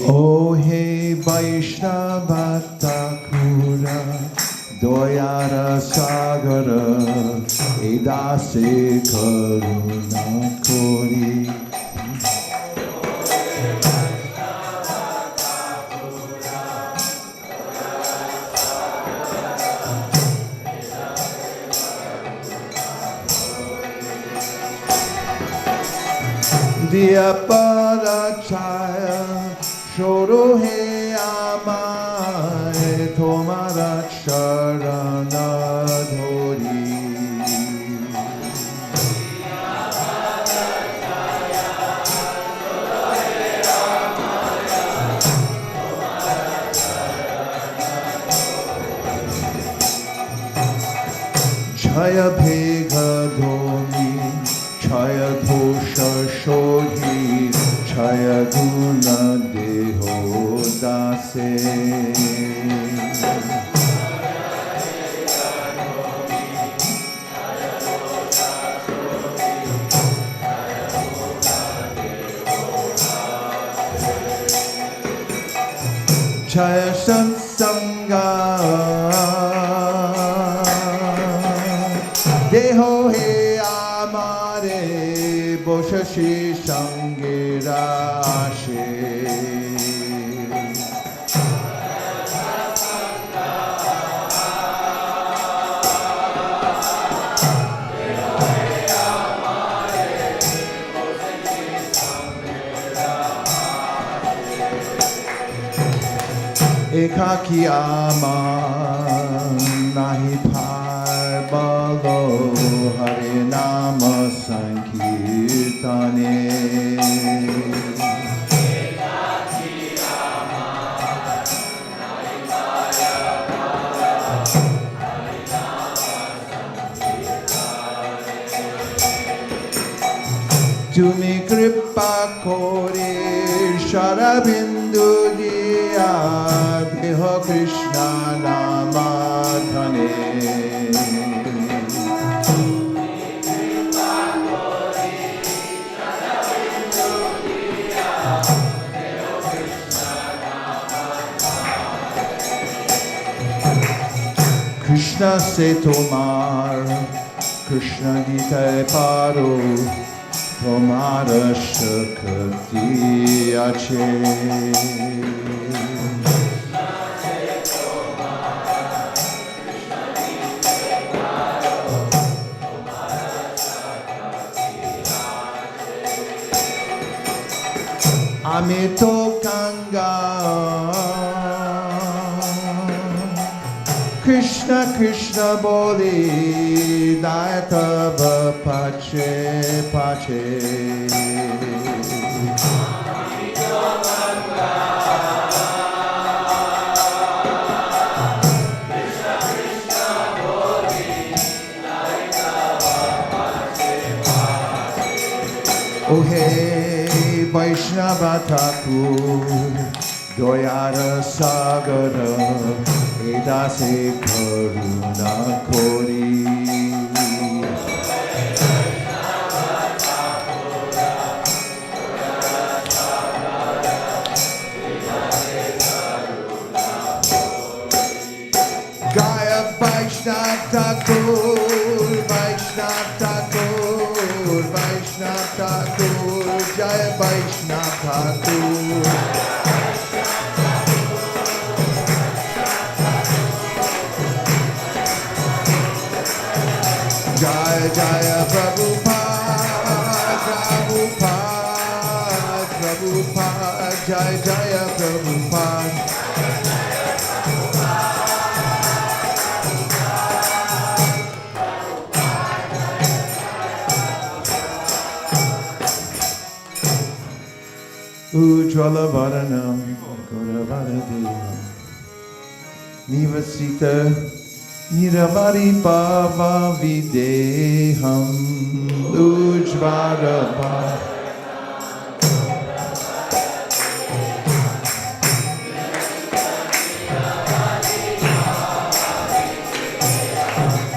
O he Vaishnava Thakura Doyara Sagara Edase Karuna Kori Diya Parachaya Shoro he amare Tomara Sharana Dhori Jaya Bhega Dhoni Jaya Dhosha Shodhi Jaya Guna Deho Dase Jaya Satsanga Deho he amare Boshashi Sangira Ashe Ekaki aman nahi par balo Hare Nama Sankirtane Ekaki aman nahi par balo Hare Nama Sankirtane Tumi kripa kore Sharabindu diya Deho Krishna nama dhane Krishna se tomar Krishna gita paro Tomara shakti ache Amito Kanga Krishna Krishna Boli Daitava Pache Pache Amito Kanga Krishna Krishna Boli Daitava Pache Pache Oh hey Vaishnava Thakur Doyara Sagara Edase Karuna Kori Gaya Vaishnava Thakur Vaishnava Thakur Vaishnava Thakur Jaya Vaishnava Thakur Jaya Jaya Prabhupada Prabhupada Prabhupada Jaya Jaya Prabhupada Ujjvala Varanam Gauravaradeham Nivasita Niravari Bhava Videham Ujjvala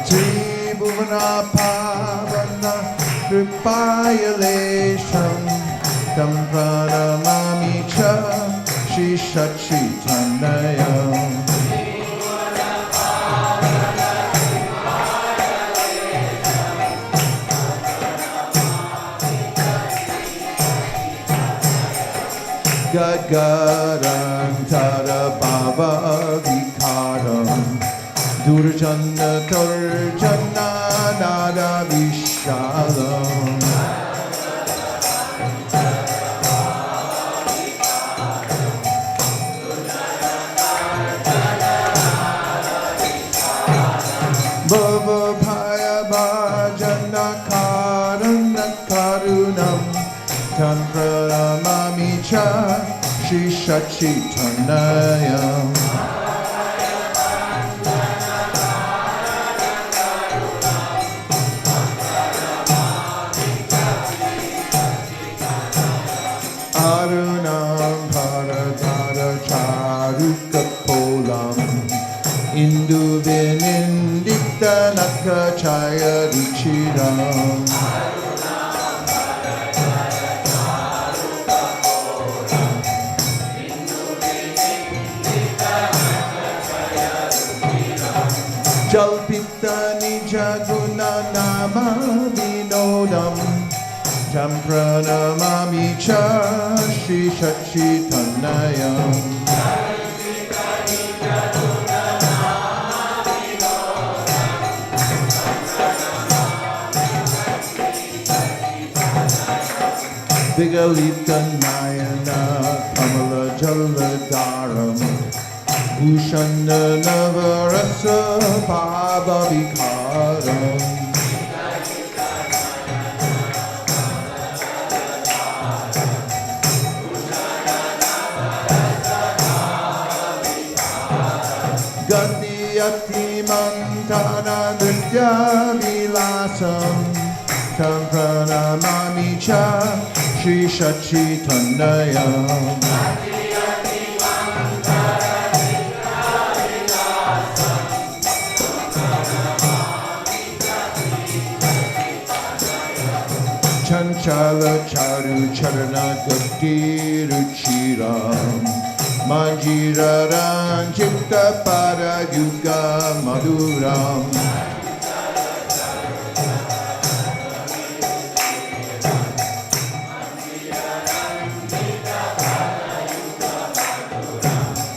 Tribhuvana Pavana Kripayalesham Tam Pranamami Cha Shri Sachitanaya Gadgaram Tada Bhava Vikaram Durjana Turjana Nada Vishalam Bhava Bhaya Bhajana Karana Karunam Tam Pranamami Cha Shri Sachitanaya Arunam Bharadara Charukapolam Indu Vinindita Nakachaya Ruchiram Jalpita Nijaguna Nama Vinodam Tam Pranamami Cha Shri Sachitanayam Vigalita Nayana Kamala Jaladaram Bhushana Navarasa Bhava Vikaram Gandhiyati Mantana Nritya Vilasam Tam Pranamami Cha Shri Sachitanaya Chanchala Charu Charana Gati Ruchiram Manjira Ranjita Parayuga Madhuram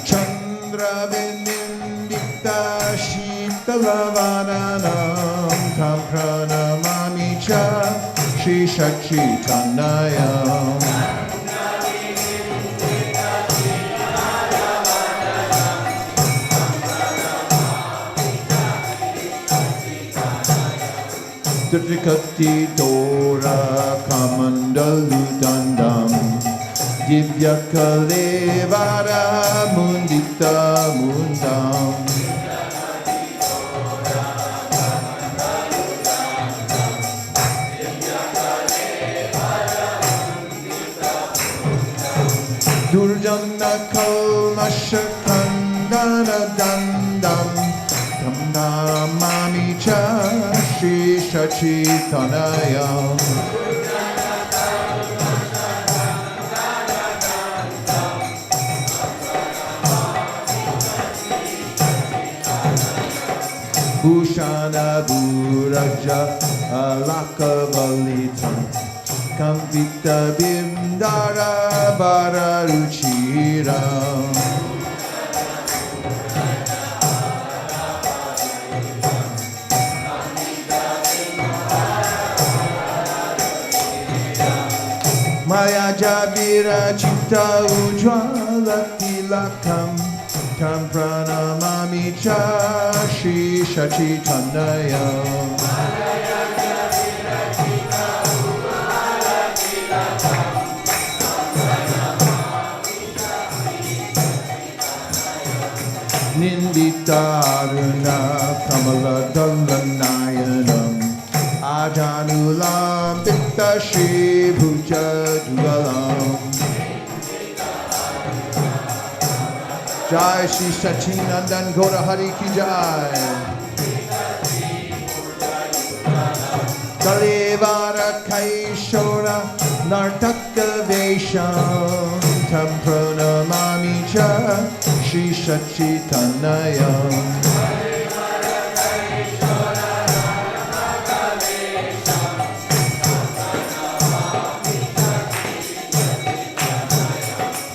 Chandra Vinindita Shitalavananam Tam Pranamami Cha Shri Sachitanaya Tatrikati Dora Kamandalu Dandam Divya Kalevara Mundita Mundam Durjana Kalmasha Kandana Dandam Tamdamami Cha Shri Sachitanaya Bhushana Bhuraja Alakavalitam Kampita Bimdara Bararuchira Maya Javira Chitta Ujjvala Tilakam Tam Pranamami Cha Shri Sachitanaya Nindita Aruna Kamala Dalanayanam Ajanulam Pitta Shri Bhuja Dugalam Jai Shri Sachinandan Gaura Hari Ki Jai Kalevara Kaishora Nartaka Vesham Tam Pranamami Shri Sachitanayam.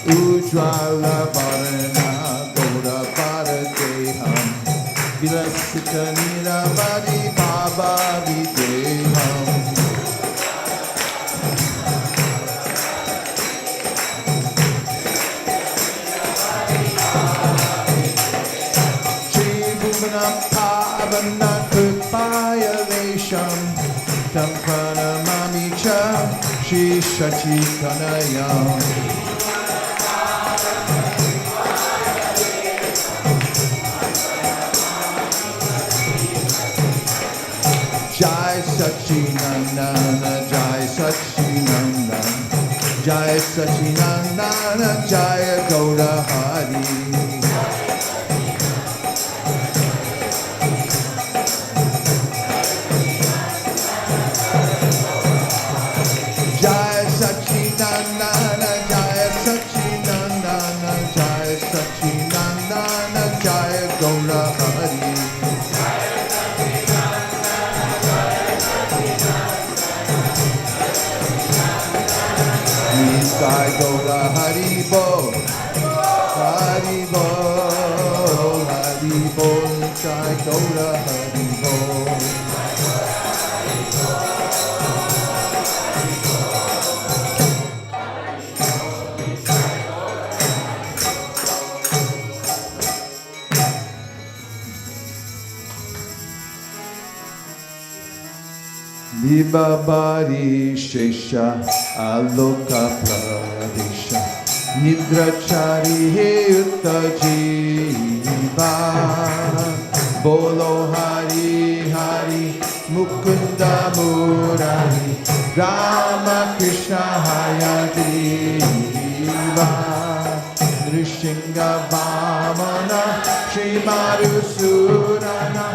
Ujjvala Varana Gaura Bharateham Vilasita Nirabadi Baba Videham Shri Bhuvana Pavana Kripaya Vesham Tam Pranamami Cha Shri Sachitanayam. Jai Sachinandana, Jai Sachinandana, Jai Sachinandana, Jai Gaura Hari. Jai Sachinandana, Jai Sachinandana, Jai Sachinandana, Jai Gaura Hari. Jai Gaura Haribo, Haribo, Haribo, Jai Gaura Haribo. Nibabari Shesha Aloka Pradesha Nidrachari Heyutta Jiva Bolo Hari Hari Mukunda Murari Rama Krishna Hayagriva Nrishinga Vamana Shri Madhusurana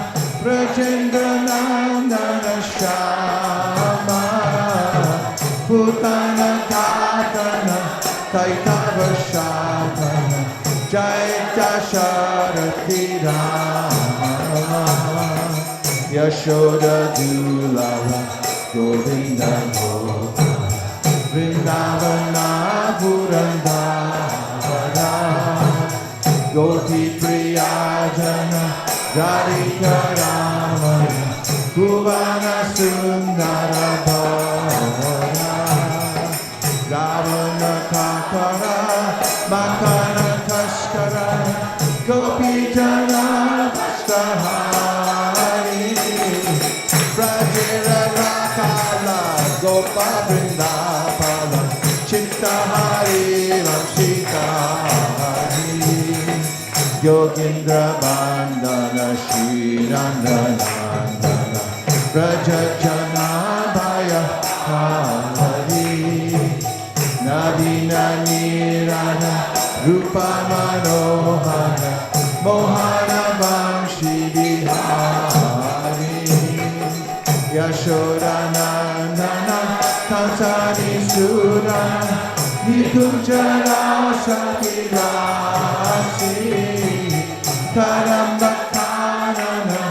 Prajendra Nandana Shama Putana Katana Kaitava Shavana Jai Dasharati Rama Yashoda Dulala Govinda Gopa Vrindavana Purandara Gopi Priyajana Radhika Ramana Bhuvana Sundara Bhara Ravana Kakara Makana Kaskara Gopi Jana Vastahari Prajira Rakala Gopa Vrindapala Chittahari Ramsitahari Yogindra Bandana Shri Ranganandana Rajajana Bhaya Hari Navina Nirana Rupa Manohara Mohana Vamshi Vihari Yashoda Nandana Kansani Surana Nikunjara Sakirasi Karambhakanana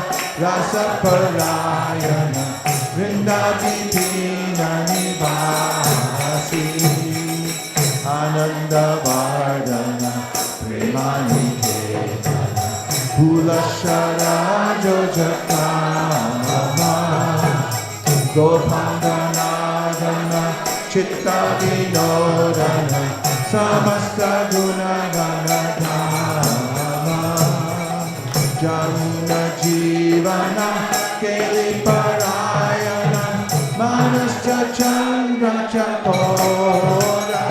Rasa Parayana Vrindadipina Nivasi Ananda Vardana Premani Ketana Pulashara Jojakama Gopanganadana Chitta Vinodana Samasta Gunagana Jamuna Jivana Keli Parayana Manascha Chandra Chakora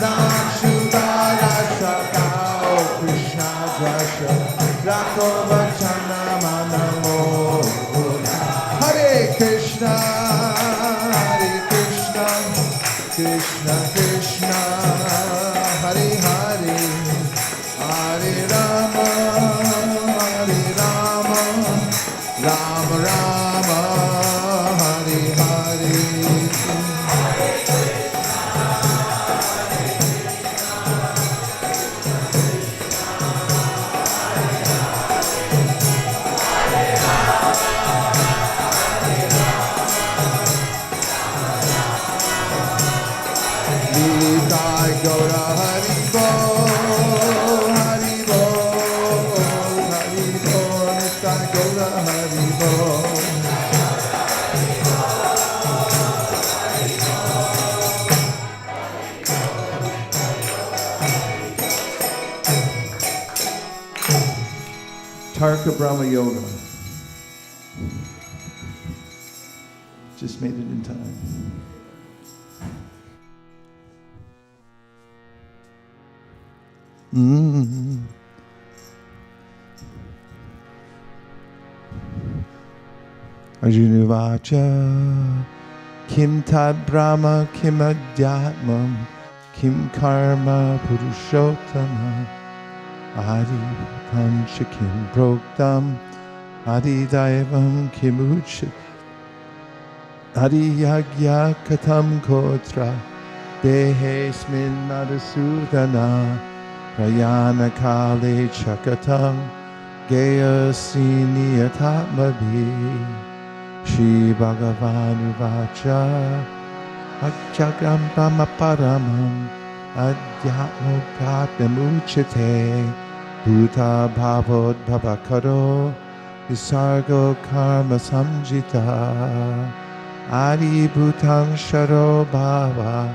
Nakshudara Sakao Krishna Jasha Rako Vachana Manamo Hare Krishna Krishna Krishna Hare Hare Hare Rama Rama Rama Hare Hare Nitai Gaura Haribo, Haribo, Haribo, Nitai Gaura Haribo. Tarka Brahma Yoga. Just made it in time. Arjunuvacha Kim Tad Brahma Kim Adhyatmam Kim Karma Purushottama Adi Pancha Kim Proktam Adi Daivam Kim Uchit Adi Yagya Katam Kotra Dehesmin Madhusudana Prayana Kale Chakatam Gaya Siniyatatmabi Shri Bhagavan Uvacha Akchakram Brahma Paramam Adhyatmokatnamuchate Bhuta Bhavod Bhavakaro Visargo Karma Samjita Adi Bhutang Sharo Bhava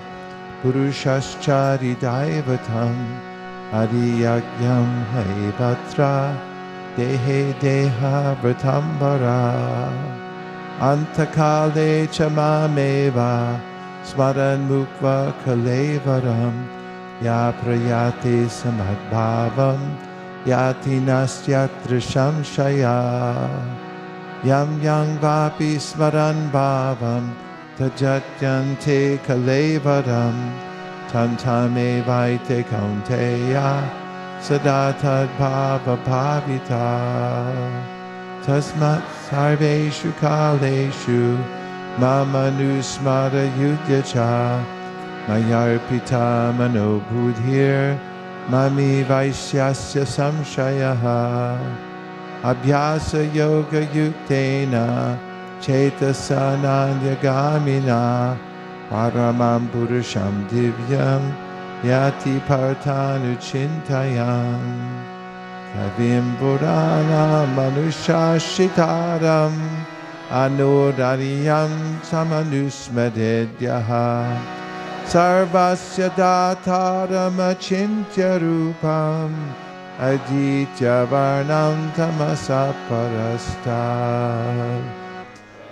Purushaschari Daivatam Adi Yagyam Haibatra Dehe Deha Vratambara Antakale Chamameva Smaran Mukva Kalevaram Ya Prayate Samadbhavam Yati Nastyatra Shamshaya Yam Yang Vapi Smaran Bhavam Tajatyante Kalevaram Tantame Vaite Kaunteya Sadatad Bhava Bhavita Tasmat Sarveshu Kaleshu Mama Nusmara Yudyacha Mayarpita Manobudhir Mami Vaisyasya Samshayaha Abhyasa Yoga Yuktena Chetasananyagamina Paramam Purusham Divyam Yati Partanu Chintayam Kavim Purana Manusha Shitaram Anurariyam Samanusmadedyaha Sarvasya Dataram Achintya Rupam Aditya Varnam Tamasa Parastar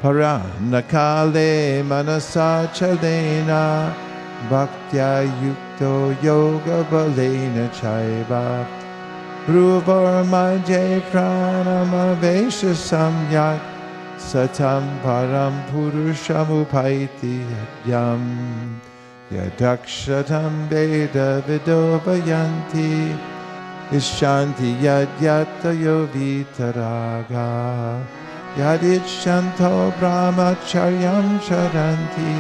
Paranakale Manasa Chalena Bhaktya Yukto Yoga Balena Chaiva Ruvarmaje Pranama Vesha Samyak Satam Param Purushamupaiti Yam Yadakshatam Veda Vidobayanti Ishanti Yadyata Yovitaraga Yadichanto Brahmacharyam Charanti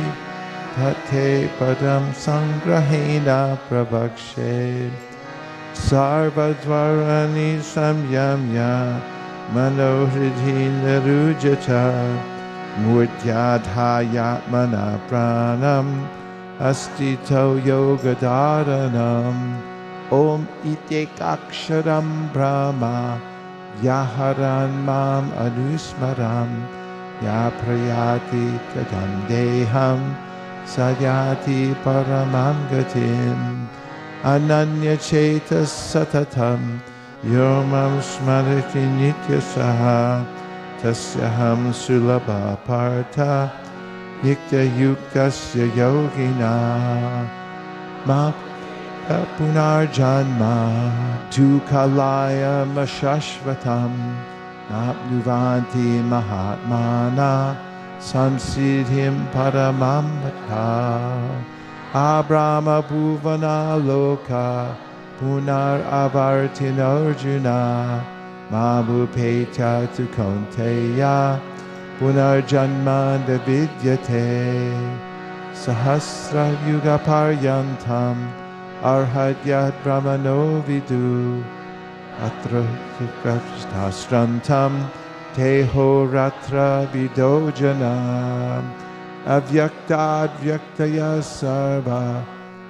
Tate Padam Sangrahena Pravakshe Sarvadvarani Samyamya Manohridhi Narujata Murtyadhayatmana Pranam Astito Yogadaranam Om Itekaksharam Brahma Yaharan Mam Anusmaram Ya Prayati Kadam Deham Sadyati Paramam Gatim Ananya Chetas Satatam Yomam Smarati Nityasaha Tasyaham Sulabha Partha Yukta Yuktasya Yogina Mapta Punarjanma Tukalaya Mashashvatam Napnuvanti Mahatmana Samsiddhim Paramamata Abrahma Bhuvana Loka Punar Avartinarjuna Mabhupeta tu Kaunteya Punar Janma Davidyate Sahasra Yuga Paryantam Arhadyat Brahmano Vidu Atra Sukrastrantam Teho Ratra Vidojana Avyakta Advyaktaya Sarva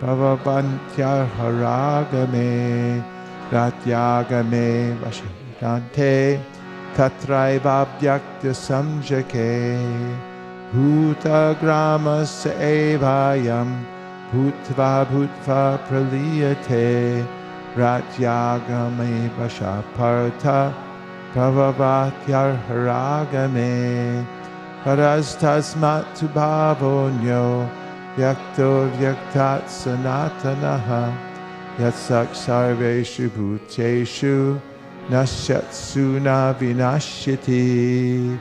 Pravavantyarharagame Ratyagame Vashirante Tatraivabhyakta Samjake Bhuta Gramasa Evayam Bhutva Bhutva Praliyate Ratyagame Vashaparta Pravavathyarharagame Parastasmat Bhavonyo Vyakto Vyaktat Sanatanaha Yatsak Sarveshu Bhuteshu Nasyatsuna Vinashyati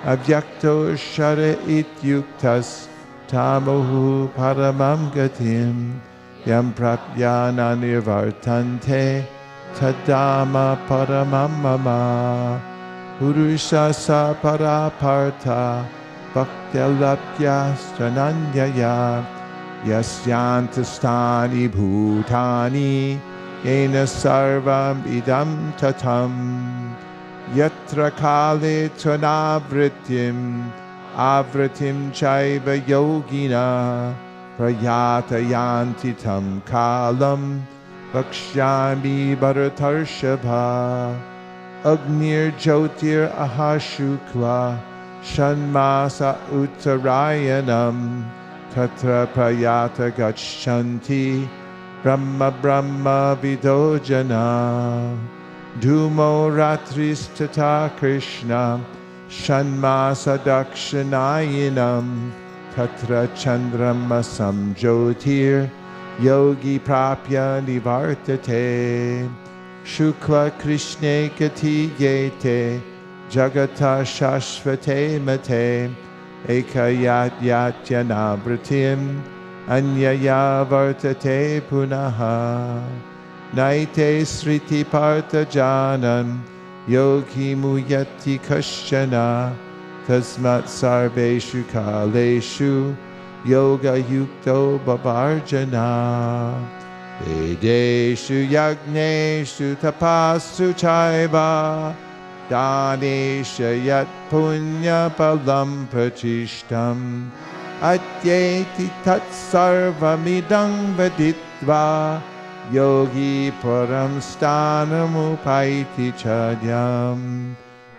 Avyakto Shara Ityuktas Tamohu Paramam Gatim Yam Prapyana Nirvartante Tadama Paramam Mama Purusha Saparaparta Bhaktyalapya Strananyaya Yasyantastani Bhutani Yena Sarvam Idam Tatam Yatra Kale Tvanavritim Avritim Chaiva Yogina Prayata Yanti Tam Kalam Vakshyami Bharatarshava Agnir Jyotir Ahashukla Shanmasa Uttarayanam Tatra Prayata Gachanti Brahma Brahma Vidojana Dhumo Ratris Tata Krishna Shanmasa Dakshinayinam Tatra Chandrama Samjyotir Yogi Prapya Nivartate Shukla Krishne Gati Yete Jagata Shashvate Mate Ekayat Yatyanabratim Anyaya Vartate Punaha Naite Sriti Partha Janan Yogi Muyati Kashana Tasmat Sarveshu Kaleshu Yoga Yukto Babarjana Vedeshu Yagneshu Tapasu Chaiva Danesha Yat Punya Palam Prachishtam Atyeti Tat Sarvamidang Vaditva Yogi Param Stanam Upaiti Chadyam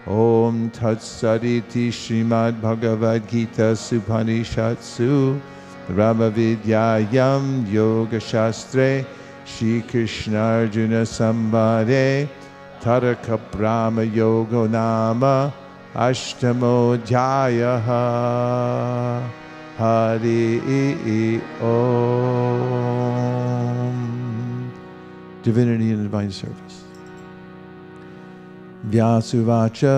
Om Tat Sariti Srimad Bhagavad Gita Supanishatsu Brahma Vidyayam Yoga Shastre Shri Krishna Arjuna Sambhade Taraka Brahma Yoga Nama Ashtamo Jyayaha Hari Om. Divinity and Divine Service. Vyasuvacha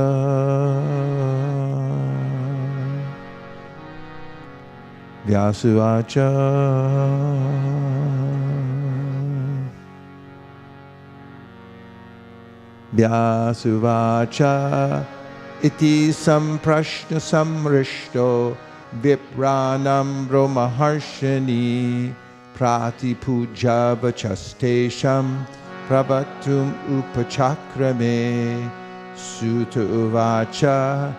Vyasuvacha Vyasuvacha Iti Samprashna Samrishto Vipranam Brahmaharshini Prati Puja Vachastesham Pravatum Upachakrame Sutta Uvacha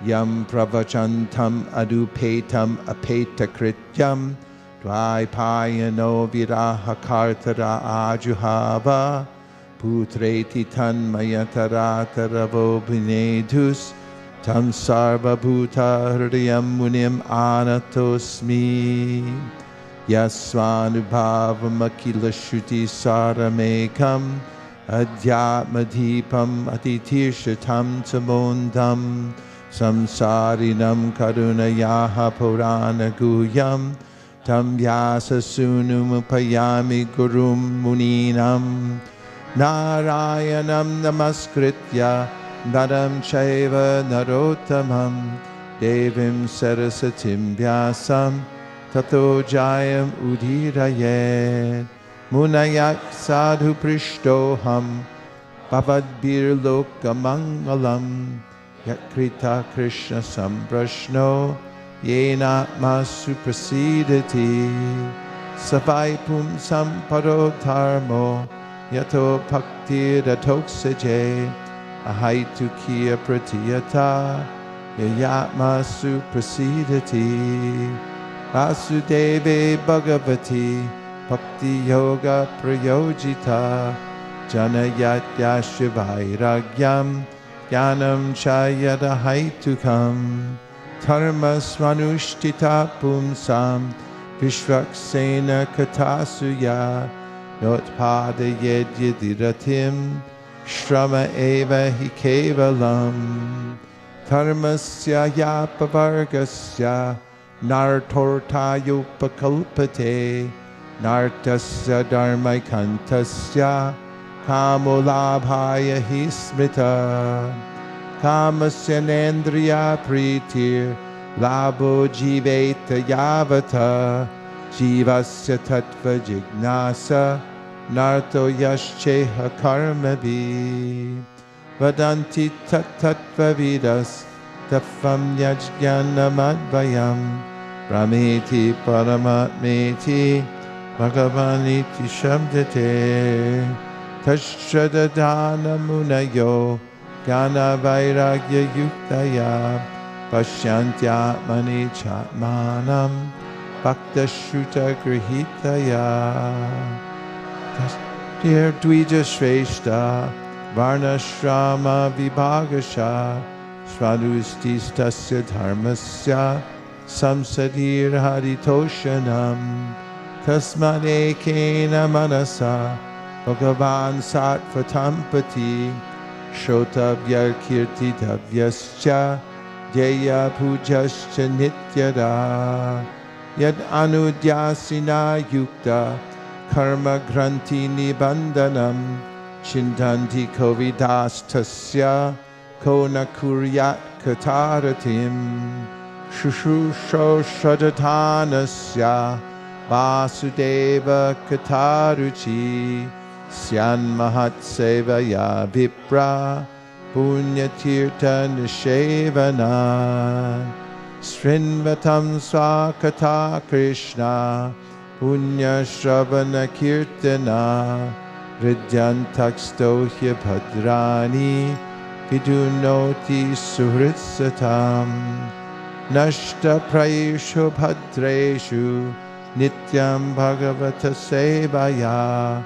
Yam pravachantam adupetam apetakrityam Dvaipayano viraha kartara ajuhava Putreti tanmayataratharavo bhinedhus Tam sarva bhuta hridayam munim anatosmi Yasvanubhavam akila shruti saramekam Adhyatmadhipam atitirshatam tamondam Samsarinam karunayaha purana guyam Tam vyasa sunumupayami gurum muninam Narayanam namaskritya Naram chaiva narottamam Devim sarasatim vyasam Tato jayam udirayet Munayak sadhu prishtoham Bhavadbir lokamangalam Yakrita Krishna samprashno Yena masu prasidati Savaipum samparo dharmo Yato bhakti ratoksaje Ahaitu kiya pratiyata Yayatmasu prasidati Vasudeve bhagavati bhakti yoga prayojita janayatya shivairagyam jnanam chayada haitukam dharma svanushtita pumsam vishvaksena katasuya notpada yedyadiratim shrama eva hi kevalam dharmasya yapavargasya nartortayopakalpate nartasya dharmaikantasya kamolabhaya hi smrita kamasya nendriya pritir labo jiveta yavata jivasya tattva jignasa narto yascheha karmavi vadanti tattva vidas taffam yajnanamadvayam brahmeti paramatmeti bhagavaniti shabdate tashradadana munayo jnana vairagya yuktaya pasyantyatmani chatmanam bhakta shruta grihitaya. Dear Dvija Shrestha Varna Shrama Vibhagasha Swadustistasya Dharmasya Samsadir Haritoshanam Tasmad Ekena Manasa Bhagavan Sattva-tampati Shrotabhya Kirtitavyascha Jaya Pujascha Nityada Yad Anudyasina Yukta Karma Granti Nibandanam Chintanti Kovidastasya Kona Kuryat Kataratim Shushusho Shadatanasya Vasudeva Kataruchi Syan Mahatsevaya Vipra Punyatirta Nishevana Srinvatam Swakata Krishna Punya Shravana Kirtana Ridyantakstohya Bhadrani Vidunoti Suhritsatam Nashta Prayeshu Bhadreshu Nityam Bhagavata Sevaya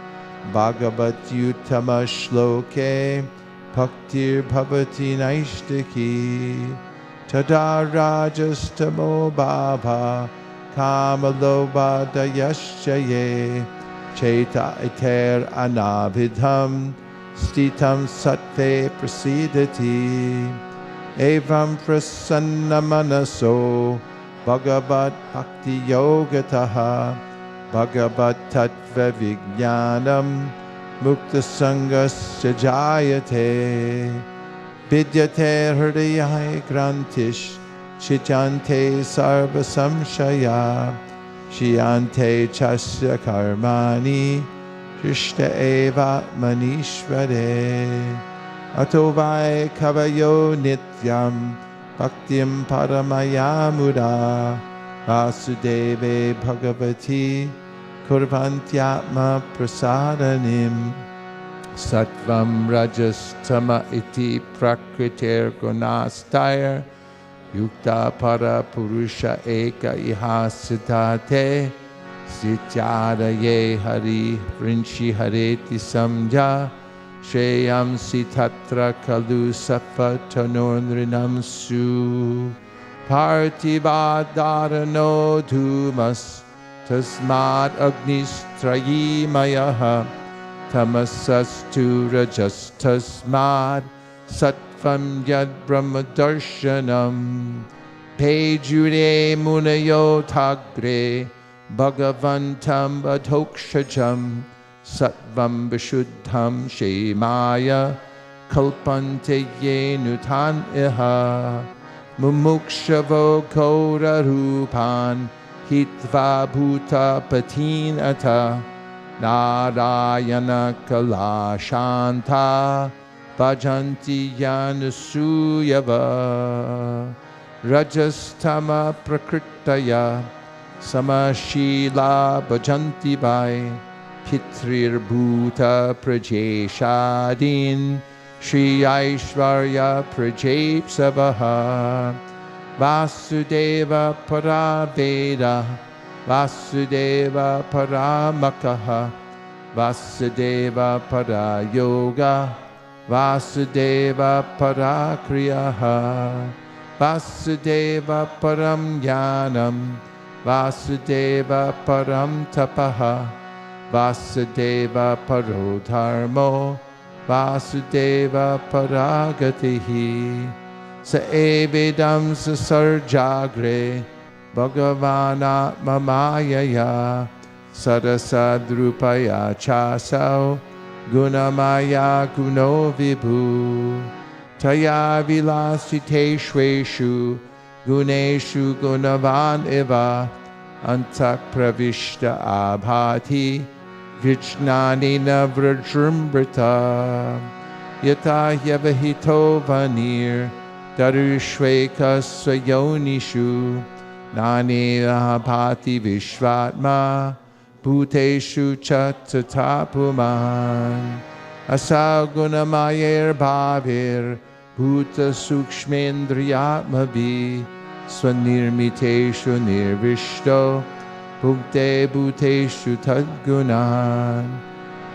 Bhagavat Yutama Shloke Bhaktir Bhavati Naishtiki Tada Rajastamo Bhava Kamalobha Dayaschaye Cheta iter anavidham Stitam satve prasidati Evam prasanna manaso Bhagavat bhakti yogataha Bhagavat tattva vijnanam Mukta sangasya jayate Vidyate hridayai grantish Chitante sarva samshaya Shiyante chasya karmani Krishna eva manishvare Atovai kavayo nityam Bhaktim paramayamura Vasudeve bhagavati Kurvantyatma prasadanim Sattvam rajastama iti prakritir gunastayar Yukta para purusha eka ihasitate Sityadaye hari vrinshi hareti samja Shreyam sitatra kalu safa tanondrinam su Partivadharano dhumas Tasmad agnistrayimayaha Tamasastu rajas tasmad Sattvam yad brahmadarshanam Pejure munayo tagre Bhagavantam adhokshajam Sattvam vishuddham shemaya Kalpante yenutan iha Mumukshavo kora rupan Hitva bhuta patin ata Narayana kalashanta Bhajanti yanusuyava Rajastama prakritaya Samashila bhajanti vai Pitrir bhuta prajeshadin Shri Aishvarya prajepsavaha Vasudeva paraveda Vasudeva Paramakaha, Vasudeva Parayoga, Vasudeva Parakriyaha, Vasudeva Param Jnanam, Vasudeva Param Tapaha, Vasudeva Parodharmo, Vasudeva Paragatihi, Sa evidam sasarjagre, Bhagavanatma Mayaya, Sadasadrupaya Chasau, Gunamaya Guno Vibhu, Taya Vilasiteshveshu, Guneshu Gunavan Eva, Antak Pravishta Abhati, Vijnanina Vrajrimbrita, Yata Yavahito Vanir, Darushveka Swayonishu, Nani Ahapati Vishvatma, Bhuteshu Chatatapuman, Asagunamayer Bhavir, Bhuta Sukshmendriyatmavi, Swanirmiteshu Nirvishto, Bhukte Bhuteshu Tadgunan,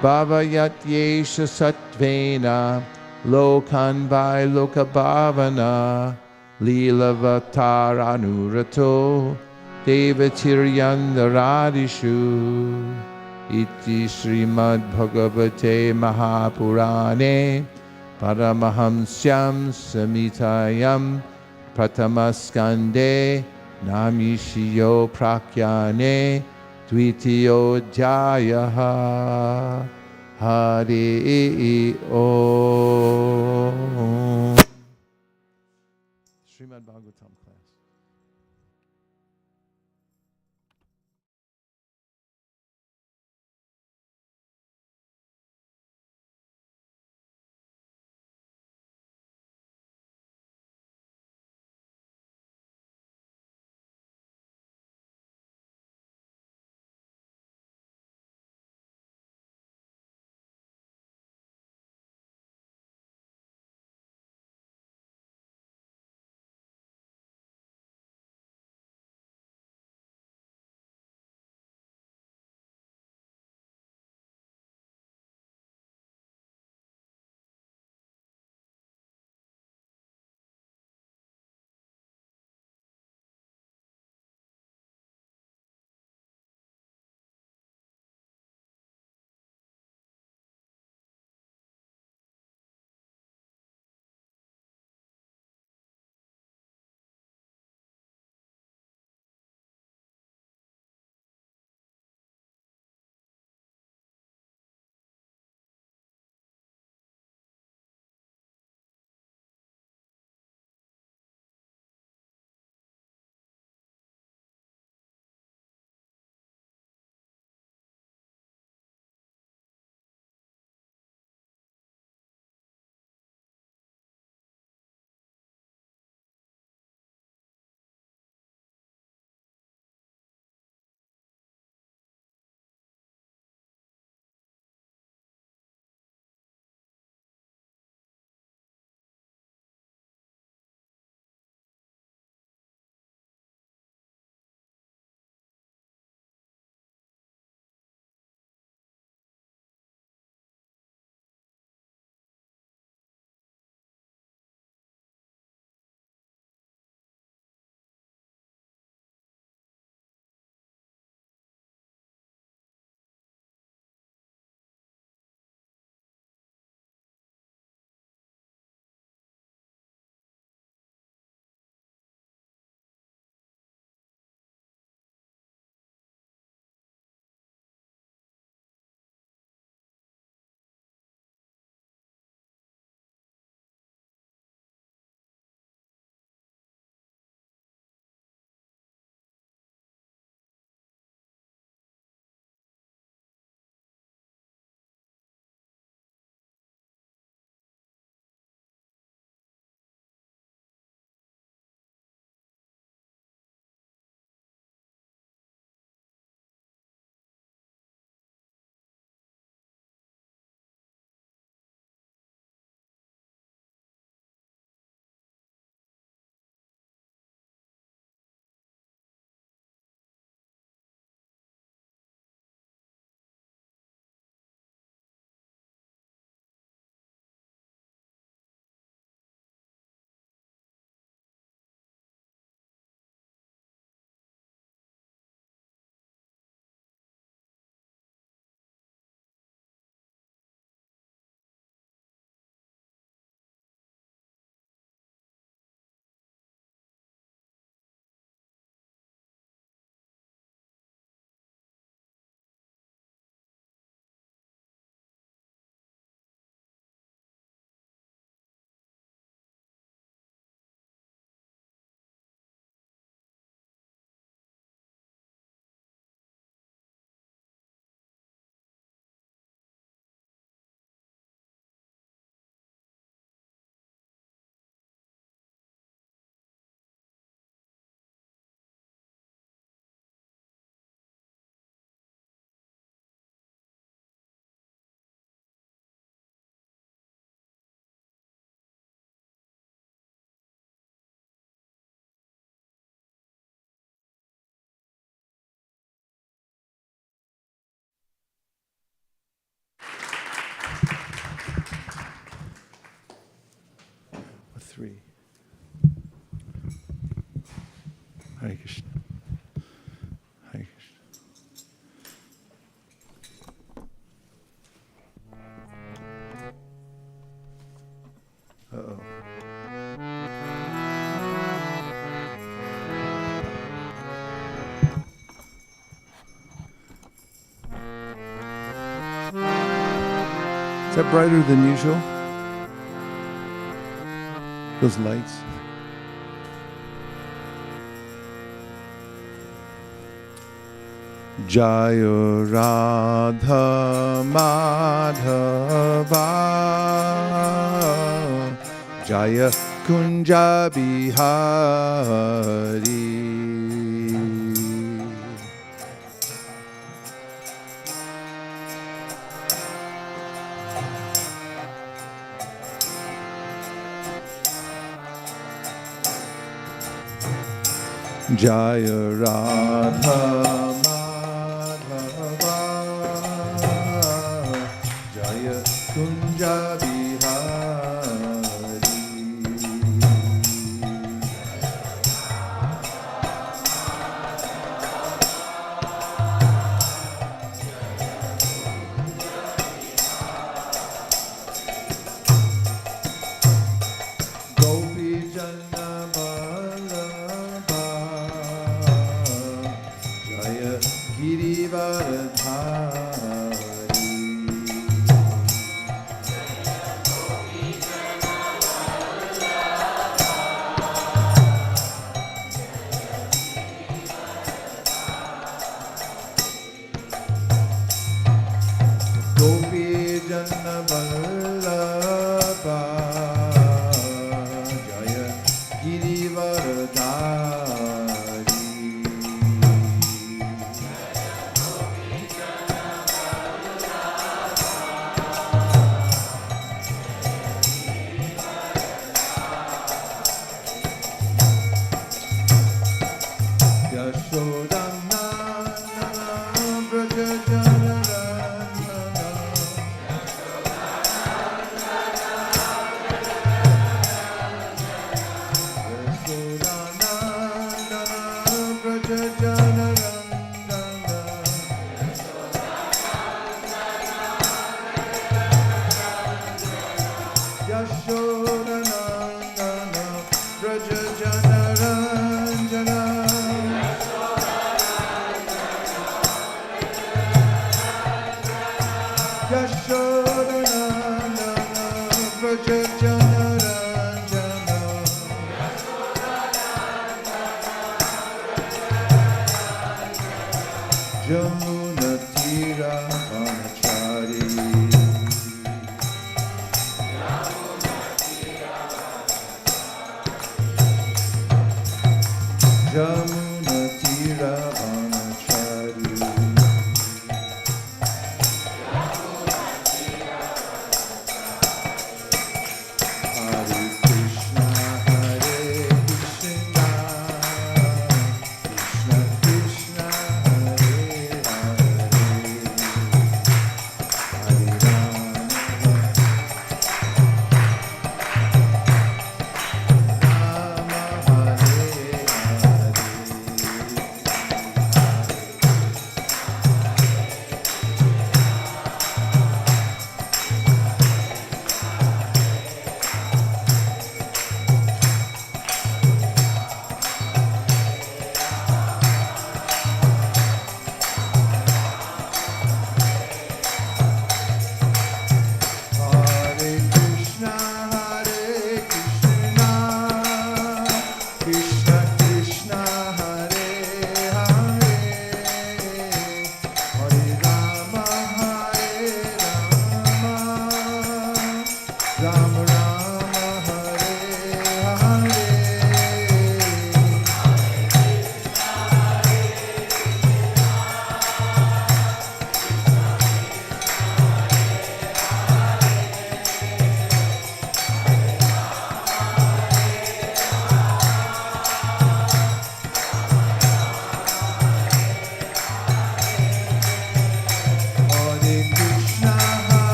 Bhavayat Yesha Satvena, Lokan Vai Lokabhavana, Leelavatar Anurato, Devatiryandaradishu, Iti Srimad Bhagavate Mahapurane, Paramahamsyam Samitayam, Pratamaskande, Namishiyo Prakyane, Dvitiyo Jayaha, Hari Om. Srimad Bhagavatam class. Is that brighter than usual? Those lights? Jaya Radha Madhava Jaya Kunja Bihari Jaya Radha Madhava Jaya Kunja Bihari Gopi Janna Girivardhari Gopi Janna Vallabha Jaya Girivardhari Jamuna Tira Vanachari Jamuna Tira Vanachari Hare Krishna Hare Krishna Krishna Krishna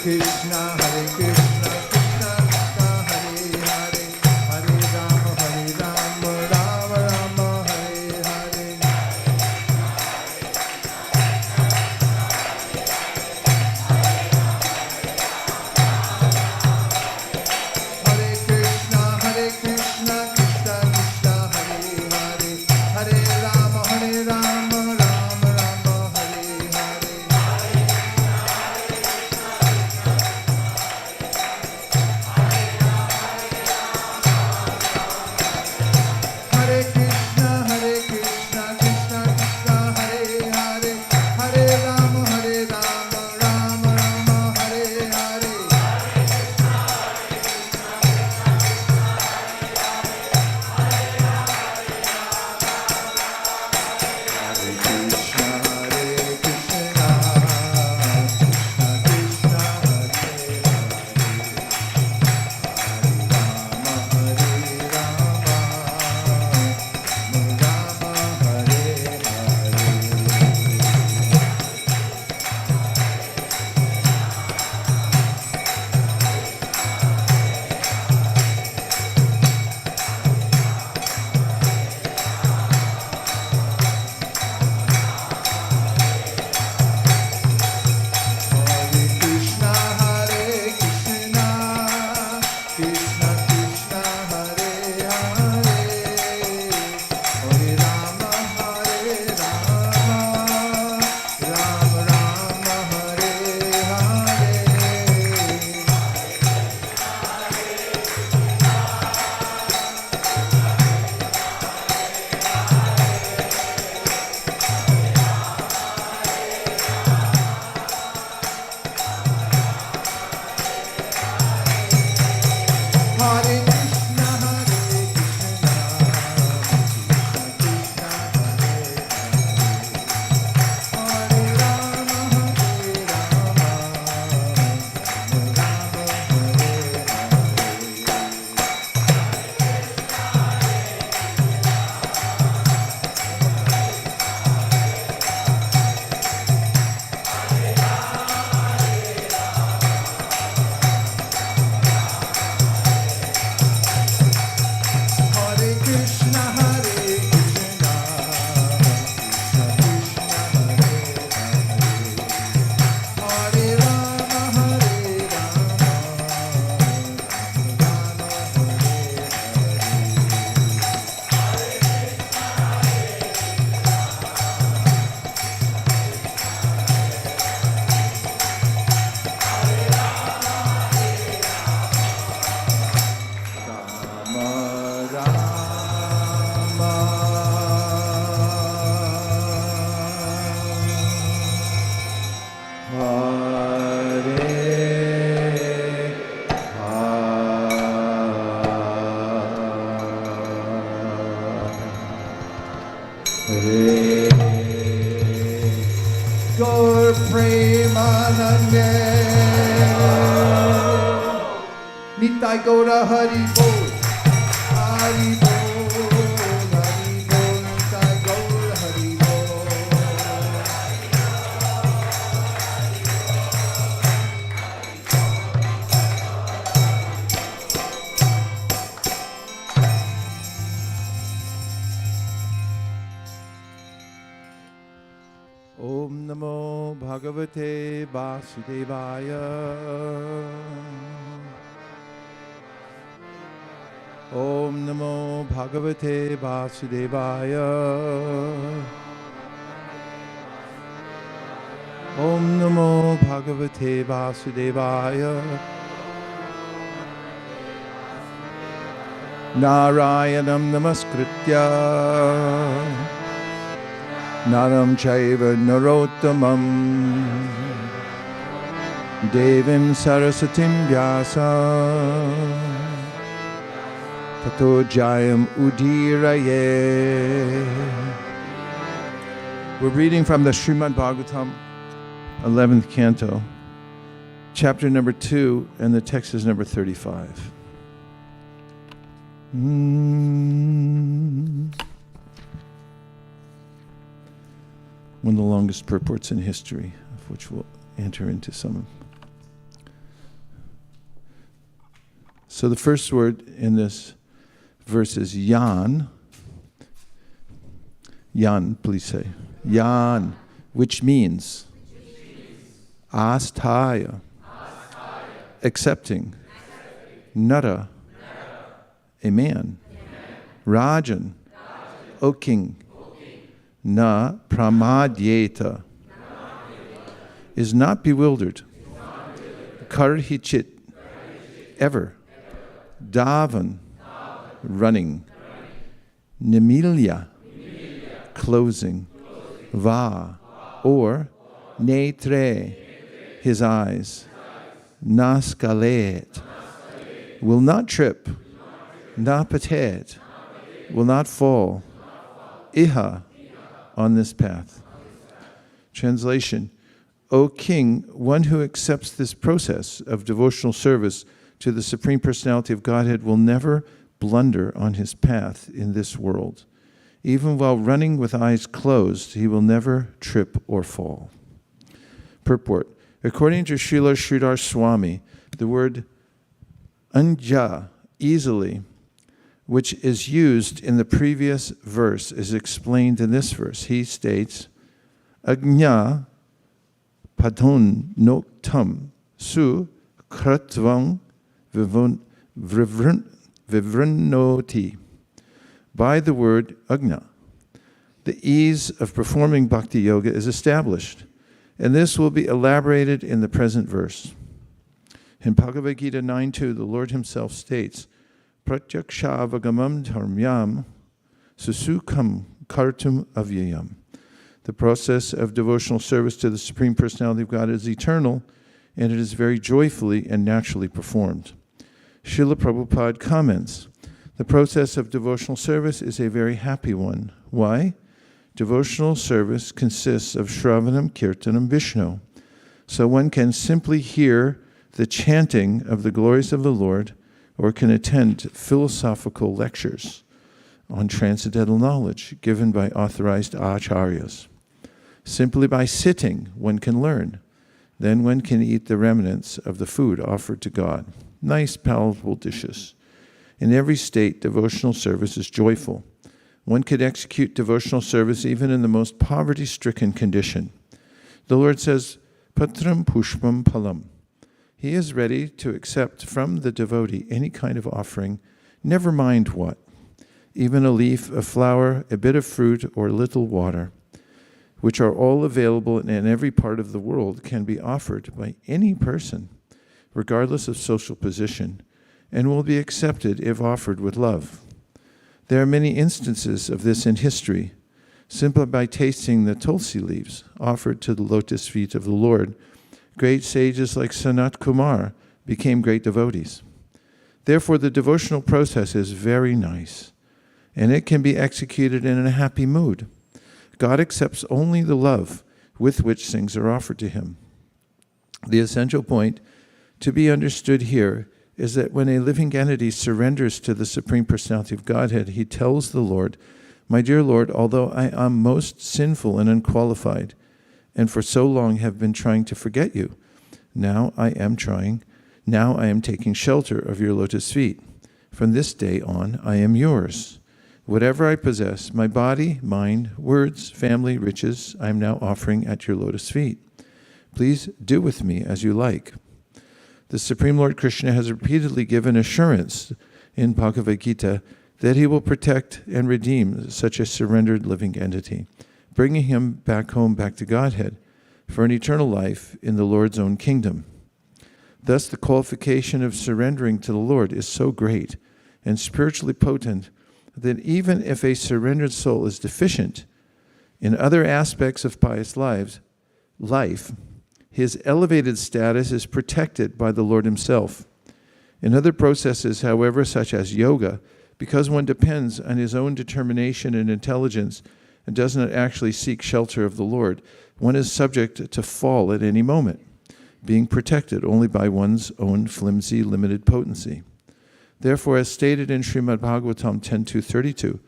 Krishna, Krishna Krishna, Hare Hare, Hare Rama, Rama Rama, Hare Hare. Hare Krishna, Krishna Krishna, Hare Hare, Hare Rama, Rama Rama, Hare Hare. Hare Krishna, Krishna Krishna, Hare Hare, Hare Rama, Rama Rama, Hare Hare. Hare Krishna, Krishna Krishna, Hare Krishna, Krishna Krishna, Hare Hare, Hare Rama, Rama Rama, Hare Hare. Hare Krishna, Krishna Krishna, Hare Rama, Rama Rama, Hare Krishna, Krishna Krishna, Hare Rama, Gaur Premanande, Nitai Gaura Hari Bol, Hari Bol, Nitai Gaura Hari Bol. Om Namo Bhagavate Vasudevaya. Om Namo Bhagavate Vasudevaya. Om Namo Bhagavate Vasudevaya. Narayanam Namaskritya Naram Chaiva Narottamam Devim Sarasatim Vyasa Tato Jayam Udiraye. We're reading from the Srimad Bhagavatam, 11th canto, chapter number 2, and the text is number 35. One of the longest purports in history, of which we'll enter into some. So the first word in this verse is yan. Yan, please say. Yan, which means astaya, accepting. Nara, a man. Rajan, O king. Na pramadyeta, is not bewildered. Karhichit, ever. Davan, running. Nimilya, closing. Va, or netre, his eyes. Naskalet, will not trip. Napatet, will not fall. Iha, on this path. Translation: O king, one who accepts this process of devotional service to the Supreme Personality of Godhead will never blunder on his path in this world. Even while running with eyes closed, he will never trip or fall. Purport: according to Srila Sridhar Swami, the word anja, easily, which is used in the previous verse, is explained in this verse. He states, Agnya padon noktam su kratvang vivrinoti. By the word agnya, the ease of performing bhakti yoga is established, and this will be elaborated in the present verse. In Bhagavad Gita 9.2, the Lord himself states, Pratyaksha-avagamam dharmyam susukam kartum avyayam. The process of devotional service to the Supreme Personality of God is eternal, and it is very joyfully and naturally performed. Srila Prabhupada comments, the process of devotional service is a very happy one. Why? Devotional service consists of Shravanam, Kirtanam, Vishnu. So one can simply hear the chanting of the glories of the Lord, or can attend philosophical lectures on transcendental knowledge given by authorized acharyas. Simply by sitting, one can learn. Then one can eat the remnants of the food offered to God. Nice, palatable dishes. In every state, devotional service is joyful. One could execute devotional service even in the most poverty-stricken condition. The Lord says, Patram pushpam palam. He is ready to accept from the devotee any kind of offering, never mind what. Even a leaf, a flower, a bit of fruit, or a little water, which are all available in every part of the world, can be offered by any person, regardless of social position, and will be accepted if offered with love. There are many instances of this in history. Simply by tasting the tulsi leaves offered to the lotus feet of the Lord, great sages like Sanat Kumar became great devotees. Therefore, the devotional process is very nice, and it can be executed in a happy mood. God accepts only the love with which things are offered to him. The essential point to be understood here is that when a living entity surrenders to the Supreme Personality of Godhead, he tells the Lord, My dear Lord, although I am most sinful and unqualified, and for so long have been trying to forget you, now I am taking shelter of your lotus feet. From this day on, I am yours. Whatever I possess, my body, mind, words, family, riches, I am now offering at your lotus feet. Please do with me as you like. The Supreme Lord Krishna has repeatedly given assurance in Bhagavad Gita that he will protect and redeem such a surrendered living entity, bringing him back home, back to Godhead, for an eternal life in the Lord's own kingdom. Thus, the qualification of surrendering to the Lord is so great and spiritually potent that even if a surrendered soul is deficient in other aspects of pious life, his elevated status is protected by the Lord himself. In other processes, however, such as yoga, because one depends on his own determination and intelligence and does not actually seek shelter of the Lord, one is subject to fall at any moment, being protected only by one's own flimsy, limited potency. Therefore, as stated in Srimad Bhagavatam 10.2.32,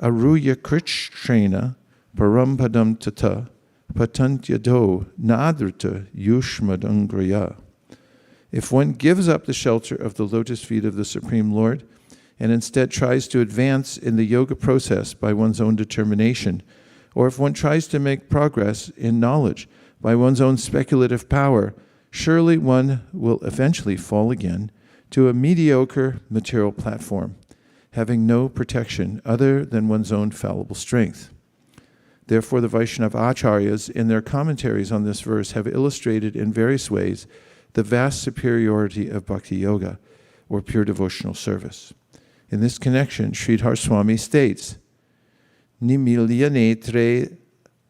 Aruya Krichrena Param Padam Tata Patantyado Nadrita Yushmadangraya. If one gives up the shelter of the lotus feet of the Supreme Lord and instead tries to advance in the yoga process by one's own determination, or if one tries to make progress in knowledge by one's own speculative power, surely one will eventually fall again to a mediocre material platform, having no protection other than one's own fallible strength. Therefore, the Vaishnava Acharyas, in their commentaries on this verse, have illustrated in various ways the vast superiority of Bhakti Yoga, or pure devotional service. In this connection, Sridhar Swami states, Nimilya netre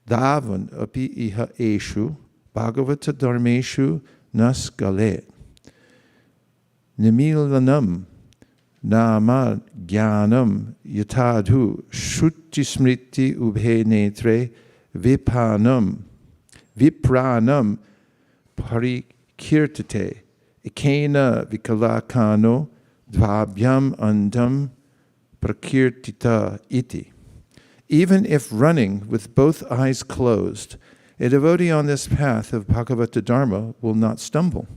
davan api iha eshu bhagavata dharmeshu naskale. Nimilanam nama jnanam yatadhu shutti smriti ubhe netre vipranam parikirtate ikena vikalakano dvabhyam andam prakirtita iti. Even if running with both eyes closed, a devotee on this path of Bhagavata Dharma will not stumble.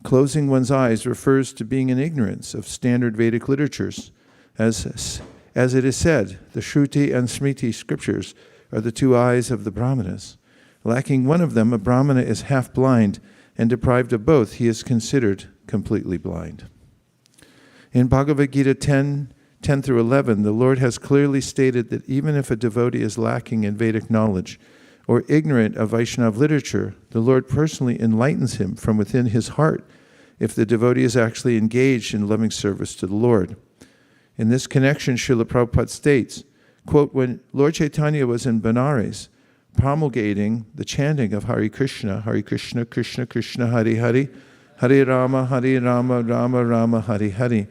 Closing one's eyes refers to being in ignorance of standard Vedic literatures. As it is said, the Shruti and Smriti scriptures are the two eyes of the Brahmanas. Lacking one of them, a Brahmana is half blind, and deprived of both, he is considered completely blind. In Bhagavad Gita 10 through 11, the Lord has clearly stated that even if a devotee is lacking in Vedic knowledge or ignorant of Vaishnava literature, the Lord personally enlightens him from within his heart if the devotee is actually engaged in loving service to the Lord. In this connection, Srila Prabhupada states, quote, when Lord Chaitanya was in Benares promulgating the chanting of Hare Krishna, Krishna Krishna, Hare Hare, Hare Rama, Rama Rama, Hare Hare,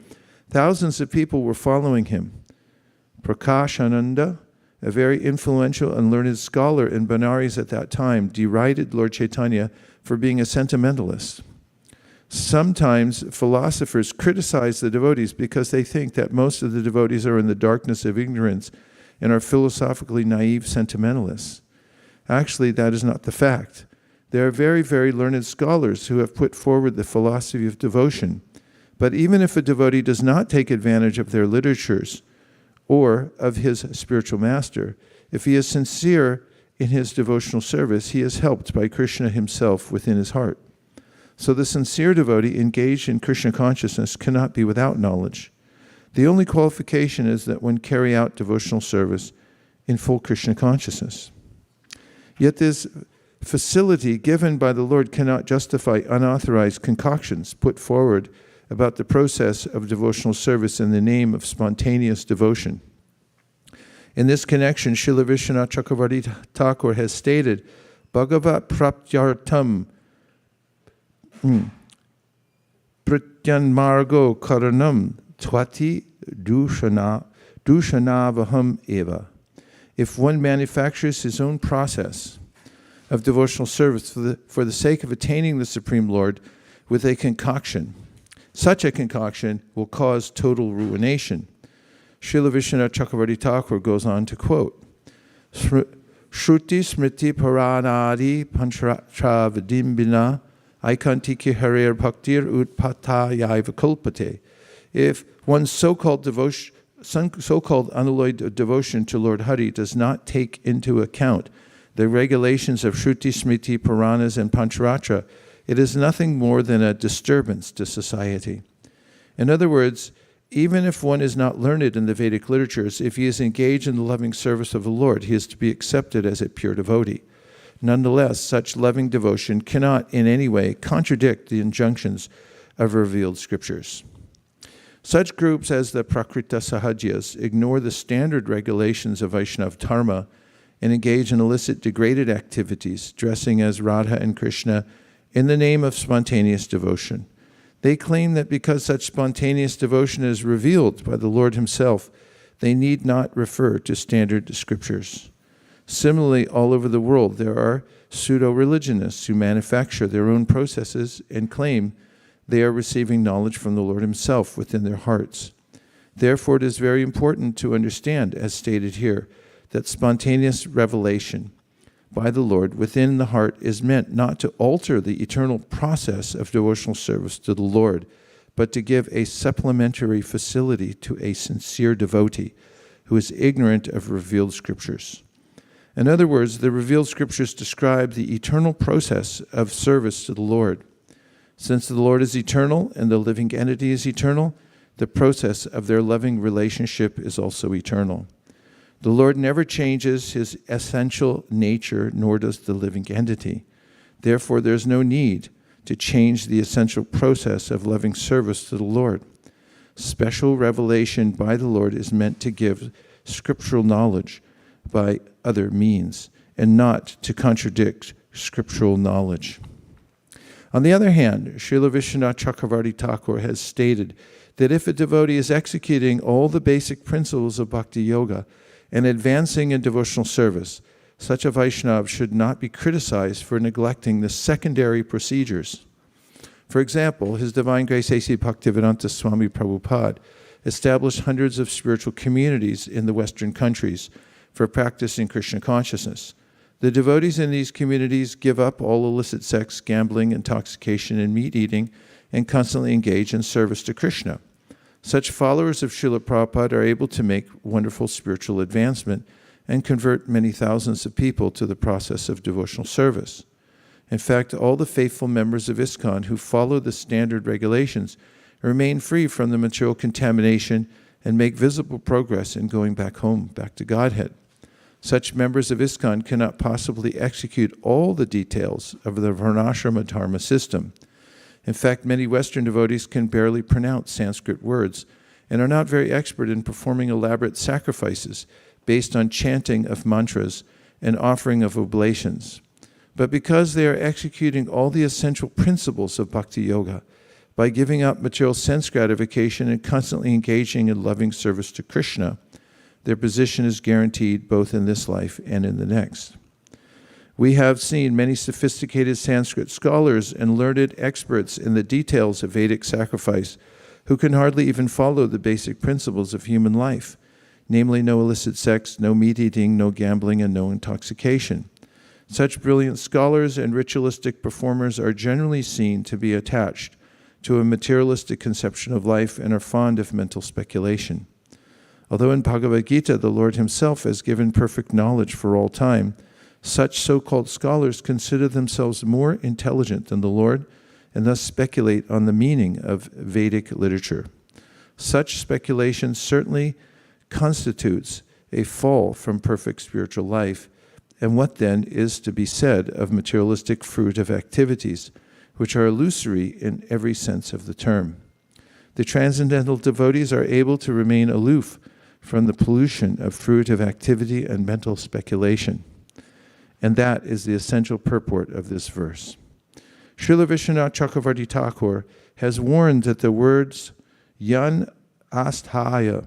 thousands of people were following him. Prakash Ananda, a very influential and learned scholar in Benares at that time, derided Lord Chaitanya for being a sentimentalist. Sometimes philosophers criticize the devotees because they think that most of the devotees are in the darkness of ignorance and are philosophically naive sentimentalists. Actually, that is not the fact. There are very, very learned scholars who have put forward the philosophy of devotion. But even if a devotee does not take advantage of their literatures or of his spiritual master, if he is sincere in his devotional service, he is helped by Krishna himself within his heart. So the sincere devotee engaged in Krishna consciousness cannot be without knowledge. The only qualification is that one carry out devotional service in full Krishna consciousness. Yet this facility given by the Lord cannot justify unauthorized concoctions put forward about the process of devotional service in the name of spontaneous devotion. In this connection, Srila Vishwanath Chakravarti Thakur has stated, Bhagavat praptyartam pratyanmargo karanam twati dushanavaham eva. If one manufactures his own process of devotional service for the sake of attaining the Supreme Lord with a concoction, such a concoction will cause total ruination. Srila Vishwanath Chakravarti Thakur goes on to quote, Shruti smriti paranadi panchatra vidimbina aikantiki harer bhaktir utpata yaiva kulpate. If one's so-called unalloyed devotion to Lord Hari does not take into account the regulations of Shruti, Smriti, Puranas, and Pancharatra, it is nothing more than a disturbance to society. In other words, even if one is not learned in the Vedic literatures, if he is engaged in the loving service of the Lord, he is to be accepted as a pure devotee. Nonetheless, such loving devotion cannot in any way contradict the injunctions of revealed scriptures. Such groups as the Prakrita Sahajas ignore the standard regulations of Vaishnava Dharma and engage in illicit degraded activities, dressing as Radha and Krishna in the name of spontaneous devotion. They claim that because such spontaneous devotion is revealed by the Lord himself, they need not refer to standard scriptures. Similarly, all over the world, there are pseudo-religionists who manufacture their own processes and claim they are receiving knowledge from the Lord himself within their hearts. Therefore, it is very important to understand, as stated here, that spontaneous revelation by the Lord within the heart is meant not to alter the eternal process of devotional service to the Lord, but to give a supplementary facility to a sincere devotee who is ignorant of revealed scriptures. In other words, the revealed scriptures describe the eternal process of service to the Lord. Since the Lord is eternal and the living entity is eternal, the process of their loving relationship is also eternal. The Lord never changes his essential nature, nor does the living entity. Therefore, there's no need to change the essential process of loving service to the Lord. Special revelation by the Lord is meant to give scriptural knowledge by other means, and not to contradict scriptural knowledge. On the other hand, Srila Vishwanath Chakravarti Thakur has stated that if a devotee is executing all the basic principles of Bhakti Yoga and advancing in devotional service, such a Vaishnava should not be criticized for neglecting the secondary procedures. For example, His Divine Grace A.C. Bhaktivedanta Swami Prabhupada established hundreds of spiritual communities in the Western countries for practicing Krishna consciousness. The devotees in these communities give up all illicit sex, gambling, intoxication, and meat eating, and constantly engage in service to Krishna. Such followers of Srila Prabhupada are able to make wonderful spiritual advancement and convert many thousands of people to the process of devotional service. In fact, all the faithful members of ISKCON who follow the standard regulations remain free from the material contamination and make visible progress in going back home, back to Godhead. Such members of ISKCON cannot possibly execute all the details of the Varnashrama Dharma system. In fact, many Western devotees can barely pronounce Sanskrit words and are not very expert in performing elaborate sacrifices based on chanting of mantras and offering of oblations. But because they are executing all the essential principles of Bhakti Yoga, by giving up material sense gratification and constantly engaging in loving service to Krishna, their position is guaranteed both in this life and in the next. We have seen many sophisticated Sanskrit scholars and learned experts in the details of Vedic sacrifice who can hardly even follow the basic principles of human life, namely no illicit sex, no meat eating, no gambling, and no intoxication. Such brilliant scholars and ritualistic performers are generally seen to be attached to a materialistic conception of life and are fond of mental speculation. Although in Bhagavad Gita the Lord himself has given perfect knowledge for all time, such so-called scholars consider themselves more intelligent than the Lord and thus speculate on the meaning of Vedic literature. Such speculation certainly constitutes a fall from perfect spiritual life, and what then is to be said of materialistic fruitive activities, which are illusory in every sense of the term? The transcendental devotees are able to remain aloof from the pollution of fruitive activity and mental speculation. And that is the essential purport of this verse. Srila Vishwanath Chakravarti Thakur has warned that the words yan asthaya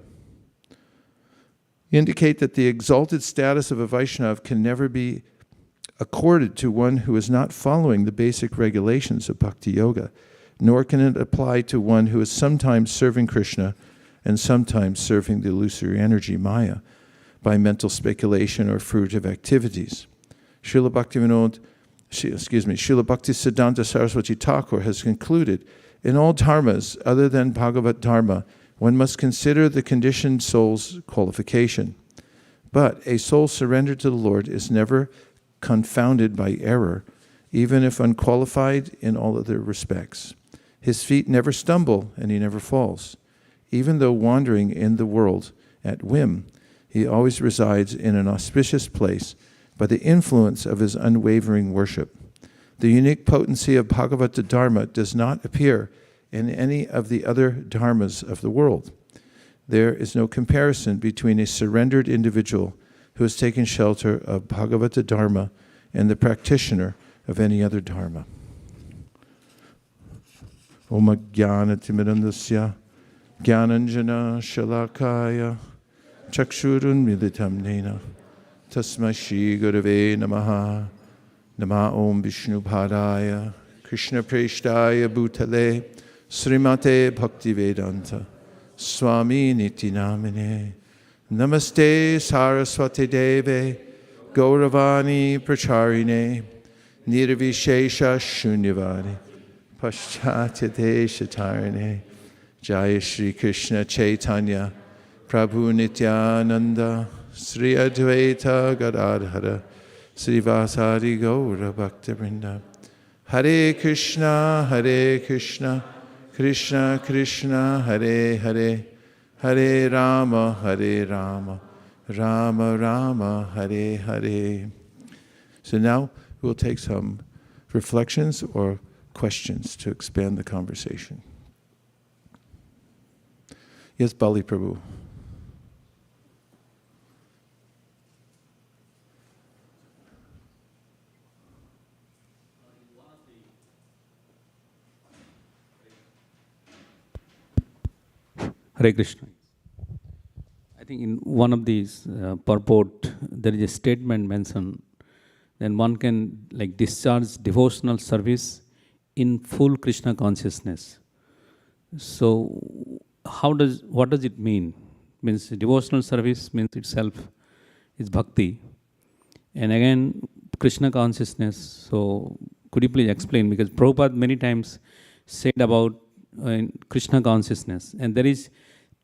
indicate that the exalted status of a Vaishnava can never be accorded to one who is not following the basic regulations of Bhakti Yoga, nor can it apply to one who is sometimes serving Krishna and sometimes serving the illusory energy Maya by mental speculation or fruitive activities. Srila Bhaktisiddhanta Saraswati Thakur has concluded, in all dharmas other than Bhagavat Dharma, one must consider the conditioned soul's qualification. But a soul surrendered to the Lord is never confounded by error, even if unqualified in all other respects. His feet never stumble and he never falls. Even though wandering in the world at whim, he always resides in an auspicious place by the influence of his unwavering worship. The unique potency of Bhagavata Dharma does not appear in any of the other dharmas of the world. There is no comparison between a surrendered individual who has taken shelter of Bhagavata Dharma and the practitioner of any other dharma. Om Jnana Timirandasya Jnananjana Shalakaya Chakshurun Militam Nena Tasmai Shri Gurave Namaha Nama Om Vishnu Padaya Krishna Preshtaya Bhutale Srimate Bhaktivedanta Swami Niti Namine Namaste Saraswati Deve Gauravani Pracharine, Nirvishesha Shunyavadi, Paschatya Shatarine, Jaya Shri Krishna Chaitanya, Prabhu Nityananda, Sri Advaita Gadadhara, Sri Vasari Gaura Bhaktivinoda. Hare Krishna, Krishna Krishna, Hare Hare, Hare Rama, Rama Rama, Hare Hare. So now we'll take some reflections or questions to expand the conversation. Yes, Bali Prabhu. Hare Krishna. I think in one of these purport, there is a statement mentioned, then one can like discharge devotional service in full Krishna consciousness. So, what does it mean? Means devotional service means itself is bhakti, and again Krishna consciousness. So, could you please explain? Because Prabhupada many times said about Krishna consciousness, and there is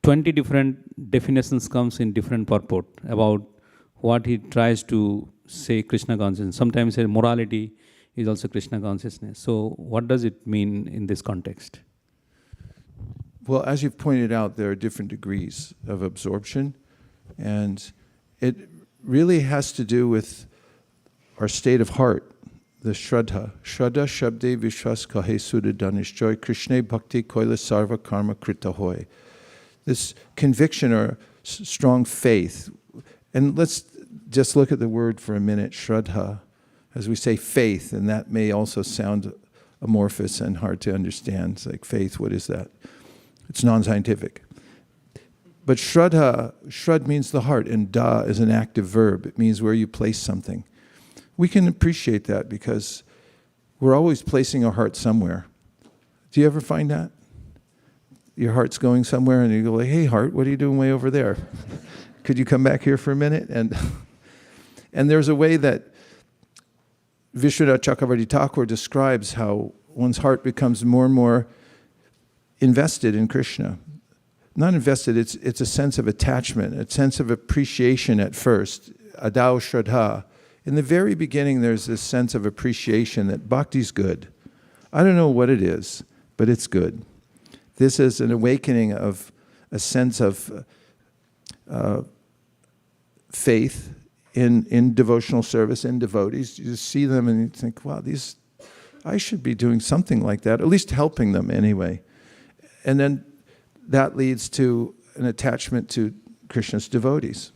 20 different definitions comes in different purport about what he tries to say Krishna consciousness. Sometimes say morality is also Krishna consciousness. So what does it mean in this context? Well, as you've pointed out, there are different degrees of absorption, and it really has to do with our state of heart, the Shraddha. Shraddha Shabde Vishwas Kahe Sudha Danishjoy Krishna Bhakti Koila Sarva Karma Krita Hoy. This conviction or strong faith. And let's just look at the word for a minute, Shraddha. As we say faith, and that may also sound amorphous and hard to understand. It's like faith, what is that? It's non-scientific. But Shraddha, Shrad means the heart, and Da is an active verb. It means where you place something. We can appreciate that because we're always placing our heart somewhere. Do you ever find that? Your heart's going somewhere and you go like, hey heart, what are you doing way over there? Could you come back here for a minute? And there's a way that Vishwanath Chakravarti Thakur describes how one's heart becomes more and more invested in Krishna. Not invested, it's a sense of attachment, a sense of appreciation at first, adau shraddha. In the very beginning, there's this sense of appreciation that bhakti's good. I don't know what it is, but it's good. This is an awakening of a sense of faith in devotional service, in devotees. You just see them and you think, wow, I should be doing something like that, at least helping them anyway. And then that leads to an attachment to Krishna's devotees.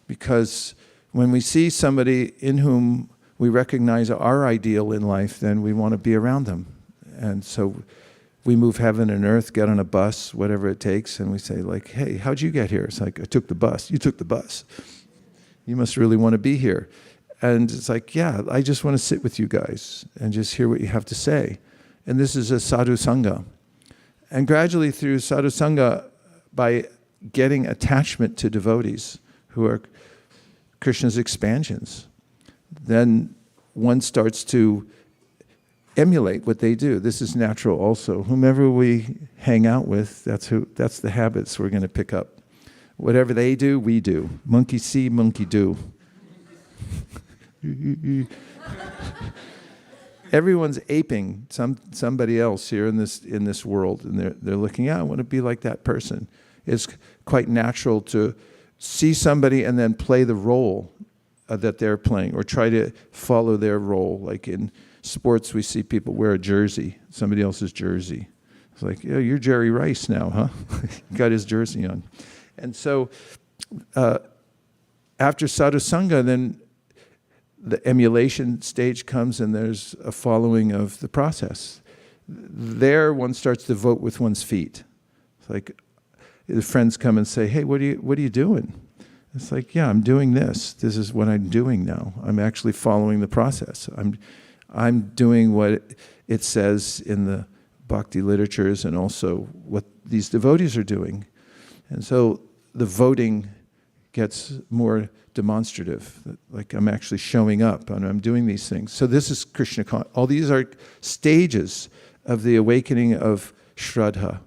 Because when we see somebody in whom we recognize our ideal in life, then we want to be around them. And so we move heaven and earth, get on a bus, whatever it takes, and we say like, hey, how'd you get here? It's like, I took the bus. You took the bus. You must really want to be here. And it's like, yeah, I just want to sit with you guys and just hear what you have to say. And this is a sadhu sangha. And gradually through sadhu sangha, by getting attachment to devotees who are Krishna's expansions, then one starts to emulate what they do. This is natural also. Whomever we hang out with, that's the habits we're going to pick up. Whatever they do, we do. Monkey see, monkey do. Everyone's aping somebody else here in this world, and they're looking, I want to be like that person. It's quite natural to see somebody and then play the role that they're playing, or try to follow their role. Like in sports, we see people wear a jersey, somebody else's jersey. It's like, yeah, you're Jerry Rice now, huh? Got his jersey on. And so after sadhu sangha, then the emulation stage comes and there's a following of the process. There one starts to vote with one's feet. It's like the friends come and say, hey, what are you doing? It's like, yeah, I'm doing this. This is what I'm doing now. I'm actually following the process. I'm doing what it says in the Bhakti literatures and also what these devotees are doing. And so the voting gets more demonstrative, like I'm actually showing up and I'm doing these things. So this is Krishna. All these are stages of the awakening of Shraddha.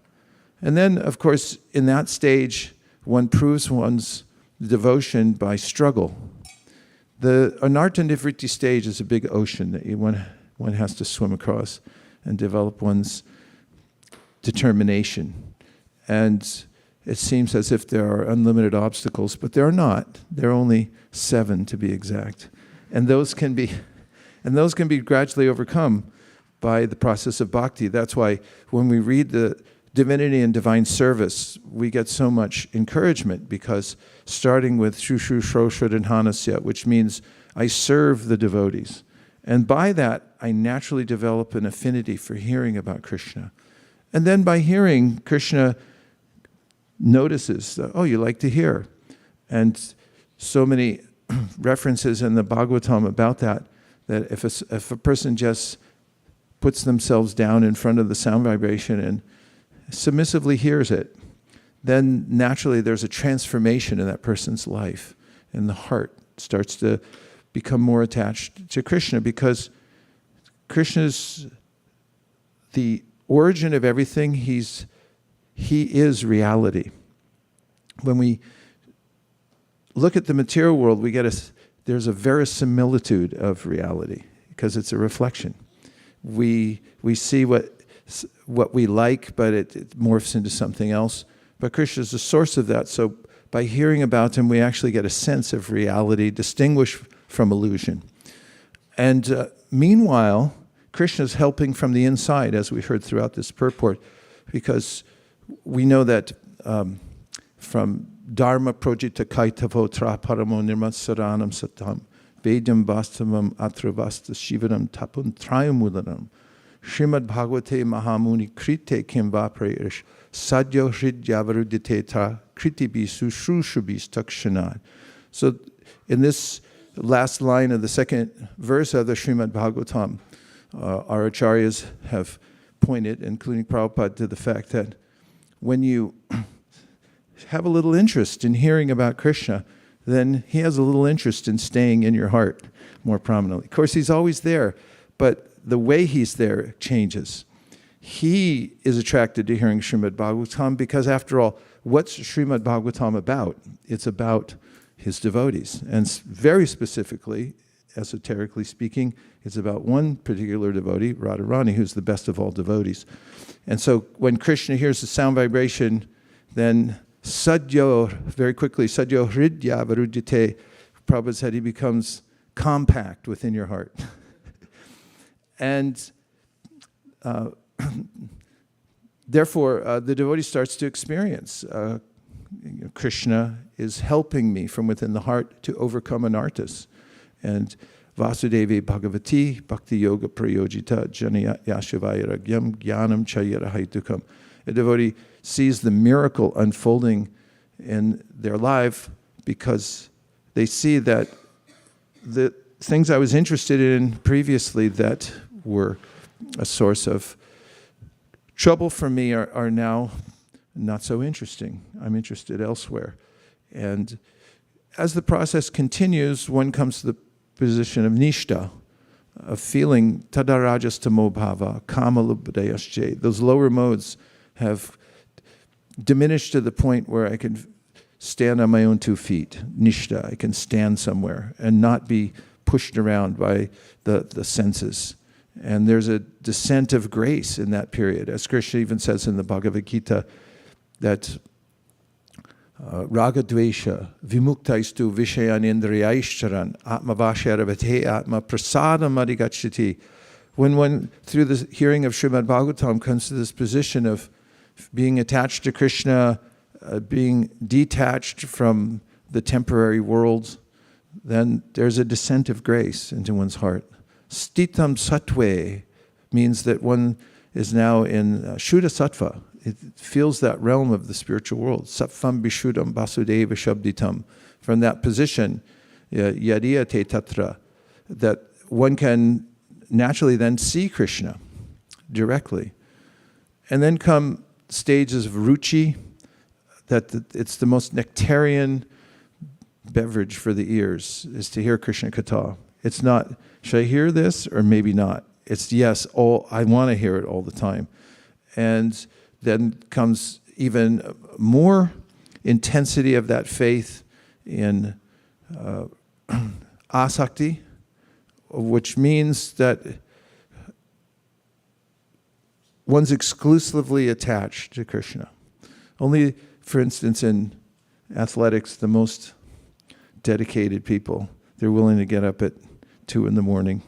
And then, of course, in that stage, one proves one's devotion by struggle. The anartha nivritti stage is a big ocean that one has to swim across and develop one's determination. And it seems as if there are unlimited obstacles, but there are not. There are only 7 to be exact. And those can be gradually overcome by the process of bhakti. That's why when we read the Divinity and Divine Service, we get so much encouragement, because starting with Shushu Shroshadhanasya, which means I serve the devotees. And by that, I naturally develop an affinity for hearing about Krishna. And then by hearing, Krishna notices, oh, you like to hear. And so many references in the Bhagavatam about that if a person just puts themselves down in front of the sound vibration and submissively hears it, then naturally there's a transformation in that person's life, and the heart starts to become more attached to Krishna, because Krishna's the origin of everything. He is reality. When we look at the material world, there's a verisimilitude of reality, because it's a reflection. We see what we like, but it morphs into something else. But Krishna is the source of that. So by hearing about him, we actually get a sense of reality, distinguished from illusion. And meanwhile, Krishna is helping from the inside, as we heard throughout this purport, because we know that from Dharma projita kaitavo traparamo nirmatsaranam satam vedam vastavam atravasta shivanam tapun triamudanam Srimad Bhagavate Mahamuni Krite Kimvapreish Sadyo Hridyavarudite Ta Kritibi Sushrushabis Takshanad. So in this last line of the second verse of the Srimad Bhagavatam, our acharyas have pointed, including Prabhupada, to the fact that when you have a little interest in hearing about Krishna, then he has a little interest in staying in your heart more prominently. Of course, he's always there, but the way he's there changes. He is attracted to hearing Srimad Bhagavatam because, after all, what's Srimad Bhagavatam about? It's about his devotees. And very specifically, esoterically speaking, it's about one particular devotee, Radharani, who's the best of all devotees. And so when Krishna hears the sound vibration, then sadyo, very quickly, sadyo hridya varudite, Prabhupada said, he becomes compact within your heart. And therefore, the devotee starts to experience Krishna is helping me from within the heart to overcome anarthas. And Vasudevi Bhagavati Bhakti Yoga Prayojita Jana Yashavairagyam Jnanam Chayarahaitukam. A devotee sees the miracle unfolding in their life because they see that the things I was interested in previously that were a source of trouble for me are now not so interesting. I'm interested elsewhere. And as the process continues, one comes to the position of nishta, of feeling tadarajas tamo bhava, kamalubhadayasche. Those lower modes have diminished to the point where I can stand on my own 2 feet, nishta. I can stand somewhere and not be pushed around by the senses. And there's a descent of grace in that period. As Krishna even says in the Bhagavad Gita, that raga dvesha vimuktaistu vishayan indriyaishcharan atmavasharavate atma prasadam adhigacchati. When one, through the hearing of Srimad Bhagavatam, comes to this position of being attached to Krishna, being detached from the temporary world, then there's a descent of grace into one's heart. Stitam satve means that one is now in Shuddha Sattva. It feels that realm of the spiritual world. Sattvam Vishuddham Vasudeva Shabditam. From that position, Yadiyate Tatra, that one can naturally then see Krishna directly. And then come stages of ruchi, that it's the most nectarian, beverage for the ears, is to hear Krishna Katha. It's not, should I hear this or maybe not? It's yes, I want to hear it all the time. And then comes even more intensity of that faith in asakti, which means that one's exclusively attached to Krishna. Only, for instance, in athletics, the most dedicated people, they're willing to get up at 2 a.m,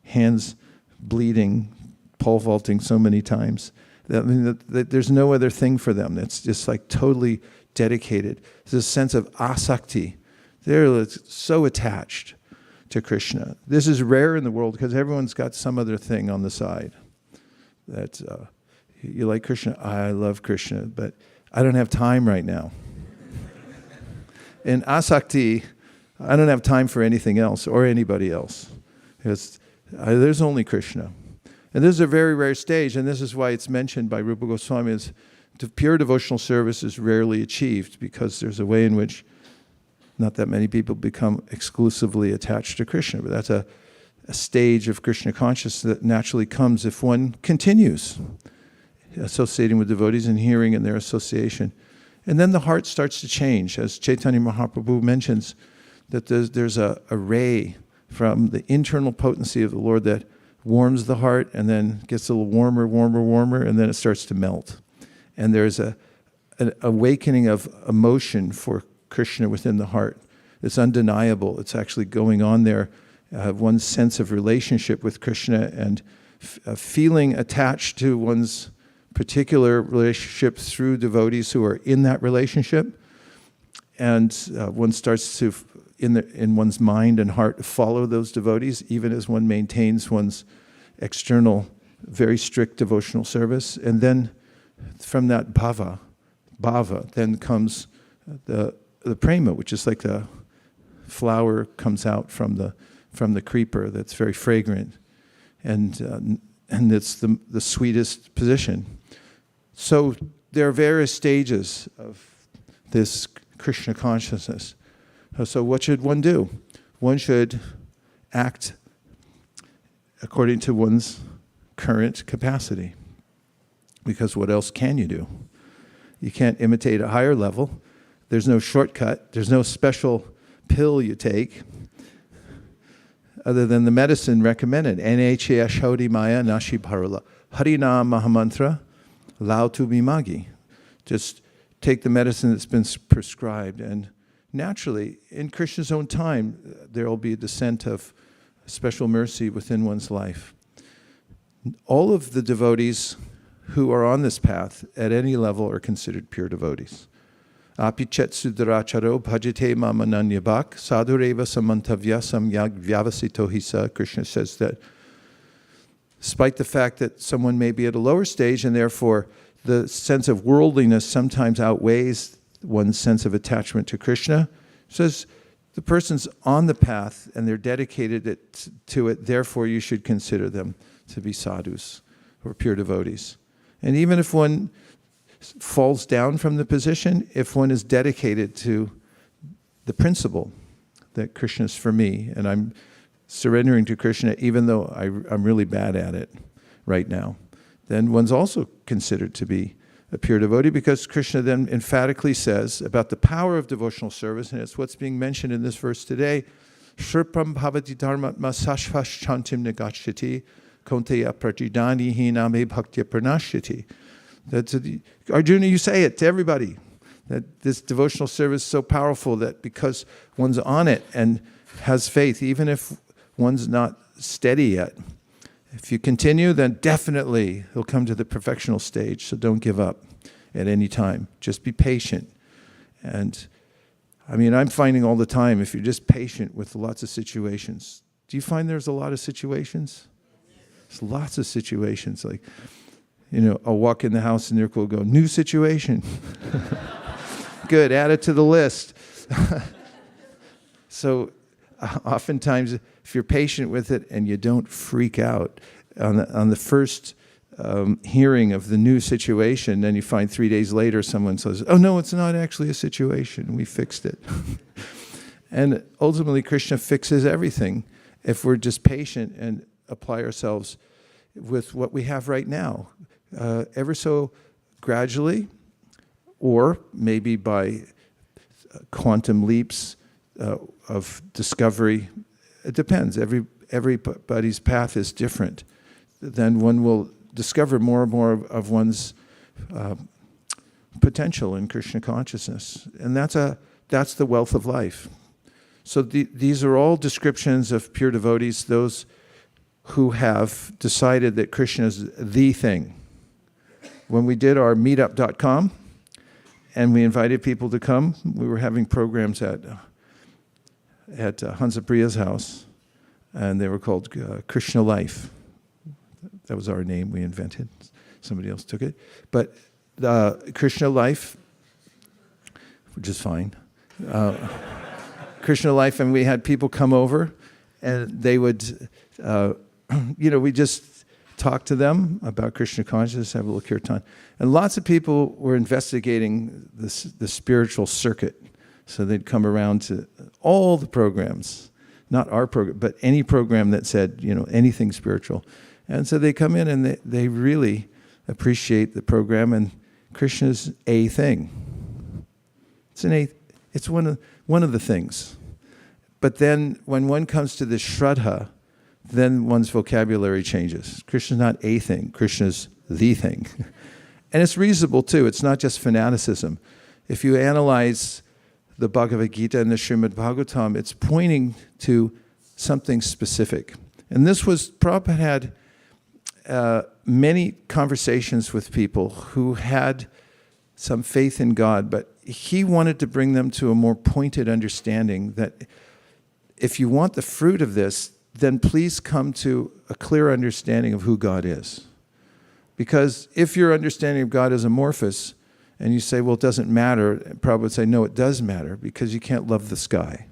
hands bleeding, pole vaulting so many times. I mean, there's no other thing for them. It's just like totally dedicated. There's a sense of asakti. They're so attached to Krishna. This is rare in the world because everyone's got some other thing on the side. That you like Krishna? I love Krishna, but I don't have time right now. In asakti, I don't have time for anything else or anybody else. There's only Krishna. And this is a very rare stage, and this is why it's mentioned by Rupa Goswami as pure devotional service is rarely achieved, because there's a way in which not that many people become exclusively attached to Krishna. But that's a stage of Krishna consciousness that naturally comes if one continues associating with devotees and hearing in their association. And then the heart starts to change, as Chaitanya Mahaprabhu mentions, that there's a ray from the internal potency of the Lord that warms the heart and then gets a little warmer, and then it starts to melt. And there's an awakening of emotion for Krishna within the heart. It's undeniable. It's actually going on there. One's sense of relationship with Krishna and feeling attached to one's particular relationship through devotees who are in that relationship. And one starts to, in one's mind and heart, follow those devotees, even as one maintains one's external, very strict devotional service. And then from that bhava, then comes the prema, which is like the flower comes out from the creeper that's very fragrant, and it's the sweetest position. So there are various stages of this Krishna consciousness. So what should one do? One should act according to one's current capacity. Because what else can you do? You can't imitate a higher level. There's no shortcut. There's no special pill you take other than the medicine recommended. NHA Shaudi Maya Nashi Parula. Harinam Mahamantra Lao Tu Bimagi. Just take the medicine that's been prescribed. And naturally, in Krishna's own time, there will be a descent of special mercy within one's life. All of the devotees who are on this path at any level are considered pure devotees. Apichet sudaracharo bhajite mamananyabhak sadhureva samantavya samyag vyavasito hisa. Krishna says that despite the fact that someone may be at a lower stage and therefore the sense of worldliness sometimes outweighs one's sense of attachment to Krishna, says the person's on the path and they're dedicated to it, therefore you should consider them to be sadhus or pure devotees. And even if one falls down from the position, if one is dedicated to the principle that Krishna is for me, and I'm surrendering to Krishna even though I'm really bad at it right now, then one's also considered to be a pure devotee, because Krishna then emphatically says about the power of devotional service, and it's what's being mentioned in this verse today, Shripam bhavati dharmatma sashvash chantim negachyati konteya prajidani hiname bhaktya pranashyati. That's Arjuna, you say it to everybody, that this devotional service is so powerful that because one's on it and has faith, even if one's not steady yet, if you continue, then definitely he'll come to the perfectional stage. So don't give up at any time. Just be patient. And I mean, I'm finding all the time, if you're just patient with lots of situations. Do you find there's a lot of situations? There's lots of situations. Like, I'll walk in the house and there will go, new situation. Good, add it to the list. So oftentimes, if you're patient with it and you don't freak out on the first hearing of the new situation, then you find 3 days later someone says, oh no, it's not actually a situation, we fixed it. And ultimately, Krishna fixes everything if we're just patient and apply ourselves with what we have right now, ever so gradually, or maybe by quantum leaps of discovery. It depends. Everybody's path is different. Then one will discover more and more of one's potential in Krishna consciousness. And that's the wealth of life. So these are all descriptions of pure devotees, those who have decided that Krishna is the thing. When we did our meetup.com and we invited people to come, we were having programs at Hansapriya's house, and they were called Krishna Life. That was our name we invented. Somebody else took it. But Krishna Life, which is fine. Krishna Life, and we had people come over, and they would, we just talk to them about Krishna consciousness, have a little kirtan. And lots of people were investigating the spiritual circuit. So they'd come around to all the programs, not our program, but any program that said, anything spiritual. And so they come in and they really appreciate the program, and Krishna's a thing. It's one of the things. But then when one comes to the Shraddha, then one's vocabulary changes. Krishna's not a thing, Krishna's the thing. And it's reasonable too, it's not just fanaticism. If you analyze the Bhagavad Gita and the Srimad Bhagavatam, it's pointing to something specific. And this was, Prabhupada had many conversations with people who had some faith in God, but he wanted to bring them to a more pointed understanding that if you want the fruit of this, then please come to a clear understanding of who God is. Because if your understanding of God is amorphous, and you say, well, it doesn't matter, Prabhupada would say, no, it does matter, because you can't love the sky.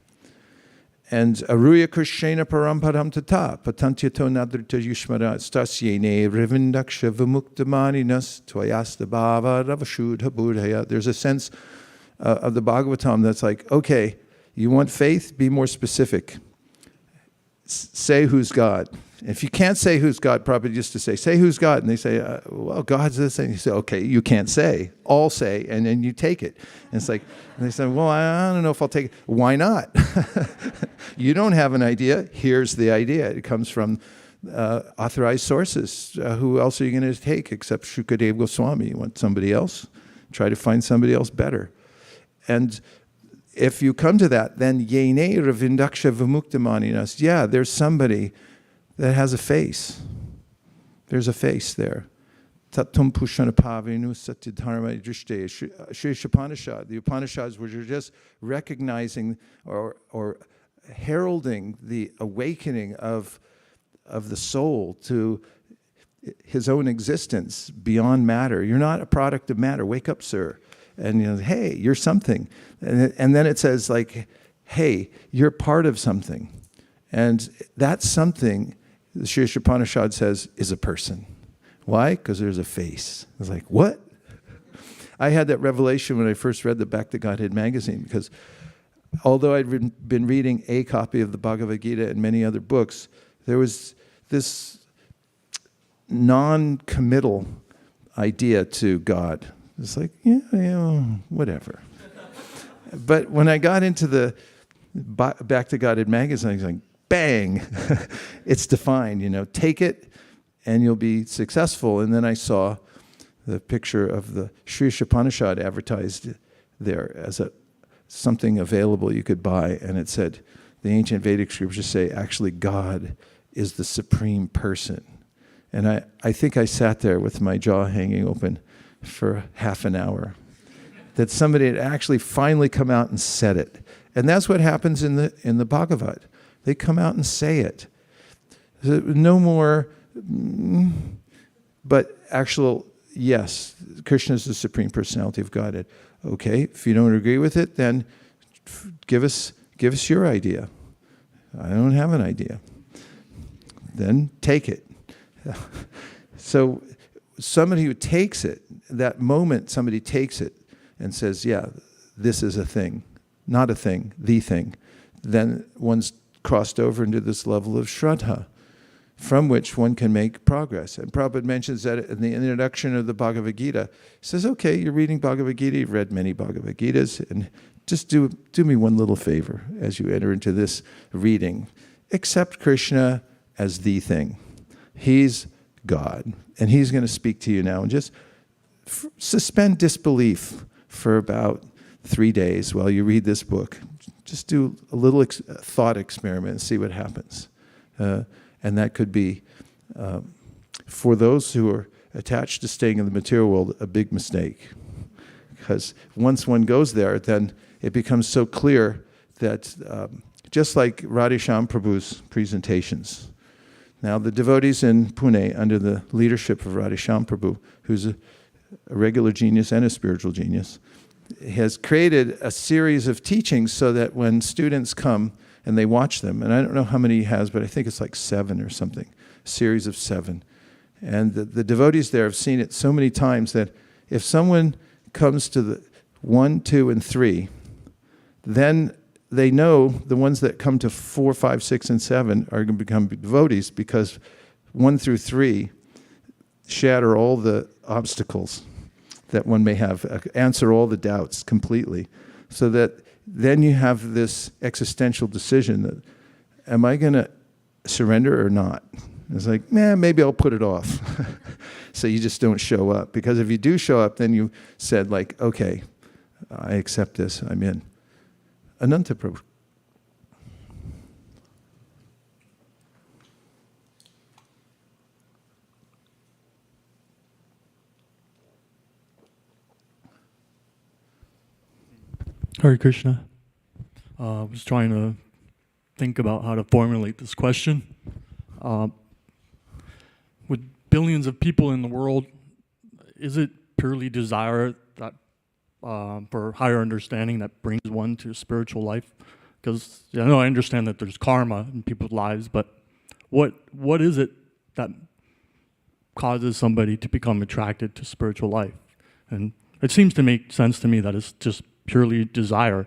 And aruya krishena parampadam tata, patantyato nadrita yushmara, stasyene rivindaksha vimuktamaninas, tvayasta bhava ravashudha buddhaya. There's a sense of the Bhagavatam that's like, okay, you want faith? Be more specific. Say who's God. If you can't say who's God, Prabhupada used to say who's God. And they say, well, God's this. And you say, okay, you can't say. All say, and then you take it. And it's like, and they say, well, I don't know if I'll take it. Why not? You don't have an idea. Here's the idea. It comes from authorized sources. Who else are you going to take except Shukadeva Goswami? You want somebody else? Try to find somebody else better. And if you come to that, then yene ravindaksha vimuktamaninas. Yeah, there's somebody that has a face. There's a face there. Tatum pushanapavinu satidharma drishte. Shri Upanishad. The Upanishads were just recognizing or heralding the awakening of the soul to his own existence beyond matter. You're not a product of matter. Wake up, sir. And hey, you're something. And then it says like, hey, you're part of something. And that something, the Sri Upanishad says, is a person. Why? Because there's a face. I was like, what? I had that revelation when I first read the Back to Godhead magazine, because although I'd been reading a copy of the Bhagavad Gita and many other books, there was this non-committal idea to God. It's like, yeah, whatever. But when I got into the Back to Godhead magazine, I was like, bang, it's defined, take it and you'll be successful. And then I saw the picture of the Sri Upanishad advertised there as something available you could buy. And it said, the ancient Vedic scriptures say, actually God is the supreme person. And I think I sat there with my jaw hanging open for half an hour, that somebody had actually finally come out and said it. And that's what happens in the Bhagavad. They come out and say it. No more, but actual, yes, Krishna is the Supreme Personality of Godhead. Okay, if you don't agree with it, then give us your idea. I don't have an idea. Then take it. So somebody who takes it, that moment somebody takes it and says, yeah, this is a thing, not a thing, the thing, then one's crossed over into this level of Shraddha, from which one can make progress. And Prabhupada mentions that in the introduction of the Bhagavad Gita. He says, okay, you're reading Bhagavad Gita, you've read many Bhagavad Gitas, and just do me one little favor as you enter into this reading. Accept Krishna as the thing. He's God, and he's going to speak to you now. And just suspend disbelief for about 3 days while you read this book. Just do a little thought experiment and see what happens. And that could be, for those who are attached to staying in the material world, a big mistake. Because once one goes there, then it becomes so clear that, just like Radhesham Prabhu's presentations. Now, the devotees in Pune, under the leadership of Radhesham Prabhu, who's a regular genius and a spiritual genius, has created a series of teachings so that when students come and they watch them, and I don't know how many he has, but I think it's like 7 or something, a series of 7. And the devotees there have seen it so many times that if someone comes to the 1, 2, and 3, then they know the ones that come to 4, 5, 6, and 7 are going to become devotees, because 1 through 3 shatter all the obstacles that one may have, answer all the doubts completely, so that then you have this existential decision that, am I going to surrender or not? It's like, maybe I'll put it off. So you just don't show up. Because if you do show up, then you said, like, okay, I accept this, I'm in. Ananta Prabhu. Hare Krishna. I was trying to think about how to formulate this question. With billions of people in the world, is it purely desire that for higher understanding that brings one to spiritual life? Because I know I understand that there's karma in people's lives, but what is it that causes somebody to become attracted to spiritual life? And it seems to make sense to me that it's just purely desire,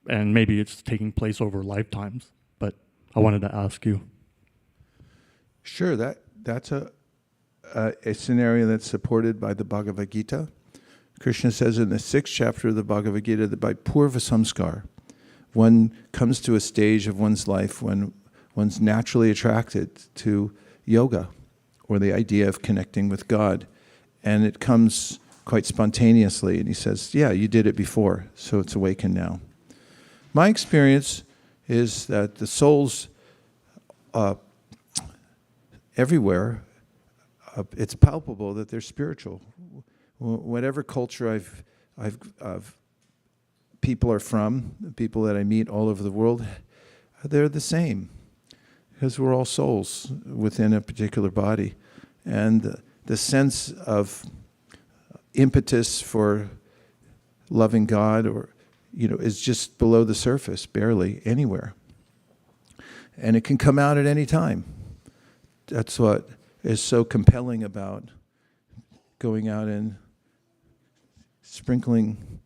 and maybe it's taking place over lifetimes. But I wanted to ask you. Sure, that's a scenario that's supported by the Bhagavad Gita. Krishna says in the 6th chapter of the Bhagavad Gita that by purva samskar, one comes to a stage of one's life when one's naturally attracted to yoga, or the idea of connecting with God. And it comes quite spontaneously. And he says, yeah, you did it before, so it's awakened now. My experience is that the souls everywhere, it's palpable that they're spiritual. Whatever culture people are from, the people that I meet all over the world, they're the same, because we're all souls within a particular body. And the sense of impetus for loving God, or is just below the surface, barely anywhere. And it can come out at any time. That's what is so compelling about going out and sprinkling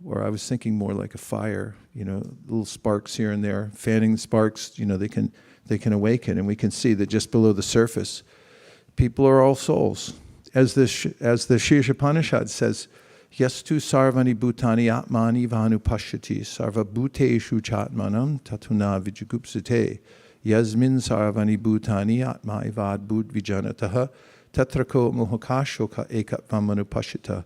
or I was thinking more like a fire, little sparks here and there, fanning the sparks, they can awaken, and we can see that just below the surface, people are all souls. As the Shri Upanishad says, Yastu sarvani bhutani atmani vanu pashyati sarva bhuteshu chatmanam tatuna vijugupsate yasmin sarvani bhutani atma ivad bhut vijanataha tatrako mohakashoka ekatvam pashyata.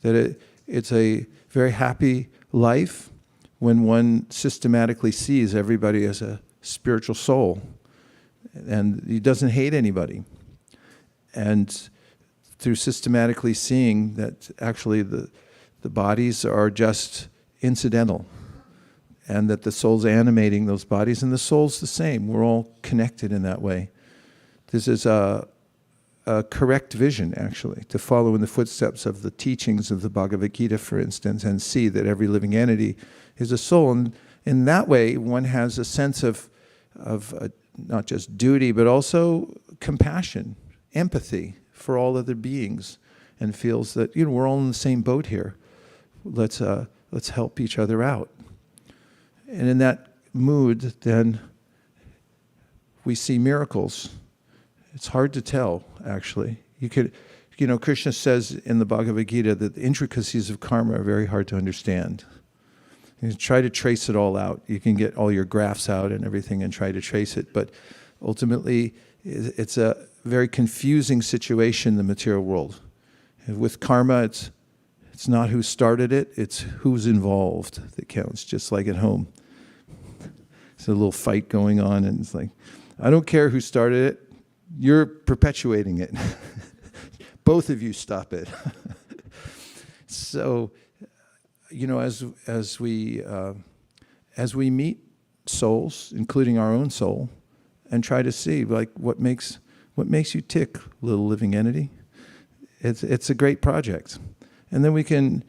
That it's a very happy life when one systematically sees everybody as a spiritual soul, and he doesn't hate anybody. And through systematically seeing that actually the bodies are just incidental, and that the soul's animating those bodies, and the soul's the same. We're all connected in that way. This is a correct vision, actually, to follow in the footsteps of the teachings of the Bhagavad Gita, for instance, and see that every living entity is a soul. And in that way, one has a sense of not just duty, but also compassion, empathy for all other beings, and feels that we're all in the same boat here. Let's help each other out. And in that mood, then we see miracles. It's hard to tell, actually. Krishna says in the Bhagavad Gita that the intricacies of karma are very hard to understand. You try to trace it all out. You can get all your graphs out and everything and try to trace it, but ultimately it's a very confusing situation in the material world. And with karma, it's not who started it, it's who's involved that counts, just like at home. There's a little fight going on, and it's like, I don't care who started it, you're perpetuating it. Both of you stop it. So, as we meet souls, including our own soul, and try to see like what makes you tick, little living entity. It's a great project, and then we can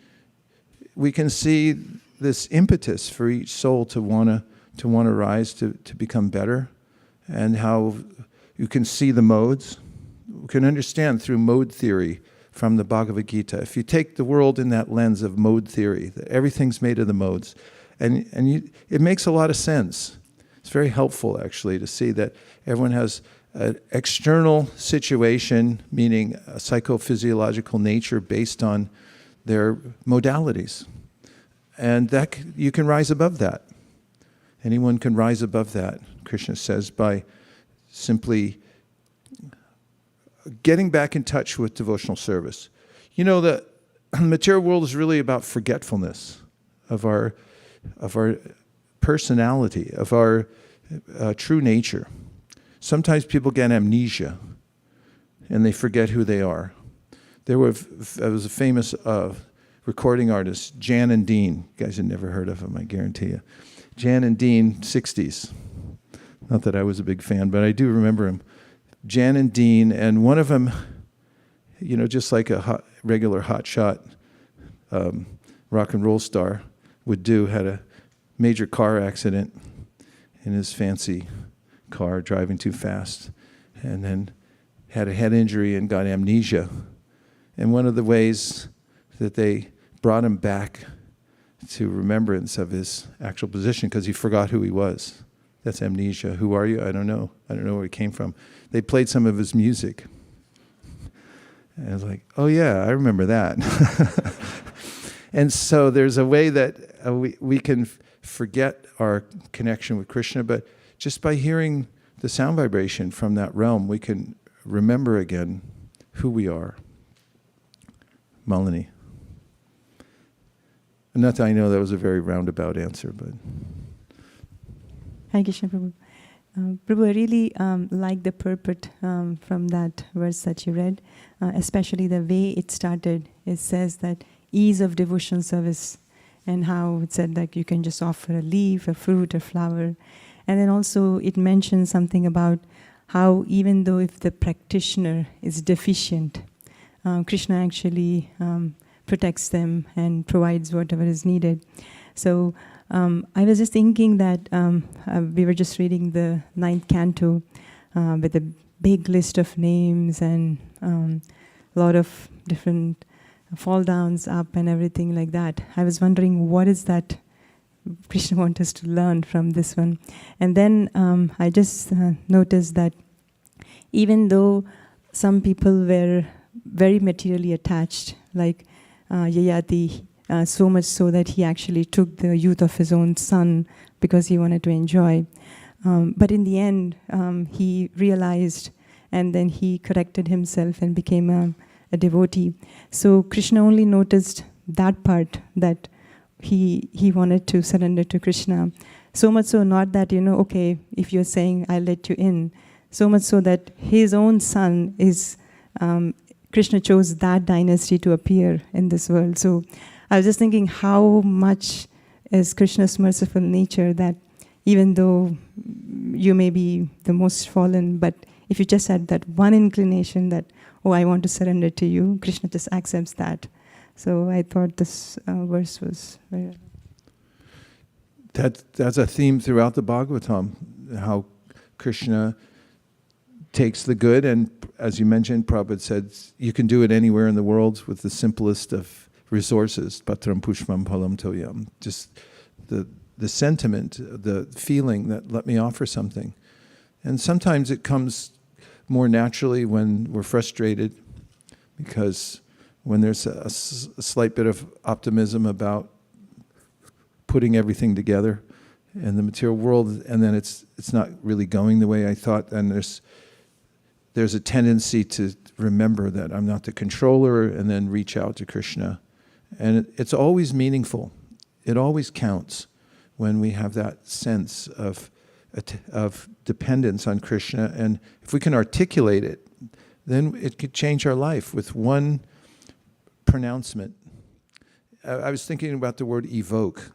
see this impetus for each soul to want to rise, to become better, and how you can see the modes. We can understand through mode theory from the Bhagavad Gita. If you take the world in that lens of mode theory, that everything's made of the modes, it makes a lot of sense. It's very helpful, actually, to see that everyone has an external situation, meaning a psychophysiological nature based on their modalities. And that you can rise above that. Anyone can rise above that, Krishna says, by simply getting back in touch with devotional service. The material world is really about forgetfulness of our personality, of our true nature. Sometimes people get amnesia and they forget who they are. There was a famous recording artist, Jan and Dean. You guys have never heard of him, I guarantee you. Jan and Dean, 60s. Not that I was a big fan, but I do remember him. Jan and Dean, and one of them, just like a regular hotshot rock and roll star would do, had a major car accident in his fancy car, driving too fast, and then had a head injury and got amnesia. And one of the ways that they brought him back to remembrance of his actual position, because he forgot who he was. That's amnesia. Who are you? I don't know. I don't know where he came from. They played some of his music. And I was like, oh yeah, I remember that. And so there's a way that we can forget our connection with Krishna, but just by hearing the sound vibration from that realm, we can remember again who we are. Malini. Not that I know that was a very roundabout answer, but... Hare Krishna, Prabhu. Prabhu, I really like the purport from that verse that you read, especially the way it started. It says that ease of devotional service, and how it said that you can just offer a leaf, a fruit, a flower. And then also it mentions something about how even though if the practitioner is deficient, Krishna actually protects them and provides whatever is needed. So I was just thinking that we were just reading the 9th canto with a big list of names and a lot of different fall downs up and everything like that. I was wondering, what is that Krishna wants us to learn from this one? And then I just noticed that even though some people were very materially attached, like Yayati, so much so that he actually took the youth of his own son because he wanted to enjoy. But in the end, he realized, and then he corrected himself and became a devotee. So Krishna only noticed that part, that he wanted to surrender to Krishna. So much so, not that, okay, if you're saying I'll let you in, so much so that his own son is, Krishna chose that dynasty to appear in this world. So I was just thinking how much is Krishna's merciful nature, that even though you may be the most fallen, but if you just had that one inclination that, oh, I want to surrender to you, Krishna just accepts that. So I thought this verse was very... That's a theme throughout the Bhagavatam, how Krishna takes the good, and as you mentioned, Prabhupada said, you can do it anywhere in the world with the simplest of resources, patram pushpam phalam toyam, just the the sentiment, the feeling that let me offer something. And sometimes it comes more naturally when we're frustrated, because when there's a slight bit of optimism about putting everything together in the material world, and then it's not really going the way I thought, and there's a tendency to remember that I'm not the controller, and then reach out to Krishna. And it's always meaningful. It always counts when we have that sense of dependence on Krishna. And if we can articulate it, then it could change our life with one pronouncement. I was thinking about the word evoke.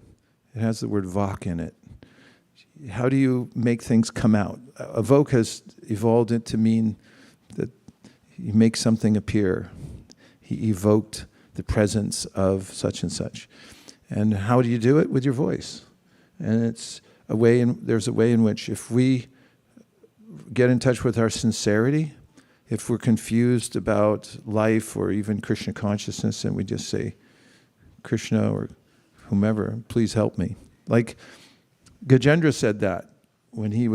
It has the word vak in it. How do you make things come out? Evoke has evolved it to mean that you make something appear. He evoked the presence of such and such. And how do you do it? With your voice. And it's there's a way in which if we get in touch with our sincerity, if we're confused about life or even Krishna consciousness, and we just say, Krishna or whomever, please help me. Like Gajendra said that when he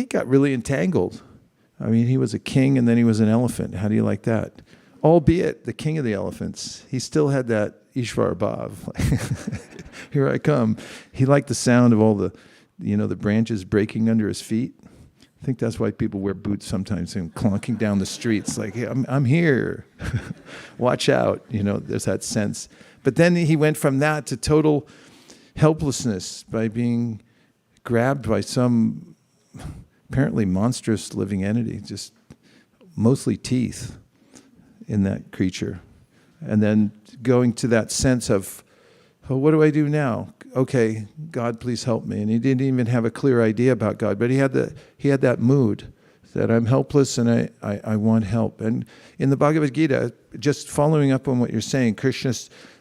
got really entangled. I mean, he was a king and then he was an elephant. How do you like that? Albeit the king of the elephants, he still had that Ishvar Bhav. Here I come. He liked the sound of all the branches breaking under his feet. I think that's why people wear boots sometimes and clunking down the streets. Like, hey, I'm here. Watch out. There's that sense. But then he went from that to total helplessness by being grabbed by some apparently monstrous living entity, just mostly teeth in that creature. And then going to that sense of, oh, what do I do now? Okay, God, please help me. And he didn't even have a clear idea about God, but he had that mood that I'm helpless and I want help. And in the Bhagavad Gita, just following up on what you're saying, Krishna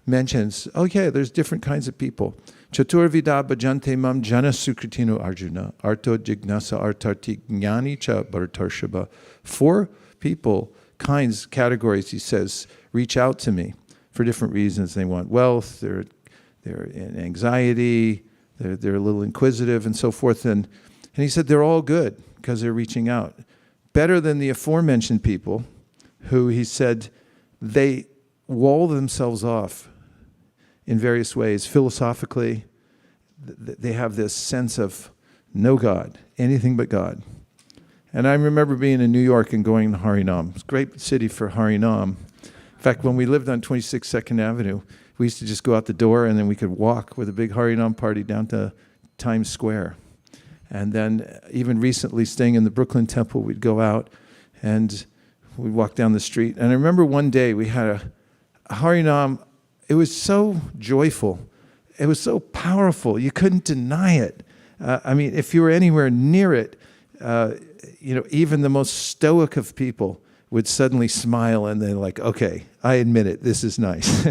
mentions, okay, there's different kinds of people. Chaturvida bhajante mam jana sukritino arjuna, arto jignasa artarti jnani cha bhartarshaba. 4 people, kinds, categories, he says, reach out to me for different reasons. They want wealth, they're in anxiety, they're a little inquisitive and so forth. And he said they're all good because they're reaching out. Better than the aforementioned people who, he said, they wall themselves off in various ways. Philosophically, they have this sense of no God, anything but God. And I remember being in New York and going to Harinam. It's a great city for Harinam. In fact, when we lived on 26 2nd Avenue, we used to just go out the door and then we could walk with a big Harinam party down to Times Square. And then even recently staying in the Brooklyn Temple, we'd go out and we'd walk down the street. And I remember one day we had a Harinam. It was so joyful. It was so powerful. You couldn't deny it. I mean, if you were anywhere near it, even the most stoic of people would suddenly smile and they're like, okay, I admit it, this is nice.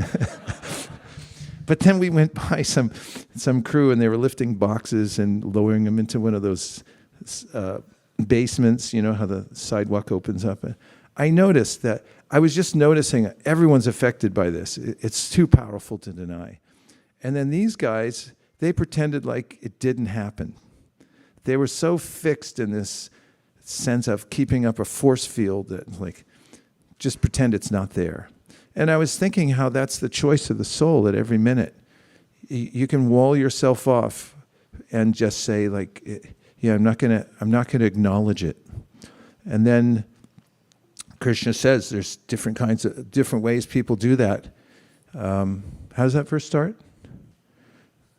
But then we went by some crew and they were lifting boxes and lowering them into one of those basements, how the sidewalk opens up. I noticed that, I was just noticing everyone's affected by this. It's too powerful to deny. And then these guys, they pretended like it didn't happen. They were so fixed in this sense of keeping up a force field that like, just pretend it's not there. And I was thinking how that's the choice of the soul at every minute. You can wall yourself off and just say like, yeah, I'm not gonna acknowledge it. And then Krishna says there's different ways people do that. How does that verse start?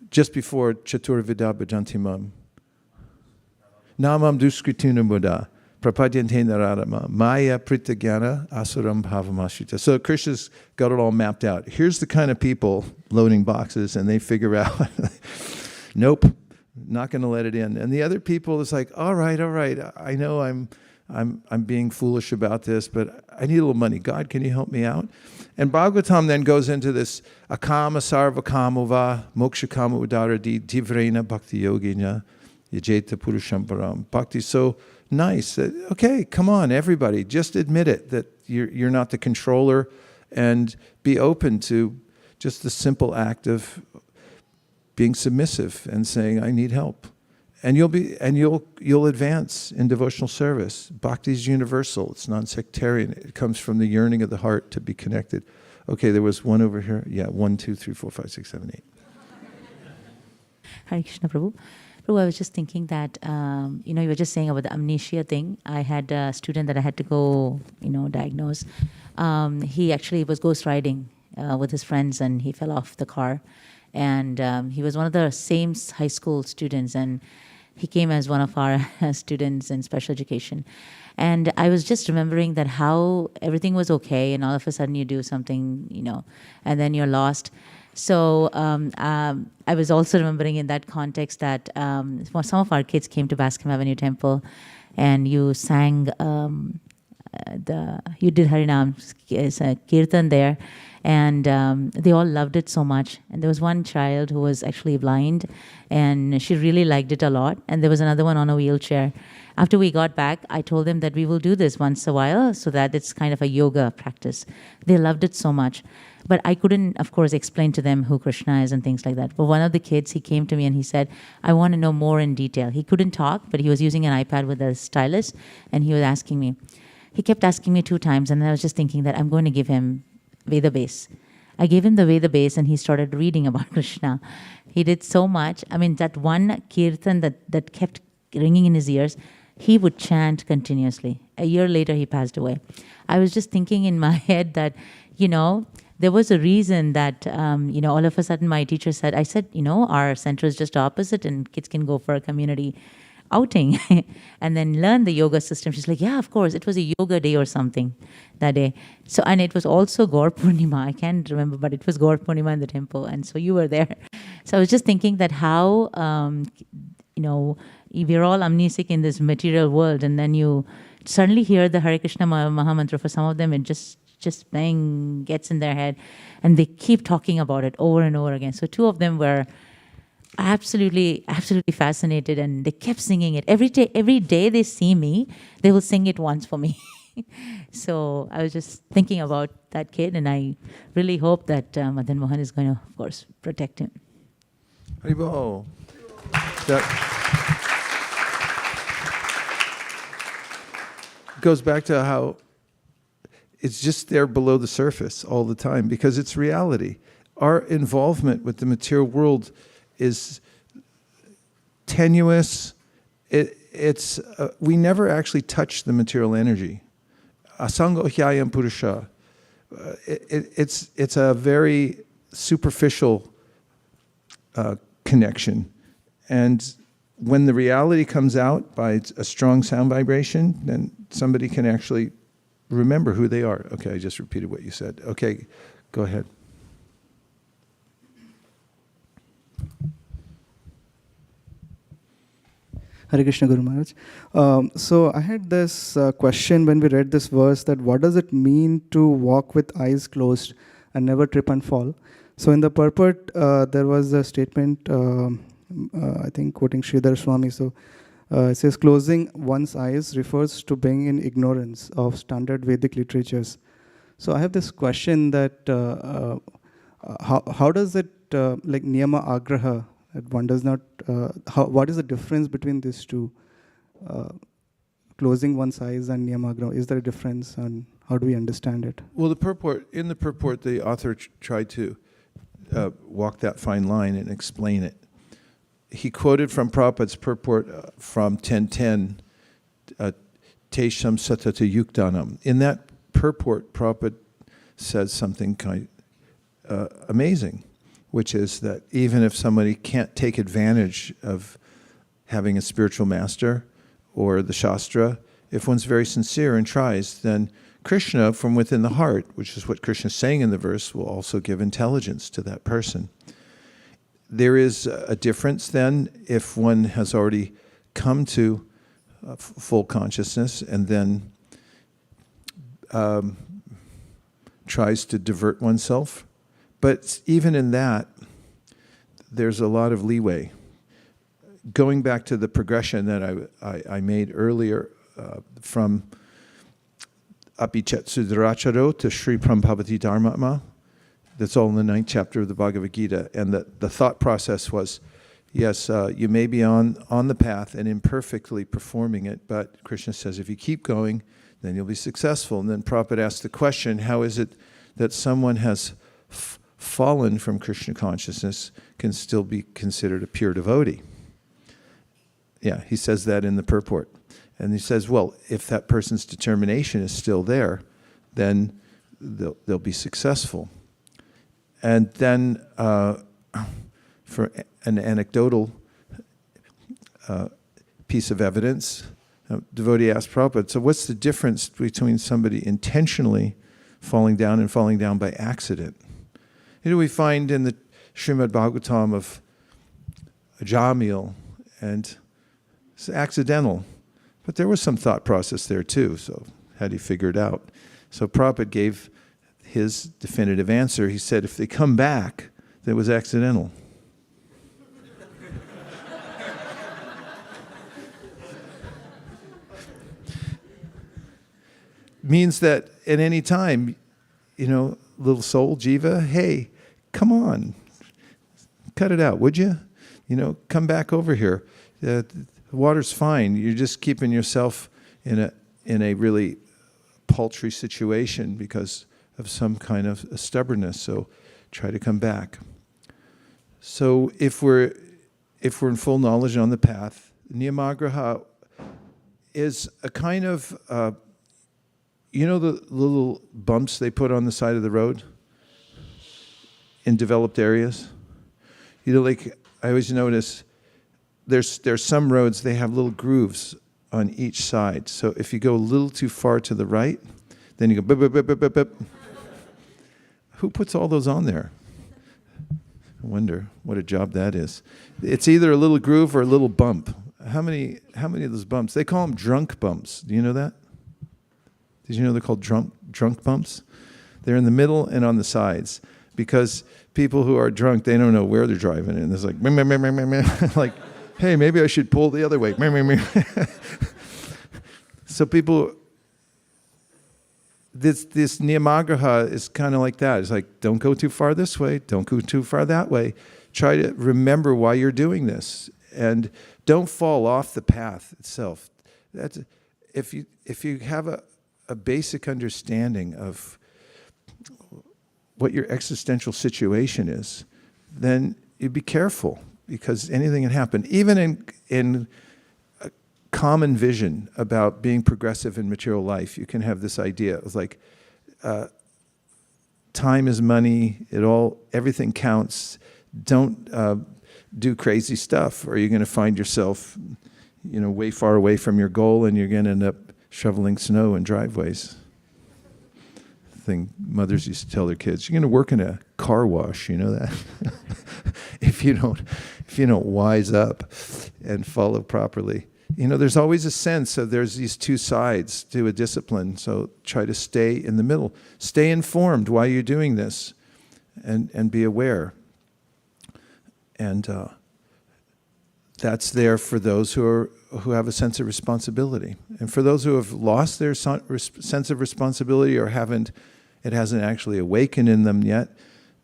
Just before Chaturvida bhajanti mam. Namam duskrituna buddha. Prapadyante naradama. Maya pritagyana asuram bhavamashita. So Krishna's got it all mapped out. Here's the kind of people loading boxes and they figure out, nope, not going to let it in. And the other people is like, all right, I know I'm being foolish about this, but I need a little money. God, can you help me out? And Bhagavatam then goes into this akama sarva kamova moksha kama udaradi divrena bhakti yogina yajeta purusham param. Bhakti so nice. Okay, come on, everybody, just admit it, that you're not the controller, and be open to just the simple act of being submissive and saying, I need help. And you'll advance in devotional service. Bhakti is universal. It's non-sectarian. It comes from the yearning of the heart to be connected. Okay, there was one over here. Yeah, 1, 2, 3, 4, 5, 6, 7, 8. Hare Krishna, Prabhu. Prabhu, I was just thinking that, you were just saying about the amnesia thing. I had a student that I had to go, diagnose. He actually was ghost riding with his friends, and he fell off the car. And he was one of the same high school students, and he came as one of our students in special education. And I was just remembering that how everything was okay, and all of a sudden you do something, and then you're lost. So I was also remembering in that context that some of our kids came to Bascom Avenue Temple, and you sang you did Harinam kirtan there, and they all loved it so much. And there was one child who was actually blind, and she really liked it a lot. And there was another one on a wheelchair. After we got back, I told them that we will do this once a while so that it's kind of a yoga practice. They loved it so much. But I couldn't, of course, explain to them who Krishna is and things like that. But one of the kids, he came to me and he said, I want to know more in detail. He couldn't talk, but he was using an iPad with a stylus, and he was asking me. He kept asking me 2 times, and I was just thinking that I'm going to give him Veda base. I gave him the Veda base, and he started reading about Krishna. He did so much. I mean, that one kirtan that kept ringing in his ears, he would chant continuously. A year later, he passed away. I was just thinking in my head that, there was a reason that, all of a sudden my teacher said, our center is just opposite, and kids can go for a community outing and then learn the yoga system. She's like, yeah, of course. It was a yoga day or something that day. So, and it was also Gaur Purnima. I can't remember, but it was Gaur Purnima in the temple. And so you were there. So I was just thinking that how, we're all amnesic in this material world, and then you suddenly hear the Hare Krishna Mahamantra. For some of them, it just bang, gets in their head, and they keep talking about it over and over again. So 2 of them were absolutely fascinated, and they kept singing it. Every day they see me, they will sing it once for me. So I was just thinking about that kid, and I really hope that Madan Mohan is going to, of course, protect him. Haribol. That goes back to how it's just there below the surface all the time, because it's reality. Our involvement with the material world is tenuous. We never actually touch the material energy. Asango hyayam purusha. It's a very superficial connection, and when the reality comes out by a strong sound vibration, then somebody can actually remember who they are. Okay, I just repeated what you said. Okay, go ahead. Hare Krishna Guru Maharaj. So I had this question when we read this verse, that what does it mean to walk with eyes closed and never trip and fall? So in the purport, there was a statement, I think quoting Sridhar Swami. So it says, closing one's eyes refers to being in ignorance of standard Vedic literatures. So I have this question that how does it, like niyama agraha, that one does not, what is the difference between these two? Closing one's eyes and niyama agraha, is there a difference, and how do we understand it? Well, in the purport, the author tried to walk that fine line and explain it. He quoted from Prabhupada's purport from 1010, Tesham Satata Yuktanam. In that purport, Prabhupada says something kind amazing, which is that even if somebody can't take advantage of having a spiritual master or the Shastra, if one's very sincere and tries, then Krishna from within the heart, which is what Krishna is saying in the verse, will also give intelligence to that person. There is a difference then if one has already come to full consciousness and then tries to divert oneself. But even in that, there's a lot of leeway. Going back to the progression that I made earlier from Apichet Sudracharo to Sri Prambhavati Dharmatma, That's all in the 9th chapter of the Bhagavad Gita. And the thought process was, yes, you may be on the path and imperfectly performing it, but Krishna says if you keep going, then you'll be successful. And then Prabhupada asked the question, how is it that someone has fallen from Krishna consciousness can still be considered a pure devotee? Yeah, he says that in the purport. And he says, well, if that person's determination is still there, then they'll be successful. And then for an anecdotal piece of evidence, a devotee asked Prabhupada, so what's the difference between somebody intentionally falling down and falling down by accident? We find in the Srimad Bhagavatam of Jamil, and it's accidental. But there was some thought process there too, so how do you figure it out? So Prabhupada gave his definitive answer. He said, if they come back, then it was accidental. Means that at any time, little soul, jiva, hey, come on, cut it out, would you? Come back over here. The water's fine. You're just keeping yourself in a really paltry situation because of some kind of stubbornness. So try to come back. So if we're in full knowledge on the path, niyamagraha is a kind of the little bumps they put on the side of the road in developed areas. Like I always notice there's some roads, they have little grooves on each side. So if you go a little too far to the right, then you go, bip, bip, bip, bip, bip. Who puts all those on there? I wonder what a job that is. It's either a little groove or a little bump. How many of those bumps? They call them drunk bumps. Do you know that? Did you know they're called drunk bumps? They're in the middle and on the sides because people who are drunk, they don't know where they're driving, and there's like, meh, meh, meh, meh, meh, meh. Like, hey, maybe I should pull the other way. Meh, meh, meh. So people, this niyamagraha is kind of like that. It's like, don't go too far this way, don't go too far that way. Try to remember why you're doing this, and don't fall off the path itself. That's if you have a basic understanding of what your existential situation is, then you be careful because anything can happen. Even in a common vision about being progressive in material life, you can have this idea of like, time is money, everything counts. Don't do crazy stuff or you're going to find yourself, way far away from your goal and you're going to end up shoveling snow in driveways. Thing mothers used to tell their kids, you're going to work in a car wash, you know that? if you don't wise up and follow properly. There's always a sense of there's these two sides to a discipline, so try to stay in the middle. Stay informed while you're doing this and be aware. And that's there for those who have a sense of responsibility. And for those who have lost their sense of responsibility or it hasn't actually awakened in them yet,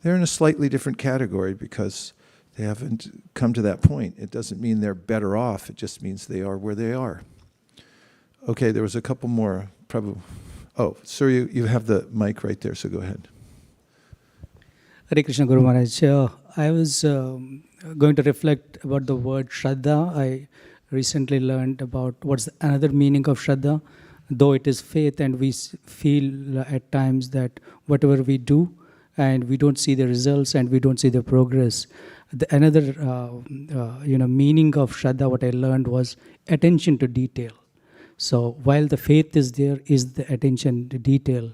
they're in a slightly different category because they haven't come to that point. It doesn't mean they're better off, it just means they are where they are. Okay, there was a couple more. Oh, sir, you have the mic right there, so go ahead. Hare Krishna Guru Maharaj. I was going to reflect about the word Shraddha. I recently learned about what's another meaning of Shraddha. Though it is faith and we feel at times that whatever we do and we don't see the results and we don't see the progress. Another meaning of Shraddha, what I learned was attention to detail. So while the faith is there, is the attention to detail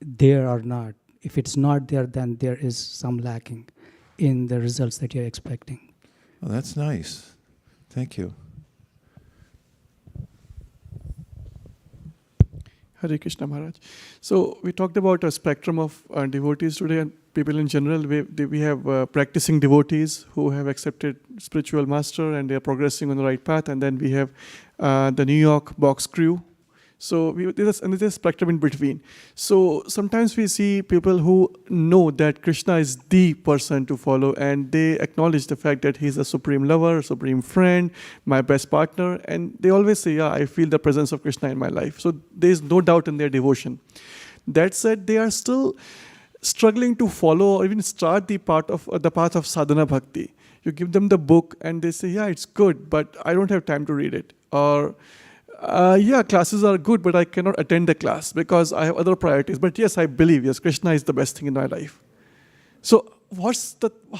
there or not? If it's not there, then there is some lacking in the results that you're expecting. Oh, that's nice. Thank you. Hare Krishna Maharaj. So we talked about a spectrum of devotees today, and people in general. We have practicing devotees who have accepted spiritual master and they are progressing on the right path. And then we have the New York box crew. So there's a spectrum in between. So sometimes we see people who know that Krishna is the person to follow, and they acknowledge the fact that he's a supreme lover, supreme friend, my best partner, and they always say, yeah, I feel the presence of Krishna in my life. So there's no doubt in their devotion. That said, they are still struggling to follow or even start the path of sadhana bhakti. You give them the book and they say, yeah, it's good, but I don't have time to read it. Or, yeah, classes are good, but I cannot attend the class because I have other priorities. But yes, I believe, yes, Krishna is the best thing in my life. So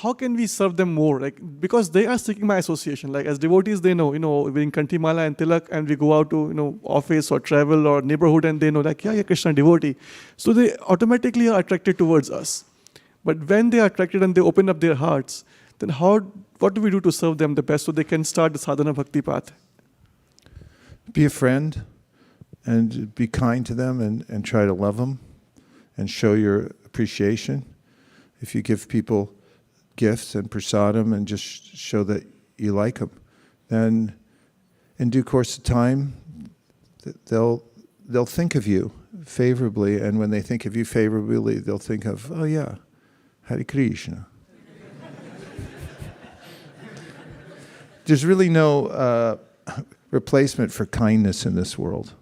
how can we serve them more? Like, because they are seeking my association. Like, as devotees, they know, we're in Kantimala and Tilak, and we go out to, office or travel or neighborhood, and they know, like, yeah, Krishna devotee. So they automatically are attracted towards us. But when they are attracted and they open up their hearts, then what do we do to serve them the best so they can start the sadhana bhakti path? Be a friend and be kind to them and try to love them and show your appreciation. If you give people gifts and prasadam and just show that you like them, then in due course of time, they'll think of you favorably, and when they think of you favorably, they'll think of, oh yeah, Hare Krishna. There's really no replacement for kindness in this world.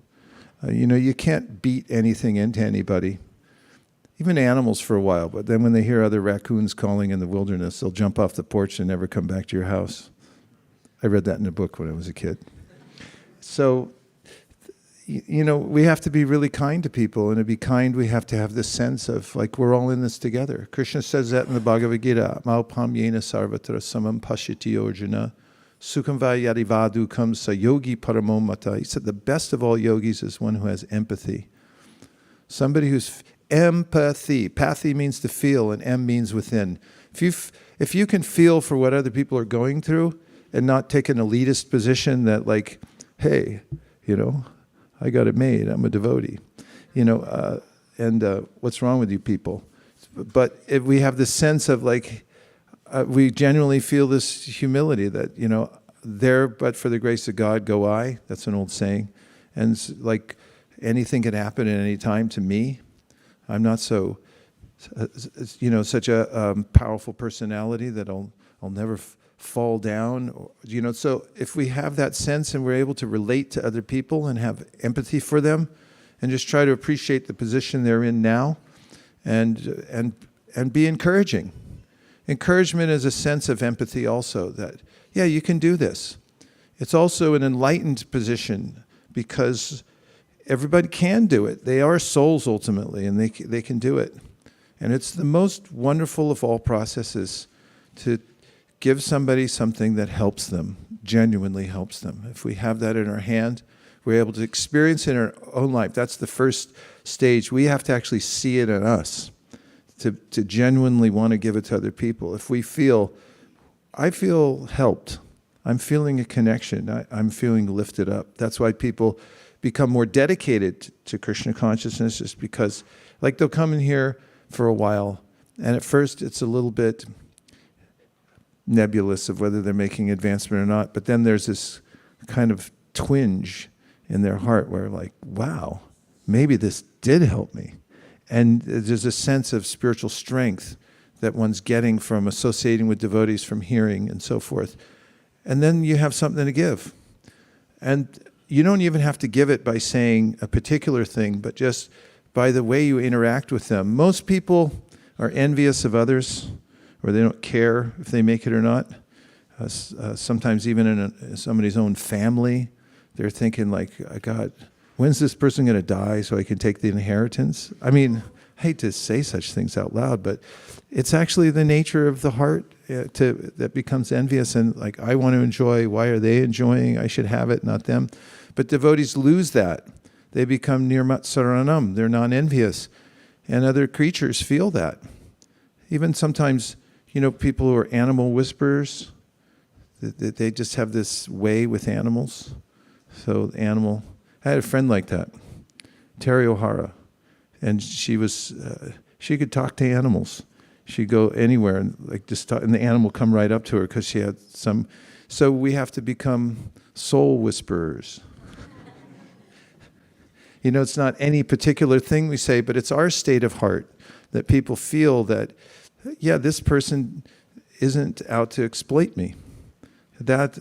You can't beat anything into anybody. Even animals for a while, but then when they hear other raccoons calling in the wilderness, they'll jump off the porch and never come back to your house. I read that in a book when I was a kid. So, we have to be really kind to people, and to be kind, we have to have this sense of, like, we're all in this together. Krishna says that in the Bhagavad Gita, Maupam yena sarvatra samam pashyati arjuna, sukham va yadivadukam sa yogi paramo mata. He said the best of all yogis is one who has empathy. Somebody who's empathy. Pathy means to feel, and M means within. If you can feel for what other people are going through and not take an elitist position that, like, hey, I got it made, I'm a devotee, and what's wrong with you people? But if we have this sense of, like, we genuinely feel this humility that, there but for the grace of God go I. That's an old saying. And like, anything can happen at any time to me. I'm not so, such a powerful personality that I'll never fall down. So if we have that sense and we're able to relate to other people and have empathy for them, and just try to appreciate the position they're in now, and be encouraging. Encouragement is a sense of empathy also, that, yeah, you can do this. It's also an enlightened position because everybody can do it. They are souls ultimately, and they can do it. And it's the most wonderful of all processes to give somebody something that helps them, genuinely helps them. If we have that in our hand, we're able to experience it in our own life. That's the first stage. We have to actually see it in us to genuinely want to give it to other people. If we feel, I feel helped, I'm feeling a connection, I'm feeling lifted up. That's why people become more dedicated to Krishna consciousness, is because, like, they'll come in here for a while, and at first it's a little bit nebulous of whether they're making advancement or not, but then there's this kind of twinge in their heart where, like, wow, maybe this did help me. And there's a sense of spiritual strength that one's getting from associating with devotees, from hearing and so forth. And then you have something to give. And you don't even have to give it by saying a particular thing, but just by the way you interact with them. Most people are envious of others, or they don't care if they make it or not. Sometimes even in somebody's own family, they're thinking, like, God, when's this person going to die so I can take the inheritance? I mean, I hate to say such things out loud, but it's actually the nature of the heart that becomes envious, and, like, I want to enjoy, why are they enjoying? I should have it, not them. But devotees lose that. They become nirmat saranam. They're non-envious. And other creatures feel that. Even sometimes, people who are animal whisperers, they just have this way with animals. So I had a friend like that, Terry O'Hara, and she could talk to animals. She'd go anywhere and, like, just talk, and the animal come right up to her because she had some. So we have to become soul whisperers. It's not any particular thing we say, but it's our state of heart that people feel that, yeah, this person isn't out to exploit me. That,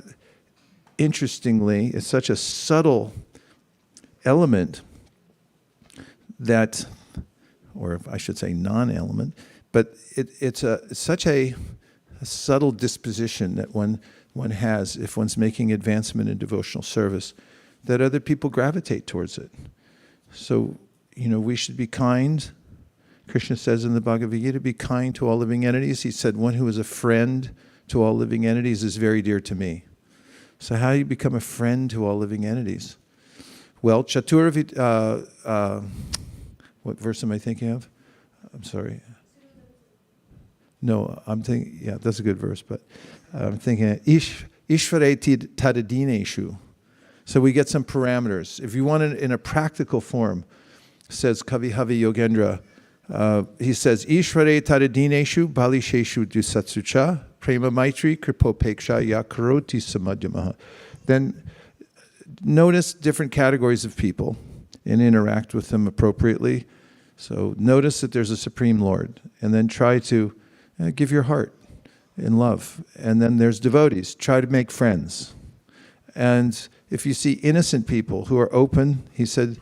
interestingly, is such a subtle element that, or I should say non-element, but it's such a subtle disposition that one has if one's making advancement in devotional service, that other people gravitate towards it. So, we should be kind. Krishna says in the Bhagavad Gita, be kind to all living entities. He said, one who is a friend to all living entities is very dear to me. So how do you become a friend to all living entities? Well, what verse am I thinking of? I'm sorry. No, I'm thinking, yeah, that's a good verse, but I'm thinking, Ishvare tadadineshu. So we get some parameters. If you want it in a practical form, says Kavi Havi Yogendra, he says, Ishvare tadadineshu balisheshu dusatsucha prema maitri kripopeksha yakaroti samadhyamaha. Then notice different categories of people and interact with them appropriately. So notice that there's a Supreme Lord, and then try to give your heart in love. And then there's devotees. Try to make friends. And if you see innocent people who are open, he said,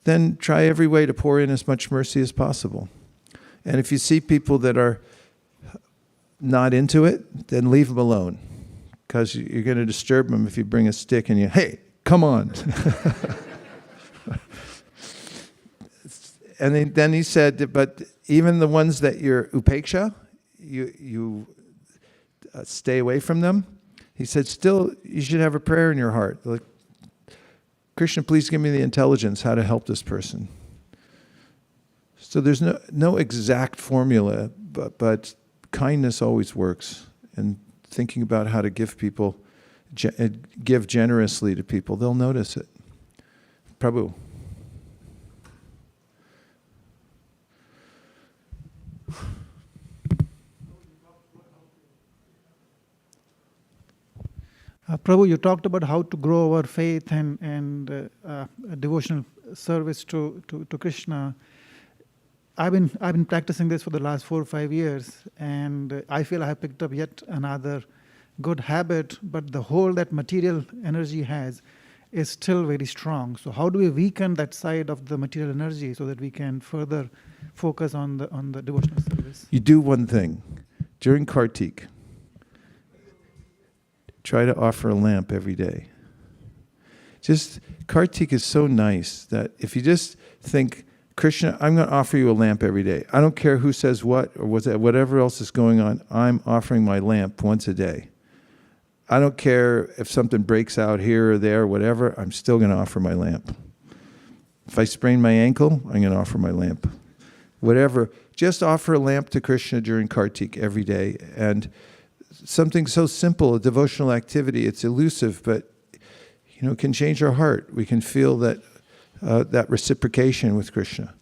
then try every way to pour in as much mercy as possible. And if you see people that are not into it, then leave them alone, because you're going to disturb them if you bring a stick and hey, come on. And then he said, but even the ones that you're upeksha, you stay away from them. He said, still, you should have a prayer in your heart. Like, Krishna, please give me the intelligence how to help this person. So there's no exact formula, but kindness always works. And thinking about how to give people, give generously to people, they'll notice it. Prabhu. Prabhu, you talked about how to grow our faith and devotional service to Krishna. I've been practicing this for the last 4 or 5 years, and I feel I have picked up yet another good habit. But the hold that material energy has is still very strong. So how do we weaken that side of the material energy so that we can further focus on the devotional service? You do one thing during Kartik. Try to offer a lamp every day. Kartik is so nice that if you just think, Krishna, I'm going to offer you a lamp every day. I don't care who says what or whatever else is going on. I'm offering my lamp once a day. I don't care if something breaks out here or there, whatever. I'm still going to offer my lamp. If I sprain my ankle, I'm going to offer my lamp. Whatever. Just offer a lamp to Krishna during Kartik every day. And something so simple, a devotional activity, it's elusive, but can change our heart. We can feel that reciprocation with Krishna.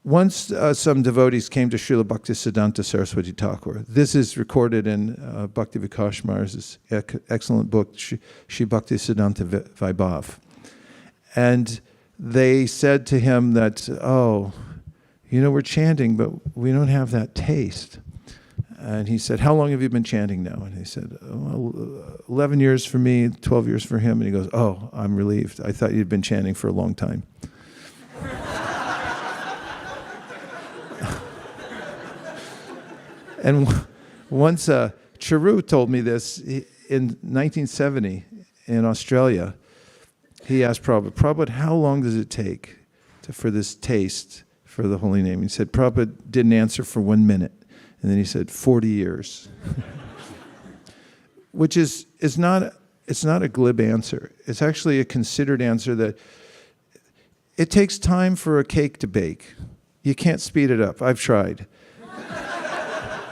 Once some devotees came to Srila Bhaktisiddhanta Saraswati Thakur. This is recorded in Bhakti Vikas Maharaj's excellent book, Shri Bhaktisiddhanta Vaibhav. And they said to him that, we're chanting, but we don't have that taste. And he said, how long have you been chanting now? And he said, 11 years for me, 12 years for him. And he goes, I'm relieved. I thought you'd been chanting for a long time. And once Charu told me this in 1970 in Australia. He asked Prabhupada, how long does it take for this taste for the holy name? He said, Prabhupada didn't answer for 1 minute. And then he said, 40 years. Which is not a glib answer. It's actually a considered answer that it takes time for a cake to bake. You can't speed it up. I've tried.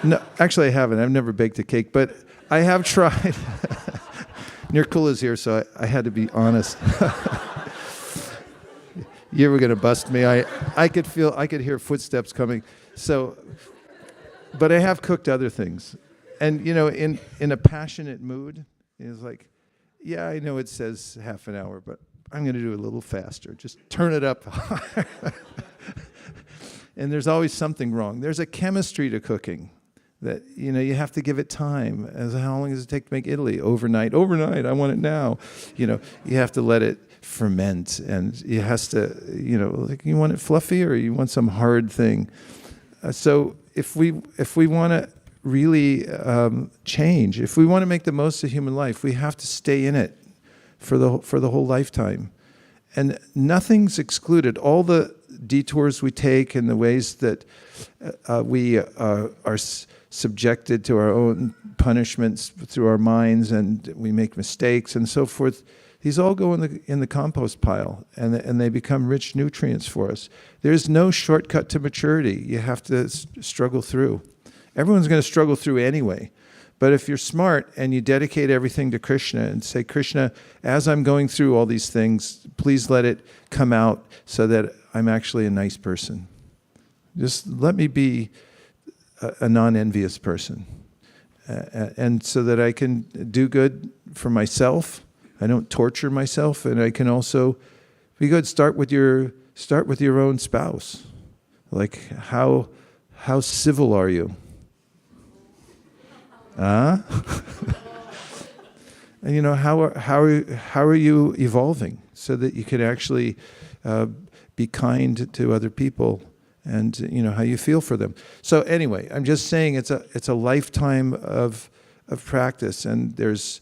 No, actually I haven't. I've never baked a cake, but I have tried. Nirkula's here, so I had to be honest. You were going to bust me. I could hear footsteps coming. So, but I have cooked other things. And, in a passionate mood, it's like, yeah, I know it says half an hour, but I'm going to do it a little faster. Just turn it up. And there's always something wrong. There's a chemistry to cooking that, you have to give it time. How long does it take to make Italy? Overnight, I want it now. You have to let it ferment, and it has to, like, you want it fluffy or you want some hard thing. So if we want to really change, if we want to make the most of human life, we have to stay in it for the whole lifetime. And nothing's excluded. All the detours we take and the ways that we are subjected to our own punishments through our minds, and we make mistakes and so forth, these all go in the compost pile, and they become rich nutrients for us. There's no shortcut to maturity. You have to struggle through. Everyone's going to struggle through anyway. But if you're smart and you dedicate everything to Krishna and say, Krishna, as I'm going through all these things, please let it come out so that I'm actually a nice person. Just let me be a non-envious person. And so that I can do good for myself. I don't torture myself, and I can also be good. Start with your own spouse. Like, how civil are you? And how are you evolving so that you can actually be kind to other people, and how you feel for them. So anyway, I'm just saying it's a lifetime of practice, and there's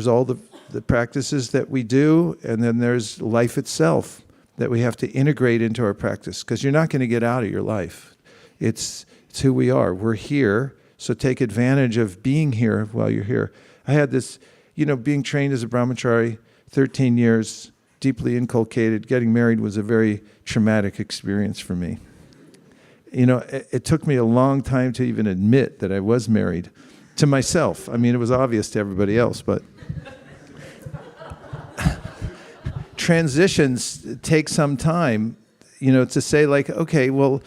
all the practices that we do, and then there's life itself that we have to integrate into our practice, because you're not going to get out of your life. It's who we are. We're here. So take advantage of being here while you're here. I had this, being trained as a brahmachari, 13 years, deeply inculcated. Getting married was a very traumatic experience for me. It took me a long time to even admit that I was married to myself. I mean, it was obvious to everybody else, but transitions take some time, to say, like, okay, well,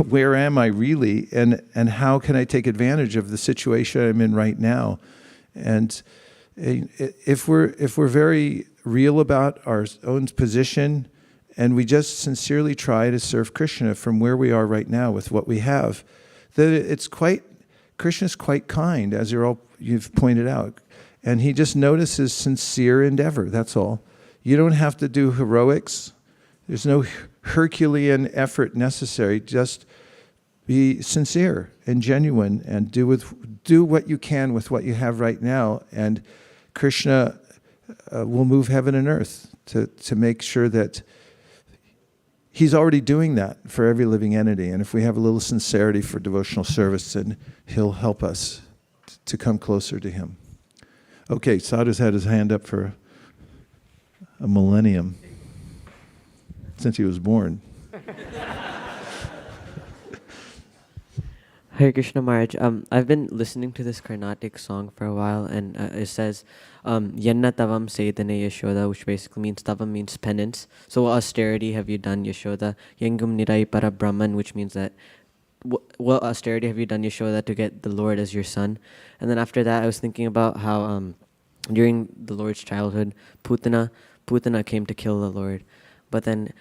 where am I really, and how can I take advantage of the situation I'm in right now? And if we're very real about our own position, and we just sincerely try to serve Krishna from where we are right now with what we have, that Krishna's quite kind, as you've pointed out, and he just notices sincere endeavor. That's all. You don't have to do heroics. There's no Herculean effort necessary. Just be sincere and genuine, and do what you can with what you have right now. And Krishna will move heaven and earth to make sure that he's already doing that for every living entity. And if we have a little sincerity for devotional service, then he'll help us to come closer to him. Okay, Sadhu's had his hand up for a millennium. Since he was born. Hare Krishna Maharaj, I've been listening to this Carnatic song for a while, and it says, Yanna tavam sedane Yashoda, which basically means, tavam means penance. So what austerity have you done, Yashoda? Yengum nirai para Brahman, which means that, what austerity have you done, Yashoda, to get the Lord as your son? And then after that, I was thinking about how during the Lord's childhood, Putana came to kill the Lord. But then,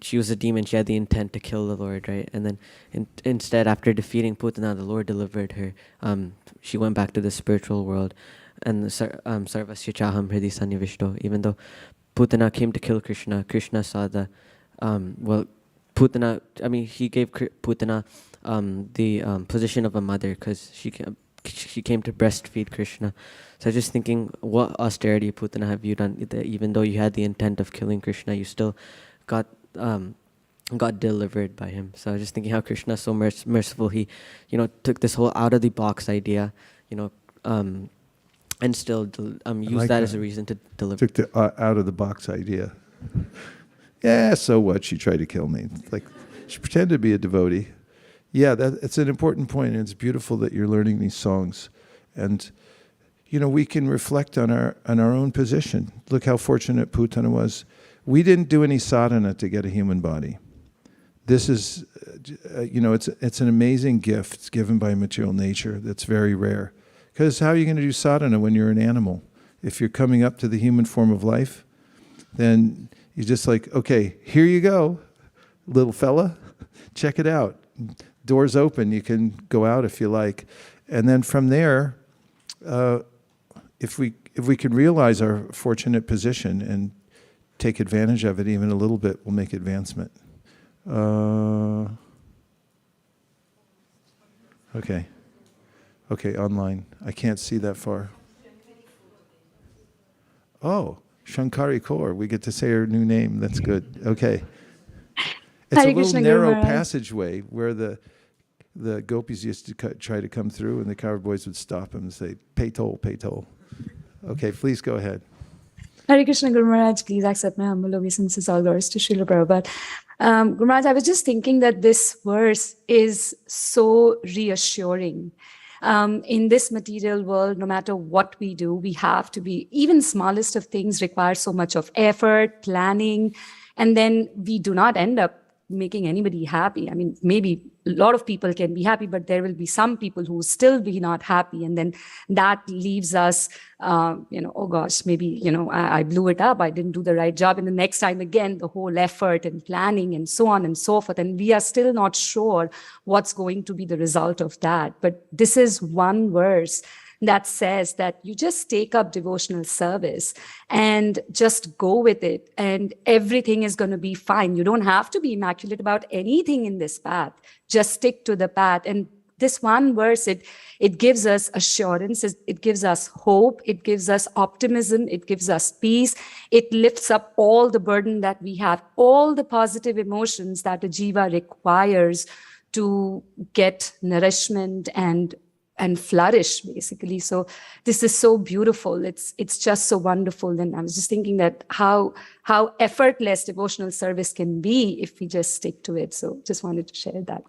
she was a demon. She had the intent to kill the Lord, right? And then instead, after defeating Putana, the Lord delivered her. She went back to the spiritual world. And Sarvasya Chaham Hridi Sannivishto. Even though Putana came to kill Krishna, Krishna saw the, he gave Putana the position of a mother, because she came to breastfeed Krishna. So I was just thinking, what austerity, Putana, have you done? That even though you had the intent of killing Krishna, you still got delivered by him. So I was just thinking how Krishna is so merciful. He, took this whole out of the box idea, and still used that as a reason to deliver. Took the out of the box idea. Yeah, so what? She tried to kill me. Like, she pretended to be a devotee. Yeah, it's an important point, and it's beautiful that you're learning these songs, and we can reflect on our own position. Look how fortunate Putana was. We didn't do any sadhana to get a human body. This is, it's an amazing gift given by material nature that's very rare. Because how are you going to do sadhana when you're an animal? If you're coming up to the human form of life, then you just like, okay, here you go, little fella, check it out. Doors open, you can go out if you like. And then from there, if we can realize our fortunate position and take advantage of it even a little bit, we'll make advancement. Okay, online. I can't see that far. Oh, Shankari Kaur. We get to say her new name. That's good. Okay. It's Hare a little Krishna, narrow Guru Maharaj. passageway where the gopis used to try to come through, and the cowherd boys would stop them and say, pay toll, pay toll. Okay, please go ahead. Hare Krishna, Guru Maharaj, please accept my humble obeisances, all glories to Srila Prabhupada. Guru Maharaj, I was just thinking that this verse is so reassuring. In this material world, no matter what we do, we have to be, even smallest of things require so much of effort, planning, and then we do not end up making anybody happy. I mean, maybe a lot of people can be happy, but there will be some people who still be not happy. And then that leaves us, oh gosh, maybe, I blew it up. I didn't do the right job. And the next time again, the whole effort and planning and so on and so forth. And we are still not sure what's going to be the result of that. But this is one verse that says that you just take up devotional service and just go with it, and everything is going to be fine. You don't have to be immaculate about anything in this path. Just stick to the path. And this one verse, it gives us assurance, it gives us hope, it gives us optimism, it gives us peace. It lifts up all the burden that we have, all the positive emotions that a jiva requires to get nourishment and flourish, basically. So this is so beautiful. It's just so wonderful. And I was just thinking that how effortless devotional service can be if we just stick to it. So just wanted to share that.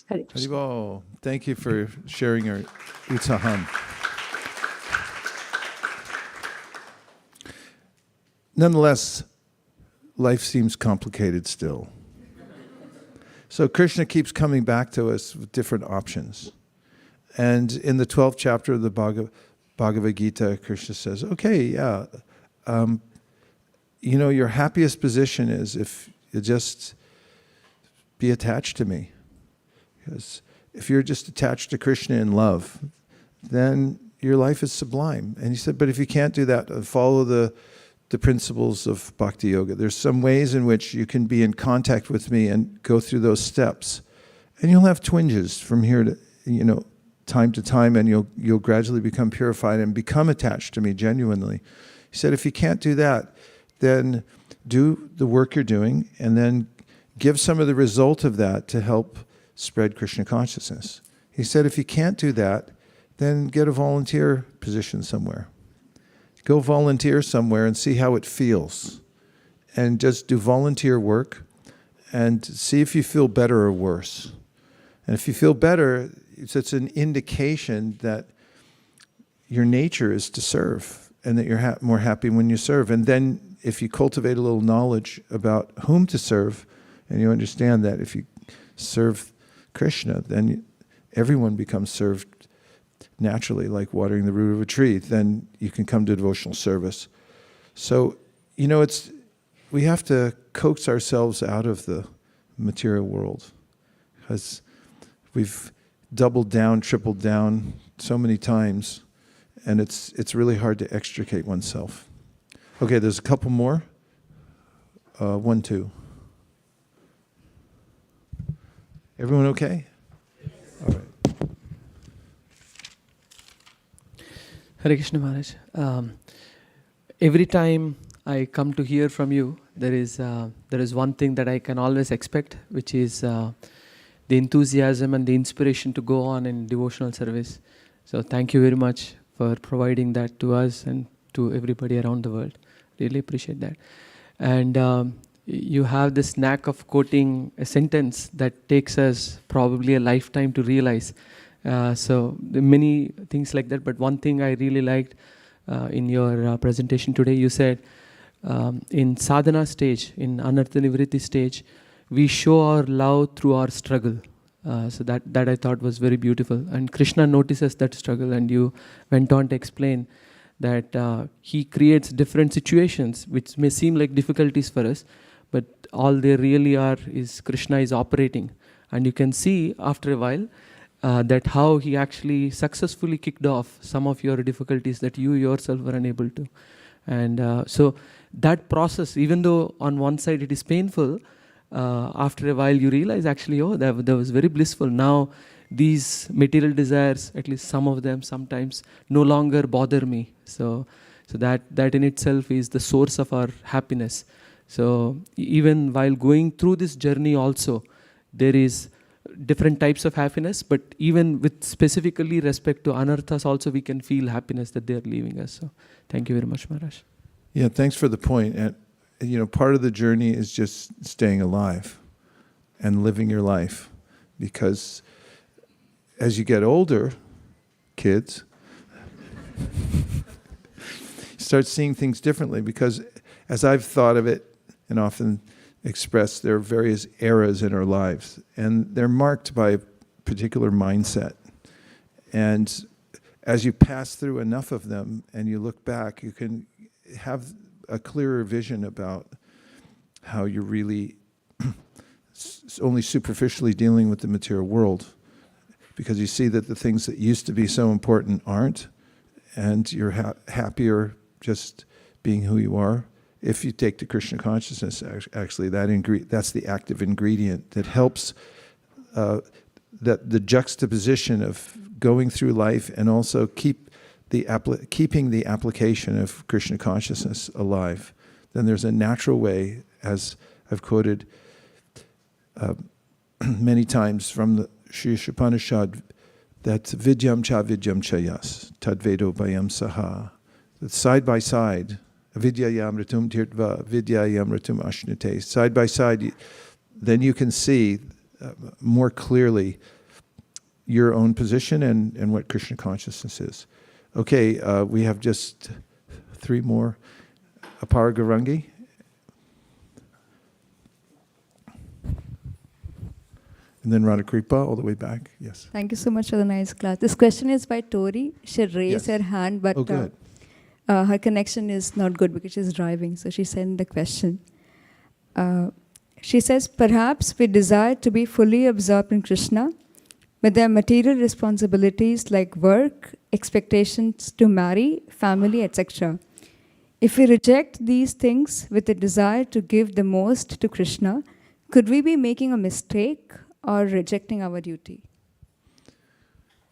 Hare Krishna. Haribol, thank you for sharing your utsaham. Nonetheless, life seems complicated still. So Krishna keeps coming back to us with different options. And in the 12th chapter of the Bhagavad Gita, Krishna says, okay, yeah, your happiest position is if you just be attached to me. Because if you're just attached to Krishna in love, then your life is sublime. And he said, but if you can't do that, follow the principles of Bhakti Yoga. There's some ways in which you can be in contact with me and go through those steps. And you'll have twinges from here to, time to time, and you'll gradually become purified and become attached to me genuinely. He said, if you can't do that, then do the work you're doing and then give some of the result of that to help spread Krishna consciousness. He said, if you can't do that, then get a volunteer position somewhere. Go volunteer somewhere and see how it feels. And just do volunteer work and see if you feel better or worse. And if you feel better, it's an indication that your nature is to serve and that you're more happy when you serve. And then if you cultivate a little knowledge about whom to serve, and you understand that if you serve Krishna, then everyone becomes served naturally, like watering the root of a tree. Then you can come to devotional service. So, we have to coax ourselves out of the material world because we've doubled down, tripled down so many times, and it's really hard to extricate oneself. Okay, there's a couple more. 1, 2. Everyone okay? All right. Hare Krishna Maharaj. Every time I come to hear from you, there is one thing that I can always expect, which is the enthusiasm and the inspiration to go on in devotional service. So thank you very much for providing that to us and to everybody around the world. Really appreciate that. And you have this knack of quoting a sentence that takes us probably a lifetime to realize. So there are many things like that, but one thing I really liked in your presentation today, you said in sadhana stage, in anartha nivritti stage, we show our love through our struggle. So that I thought was very beautiful. And Krishna notices that struggle, and you went on to explain that he creates different situations which may seem like difficulties for us, but all they really are is Krishna is operating. And you can see after a while that how he actually successfully kicked off some of your difficulties that you yourself were unable to. And so that process, even though on one side it is painful, after a while you realize actually, oh, that was very blissful. Now these material desires, at least some of them sometimes, no longer bother me. So that in itself is the source of our happiness. So even while going through this journey also, there is different types of happiness, but even with specifically respect to anarthas also, we can feel happiness that they are leaving us. So thank you very much, Maharaj. Yeah, thanks for the point. And part of the journey is just staying alive and living your life, because as you get older, kids, you start seeing things differently, because as I've thought of it and often expressed, there are various eras in our lives, and they're marked by a particular mindset. And as you pass through enough of them and you look back, you can have a clearer vision about how you're really only superficially dealing with the material world, because you see that the things that used to be so important aren't, and you're happier just being who you are. If you take to Krishna consciousness, actually, that's the active ingredient that helps that the juxtaposition of going through life and also keeping the application of Krishna consciousness alive. Then there's a natural way, as I've quoted many times from the Sri Upanishad, that vidyam cha yas, tadvedo bayam saha, that side by side, avidyayam ratum tirtva, vidyayam ratum ashnute, side by side, then you can see more clearly your own position and what Krishna consciousness is. Okay, we have just 3 more. Apara Garangi. And then Radhakripa, all the way back. Yes. Thank you so much for the nice class. This question is by Tori. She raised her hand, but good. Her connection is not good because she's driving. So she sent the question. She says, perhaps we desire to be fully absorbed in Krishna, but there are material responsibilities like work, expectations to marry, family, etc. If we reject these things with a desire to give the most to Krishna, could we be making a mistake or rejecting our duty?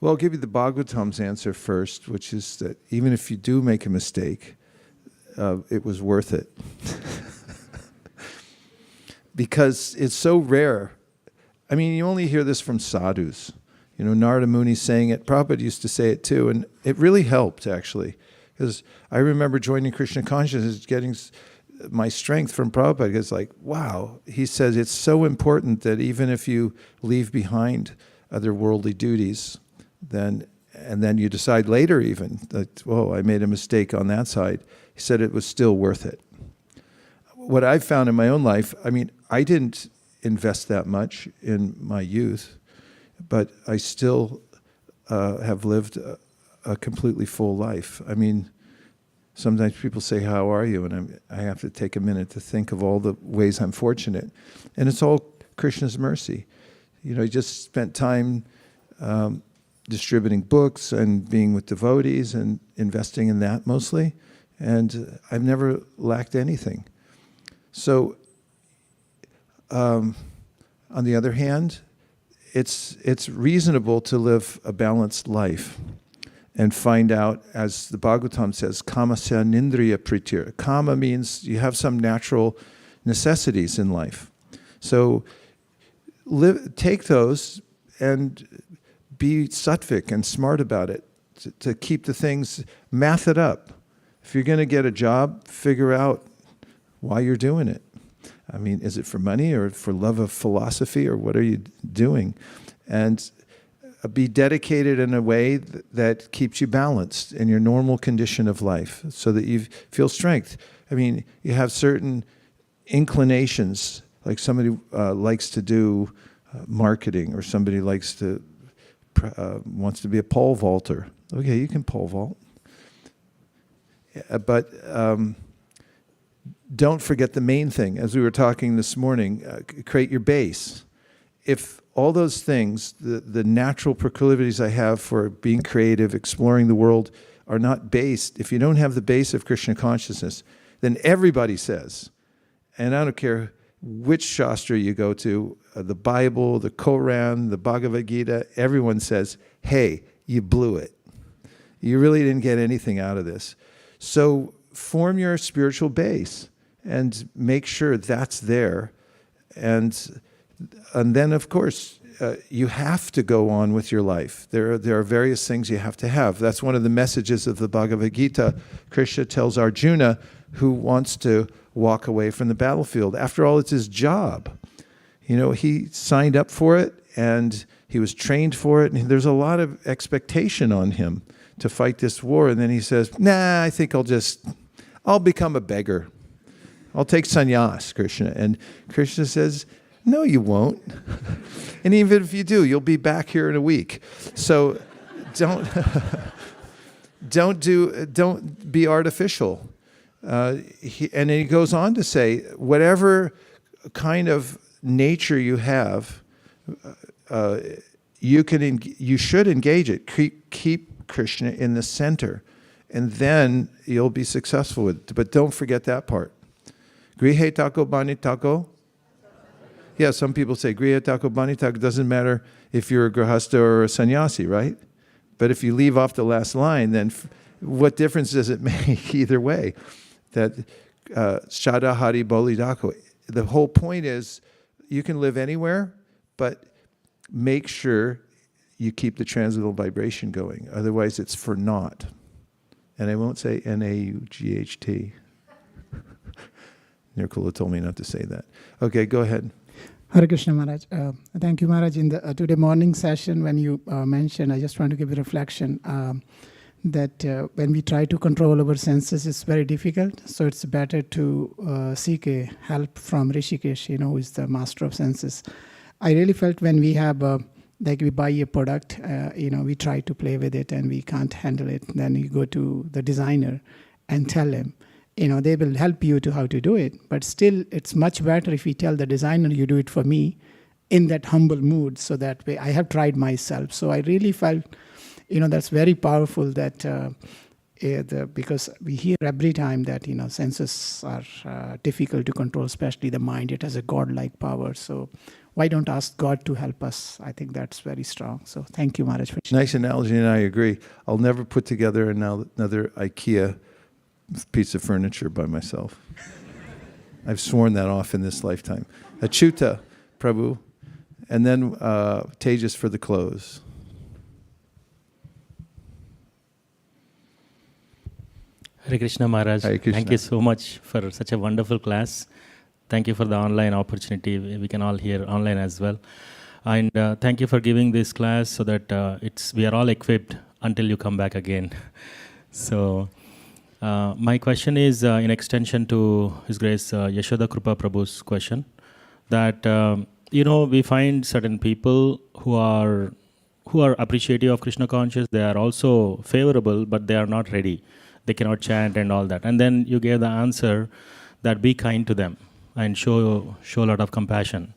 Well, I'll give you the Bhagavatam's answer first, which is that even if you do make a mistake, it was worth it. Because it's so rare. I mean, you only hear this from sadhus. Narada Muni saying it, Prabhupada used to say it too, and it really helped, actually. Because I remember joining Krishna consciousness, getting my strength from Prabhupada. It's like, wow. He says it's so important that even if you leave behind other worldly duties, and then you decide later even that, whoa, I made a mistake on that side. He said it was still worth it. What I've found in my own life, I mean, I didn't invest that much in my youth, but I still have lived a completely full life. I mean, sometimes people say, how are you? And I have to take a minute to think of all the ways I'm fortunate. And it's all Krishna's mercy. I just spent time distributing books and being with devotees and investing in that mostly. And I've never lacked anything. So, on the other hand, it's reasonable to live a balanced life and find out, as the Bhagavatam says, kamasya nindriya pritir. Kama means you have some natural necessities in life. So take those and be sattvic and smart about it, to keep the things, math it up. If you're going to get a job, figure out why you're doing it. I mean, is it for money or for love of philosophy, or what are you doing? And be dedicated in a way that keeps you balanced in your normal condition of life, so that you feel strength. I mean, you have certain inclinations, like somebody likes to do marketing, or somebody likes to wants to be a pole vaulter. Okay, you can pole vault. But don't forget the main thing. As we were talking this morning, create your base. If all those things, the natural proclivities I have for being creative, exploring the world, are not based, if you don't have the base of Krishna consciousness, then everybody says, and I don't care which Shastra you go to, the Bible, the Koran, the Bhagavad Gita, everyone says, hey, you blew it. You really didn't get anything out of this. So form your spiritual base and make sure that's there. And then, of course, you have to go on with your life. There are various things you have to have. That's one of the messages of the Bhagavad Gita. Krishna tells Arjuna, who wants to walk away from the battlefield. After all, it's his job. You know, he signed up for it, and he was trained for it, and there's a lot of expectation on him to fight this war. And then he says, nah, I think I'll become a beggar. I'll take sannyas, Krishna. And Krishna says, no, you won't. And even if you do, you'll be back here in a week. So don't be artificial. And then he goes on to say, whatever kind of nature you have, you should engage it. Keep Krishna in the center, and then you'll be successful with it. But don't forget that part. Grihe tako bani tako. Yeah, some people say grihe tako bani tako. Doesn't matter if you're a grihastha or a sannyasi, right? But if you leave off the last line, then what difference does it make either way? That Shada Hari Boli Dako. The whole point is you can live anywhere, but make sure you keep the transcendental vibration going. Otherwise, it's for naught. And I won't say N-A-U-G-H-T. Nirkula told me not to say that. Okay, go ahead. Hare Krishna Maharaj. Thank you, Maharaj. In the today morning session, when you mentioned, I just want to give a reflection that when we try to control our senses, it's very difficult. So it's better to seek a help from Rishikesh, who is the master of senses. I really felt when we have, like we buy a product, we try to play with it and we can't handle it. Then you go to the designer and tell him, they will help you to how to do it. But still, it's much better if we tell the designer, you do it for me, in that humble mood. So that way, I have tried myself. So I really felt, that's very powerful that because we hear every time that, senses are difficult to control, especially the mind. It has a God-like power. So why don't ask God to help us? I think that's very strong. So thank you, Maharaj. Nice analogy, and I agree. I'll never put together another IKEA piece of furniture by myself. I've sworn that off in this lifetime. Achyuta, Prabhu, and then Tejas for the close. Hare Krishna Maharaj. Hare Krishna. Thank you so much for such a wonderful class. Thank you for the online opportunity. We can all hear online as well. And thank you for giving this class so that we are all equipped until you come back again. So my question is in extension to His Grace Yashoda Krupa Prabhu's question, that we find certain people who are appreciative of Krishna conscious. They are also favorable, but they are not ready. They cannot chant and all that. And then you gave the answer that be kind to them and show a lot of compassion.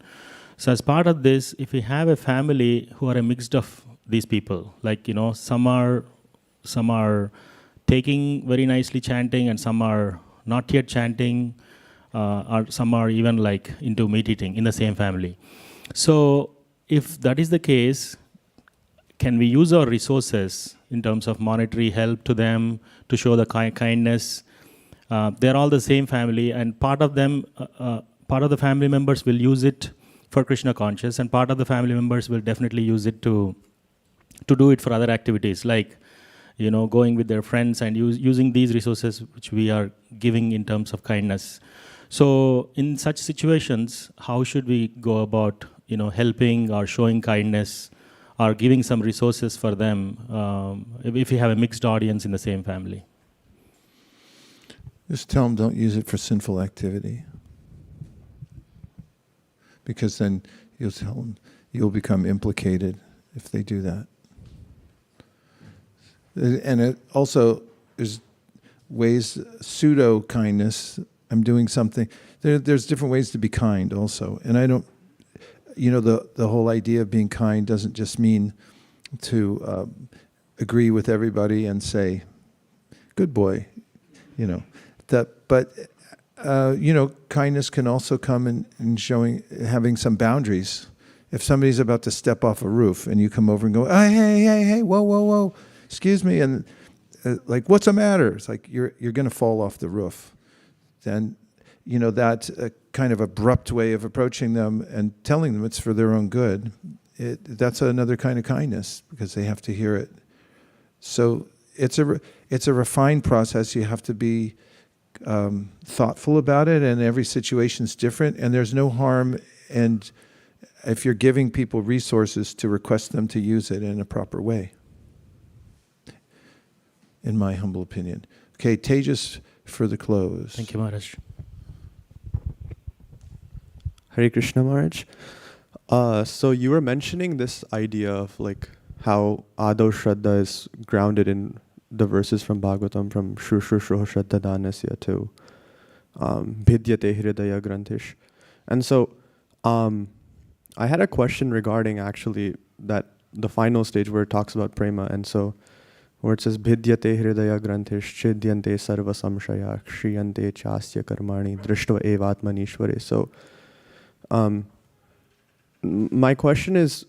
So as part of this, if we have a family who are a mix of these people, like some are taking very nicely chanting, and some are not yet chanting, or some are even like into meat eating in the same family. So if that is the case, can we use our resources in terms of monetary help to them to show the kindness? They're all the same family, and part of the family members will use it for Krishna conscious, and part of the family members will definitely use it to do it for other activities, like going with their friends and using these resources which we are giving in terms of kindness. So in such situations, how should we go about helping or showing kindness or giving some resources for them if we have a mixed audience in the same family? Just tell them don't use it for sinful activity. Because then you'll tell them you'll become implicated if they do that. And it also is ways, pseudo kindness. I'm doing something. There's different ways to be kind also. And I don't, the whole idea of being kind doesn't just mean to agree with everybody and say, good boy, kindness can also come in having some boundaries. If somebody's about to step off a roof and you come over and go, hey, whoa, excuse me, and what's the matter? It's like you're going to fall off the roof. Then, that kind of abrupt way of approaching them and telling them it's for their own good, that's another kind of kindness because they have to hear it. So it's a refined process. You have to be thoughtful about it, and every situation's different, and there's no harm. And if you're giving people resources, to request them to use it in a proper way, in my humble opinion. Okay, Tejas for the close. Thank you, Maharaj. Hare Krishna, Maharaj. So you were mentioning this idea of how Adav Shraddha is grounded in the verses from Bhagavatam, from Shrushrushro Shraddha Danasya to Bhidyate Hridaya Grantish. And so I had a question regarding actually that the final stage where it talks about prema, and so where it says Bhidyate Hridaya Grantish Chidyante Sarva Samshaya Kshiyante Chasya Karmani Drishtva Evatmanishware. So my question is,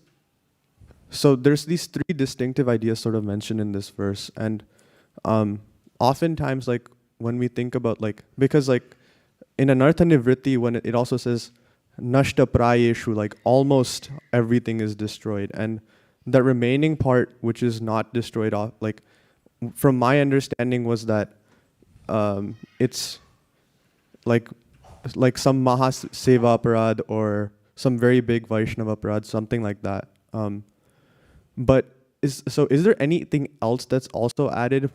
so there's these three distinctive ideas sort of mentioned in this verse, and oftentimes when we think about because in Anartha Nivritti, when it also says Nashta Prayeshu, almost everything is destroyed, and the remaining part which is not destroyed, from my understanding was that it's some Mahaseva Aparad or some very big Vaishnava Aparad, something like that. But is there anything else that's also added,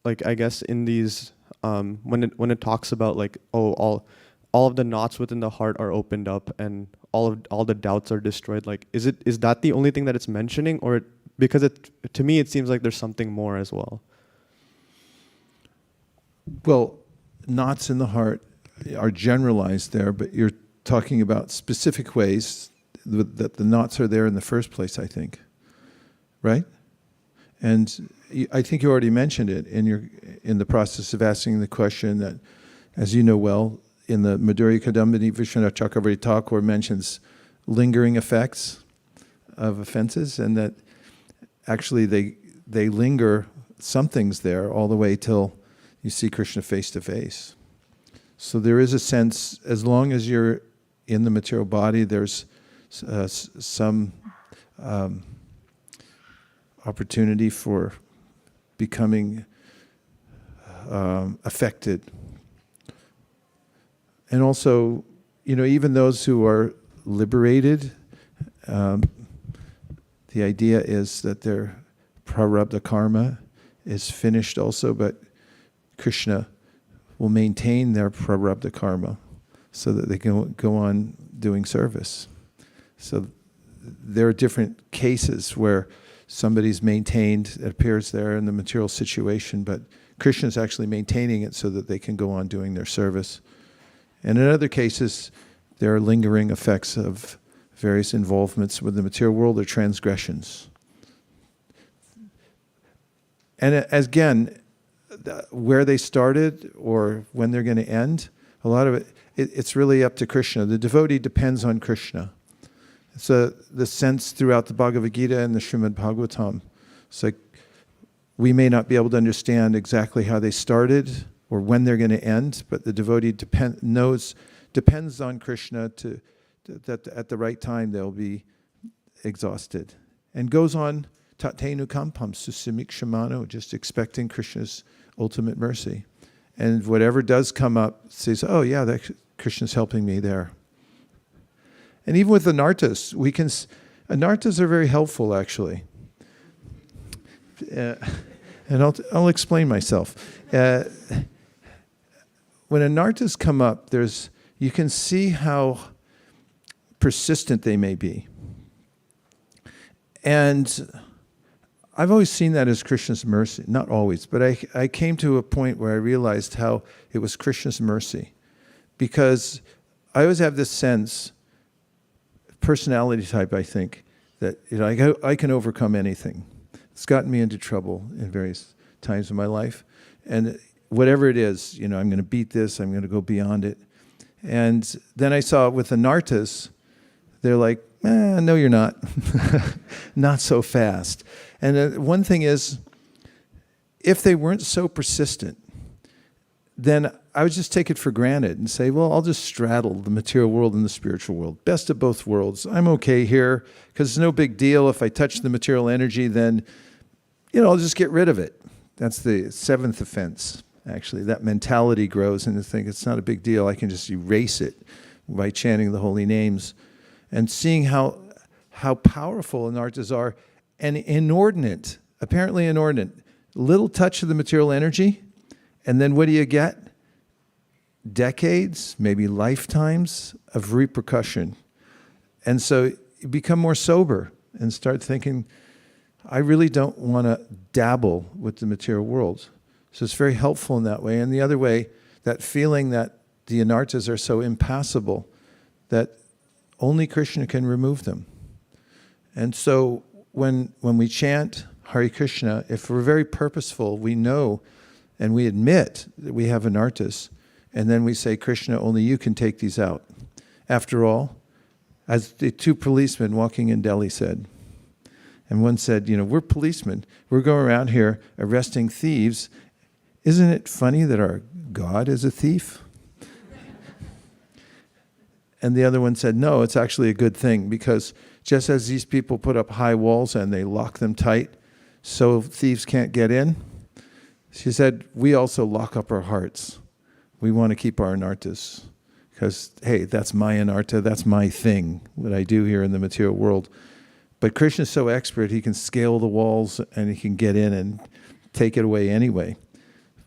I guess in these when it talks about all of the knots within the heart are opened up and all the doubts are destroyed? Is that the only thing that it's mentioning, or because to me it seems like there's something more as well? Well, knots in the heart are generalized there, but you're talking about specific ways that the knots are there in the first place, I think. Right? And I think you already mentioned it in the process of asking the question that, as you know well, in the Madhurya Kadambini, Vishwanath Chakravarti Thakur mentions lingering effects of offenses, and that actually they linger, something's there all the way till you see Krishna face to face. So there is a sense, as long as you're in the material body, there's some opportunity for becoming affected. And also, even those who are liberated, the idea is that their prarabdha karma is finished also, but Krishna will maintain their prarabdha karma so that they can go on doing service. So there are different cases where somebody's maintained, it appears there in the material situation, but Krishna is actually maintaining it so that they can go on doing their service. And in other cases, there are lingering effects of various involvements with the material world or transgressions. And again, where they started or when they're going to end, a lot of it's really up to Krishna. The devotee depends on Krishna. It's the sense throughout the Bhagavad Gita and the Srimad Bhagavatam. It's like we may not be able to understand exactly how they started or when they're going to end, but the devotee depends on Krishna that at the right time they'll be exhausted. And goes on, tatenu kampam susimik shamano, just expecting Krishna's ultimate mercy. And whatever does come up, says, oh yeah, Krishna's helping me there. And even with anarthas, anarthas are very helpful actually. And I'll explain myself. When anarthas come up, you can see how persistent they may be. And I've always seen that as Krishna's mercy. Not always, but I came to a point where I realized how it was Krishna's mercy. Because I always have this sense, personality type, I think, that I can overcome anything. It's gotten me into trouble in various times in my life. And whatever it is, I'm going to beat this, I'm going to go beyond it. And then I saw with the Nartas, they're like, no, you're not. Not so fast. And one thing is, if they weren't so persistent, then I would just take it for granted and say, well, I'll just straddle the material world and the spiritual world. Best of both worlds. I'm okay here because it's no big deal. If I touch the material energy, then, I'll just get rid of it. That's the seventh offense, actually. That mentality grows and you think it's not a big deal. I can just erase it by chanting the holy names and seeing how powerful anartas are and inordinate, apparently inordinate. Little touch of the material energy, and then what do you get? Decades, maybe lifetimes of repercussion. And so you become more sober and start thinking, I really don't want to dabble with the material world. So it's very helpful in that way. And the other way, that feeling that the anartas are so impassable that only Krishna can remove them. And so when we chant Hare Krishna, if we're very purposeful, we know and we admit that we have anartas, and then we say, Krishna, only you can take these out. After all, as the two policemen walking in Delhi said, and one said, we're policemen. We're going around here arresting thieves. Isn't it funny that our God is a thief? And the other one said, no, it's actually a good thing, because just as these people put up high walls and they lock them tight so thieves can't get in, she said, we also lock up our hearts. We want to keep our anartas because, hey, that's my anarta, that's my thing, what I do here in the material world. But Krishna's so expert, he can scale the walls and he can get in and take it away anyway.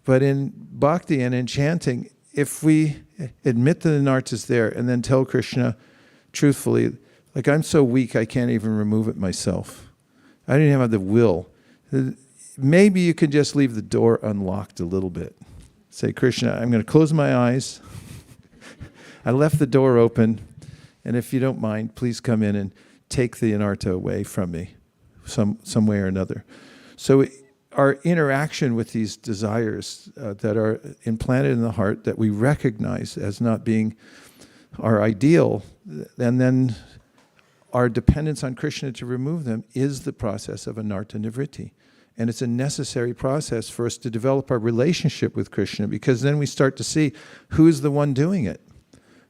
But in bhakti and in chanting, if we admit that the anarta's there and then tell Krishna truthfully, like, I'm so weak I can't even remove it myself. I don't even have the will. Maybe you can just leave the door unlocked a little bit. Say, Krishna, I'm going to close my eyes. I left the door open, and if you don't mind, please come in and take the anarta away from me, some way or another. So our interaction with these desires that are implanted in the heart that we recognize as not being our ideal, and then our dependence on Krishna to remove them is the process of anarta nivritti. And it's a necessary process for us to develop our relationship with Krishna, because then we start to see who's the one doing it.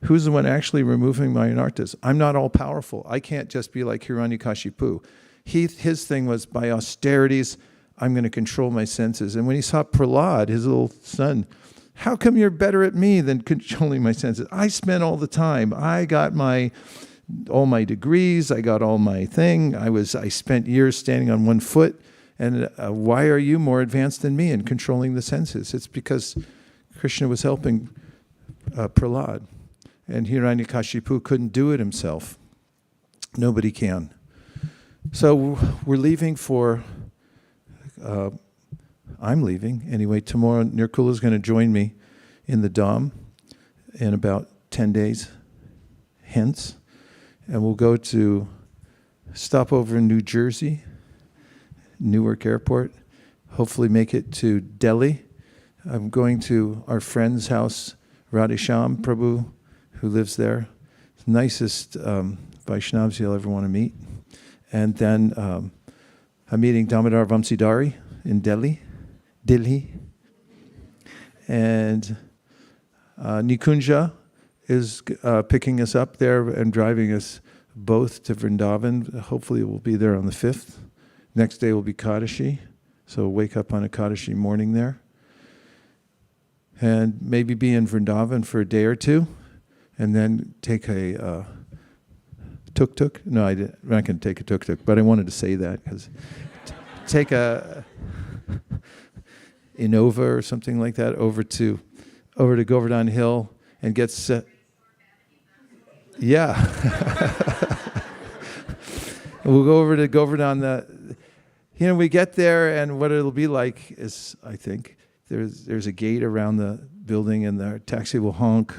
Who's the one actually removing my anartas? I'm not all powerful. I can't just be like Hiranyakashipu. His thing was, by austerities, I'm going to control my senses. And when he saw Prahlad, his little son, how come you're better at me than controlling my senses? I spent all the time. I got all my degrees. I got all my thing. I spent years standing on one foot. And why are you more advanced than me in controlling the senses? It's because Krishna was helping Prahlad. And Hiranyakashipu couldn't do it himself. Nobody can. So we're leaving for... I'm leaving. Anyway, tomorrow Nirkula is going to join me in the Dham in about 10 days hence. And we'll stop over in New Jersey, Newark Airport, hopefully make it to Delhi. I'm going to our friend's house, Radhesham Prabhu, who lives there. Nicest Vaishnavas you'll ever want to meet. And then I'm meeting Damodar Vamsidhari in Delhi. And Nikunja is picking us up there and driving us both to Vrindavan. Hopefully we'll be there on the 5th. Next day will be Kadashi, so we'll wake up on a Kadashi morning there. And maybe be in Vrindavan for a day or two, and then take a tuk-tuk. No, I'm not going to take a tuk-tuk, but I wanted to say that because take a Innova or something like that over to Govardhan Hill and get set. Yeah. We'll go over to Govardhan. you know, we get there, and what it'll be like is, I think, there's a gate around the building, and the taxi will honk,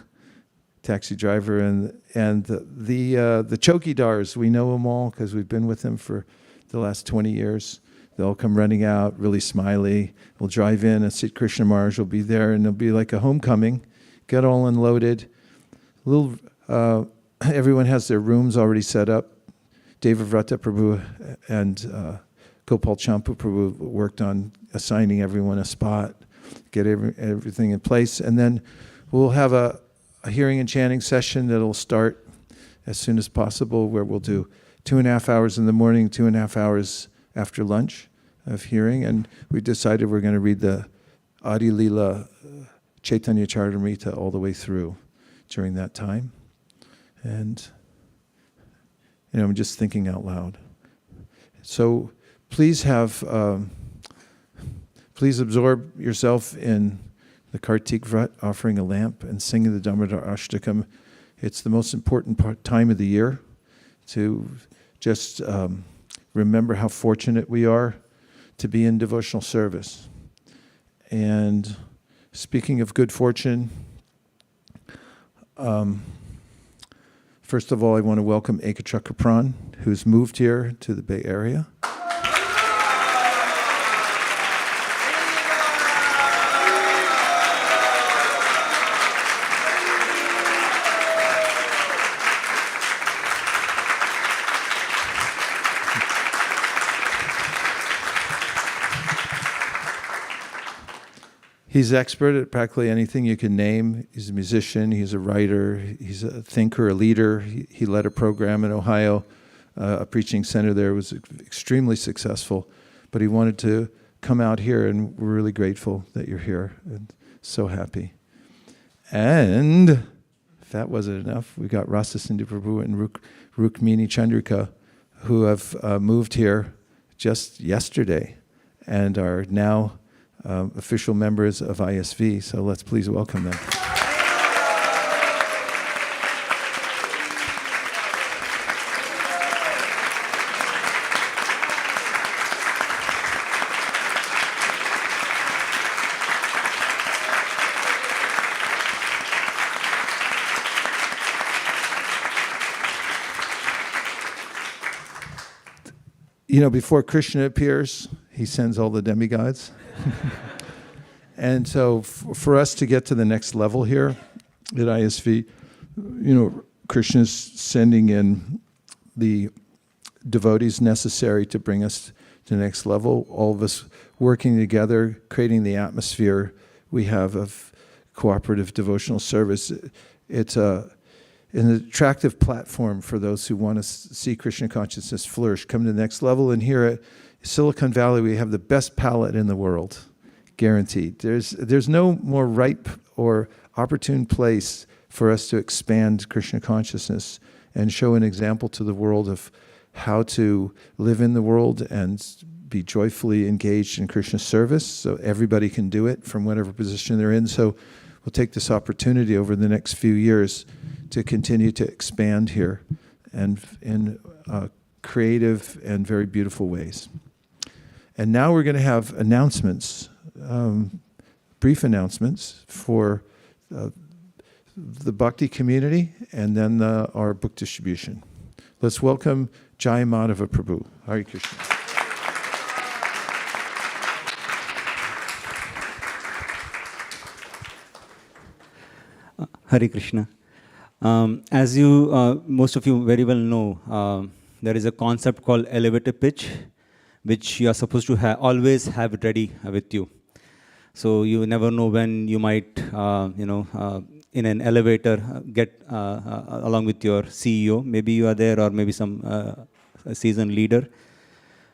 taxi driver, and the chokidars, we know them all because we've been with them for the last 20 years. They'll come running out, really smiley. We'll drive in, and Sid Krishna Maharaj will be there, and it'll be like a homecoming. Get all unloaded. Everyone has their rooms already set up. Devavrata Prabhu and Gopal Champu Prabhu worked on assigning everyone a spot, get everything in place, and then we'll have a hearing and chanting session that'll start as soon as possible, where we'll do 2.5 hours in the morning, 2.5 hours after lunch of hearing, and we decided we're going to read the Adi Lila Chaitanya Charitamrita all the way through during that time. And, you know, I'm just thinking out loud. So please please absorb yourself in the Kartik Vrat, offering a lamp and singing the Damodar Ashtakam. It's the most important time of the year to just remember how fortunate we are to be in devotional service. And speaking of good fortune, first of all, I want to welcome Ekachakra Pran, who's moved here to the Bay Area. He's expert at practically anything you can name. He's a musician, he's a writer, he's a thinker, a leader. He led a program in Ohio, a preaching center there. It was extremely successful. But he wanted to come out here, and we're really grateful that you're here, and so happy. And if that wasn't enough, we got Rasa Sindhu Prabhu and Rukmini Chandrika, who have moved here just yesterday and are now official members of ISV, so let's please welcome them. You know, before Krishna appears, he sends all the demigods. And so for us to get to the next level here at ISV, you know, Krishna's sending in the devotees necessary to bring us to the next level. All of us working together, creating the atmosphere we have of cooperative devotional service. It's an attractive platform for those who want to see Krishna consciousness flourish, come to the next level. And here at Silicon Valley, we have the best palette in the world, guaranteed. There's no more ripe or opportune place for us to expand Krishna consciousness and show an example to the world of how to live in the world and be joyfully engaged in Krishna service, so everybody can do it from whatever position they're in. So we'll take this opportunity over the next few years to continue to expand here and in creative and very beautiful ways. And now we're going to have announcements, brief announcements for the Bhakti community and then our book distribution. Let's welcome Jai Madhava Prabhu. Hare Krishna. Hare Krishna. As you, most of you very well know, there is a concept called elevator pitch, which you are supposed to always have it ready with you. So you never know when you might, in an elevator, get along with your CEO. Maybe you are there, or maybe some seasoned leader.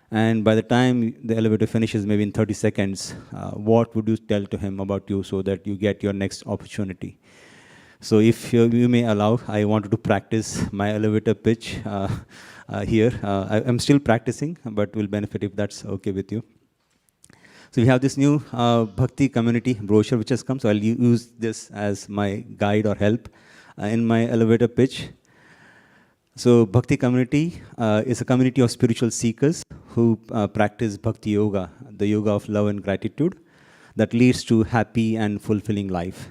And by the time the elevator finishes, maybe in 30 seconds, what would you tell to him about you so that you get your next opportunity? So if you may allow, I wanted to practice my elevator pitch here. I'm still practicing, but will benefit if that's okay with you. So we have this new Bhakti community brochure which has come, so I'll use this as my guide or help in my elevator pitch. So Bhakti community is a community of spiritual seekers who practice Bhakti Yoga, the yoga of love and gratitude that leads to happy and fulfilling life.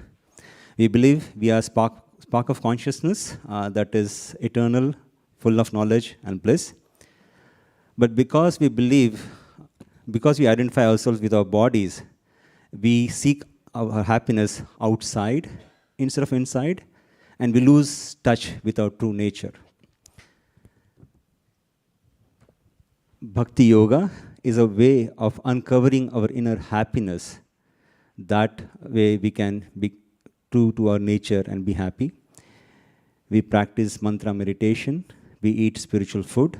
We believe we are spark of consciousness that is eternal, full of knowledge and bliss. But because we identify ourselves with our bodies, we seek our happiness outside instead of inside, and we lose touch with our true nature. Bhakti Yoga is a way of uncovering our inner happiness. That way we can be true to our nature and be happy. We practice mantra meditation, we eat spiritual food,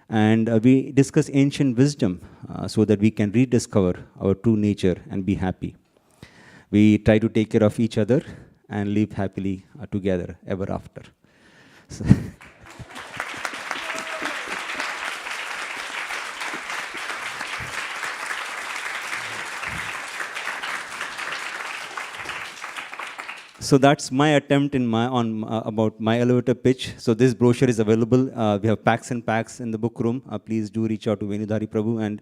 and we discuss ancient wisdom so that we can rediscover our true nature and be happy. We try to take care of each other and live happily together ever after. So So that's my attempt about my elevator pitch. So this brochure is available. We have packs and packs in the book room. Please do reach out to Venudhari Prabhu. And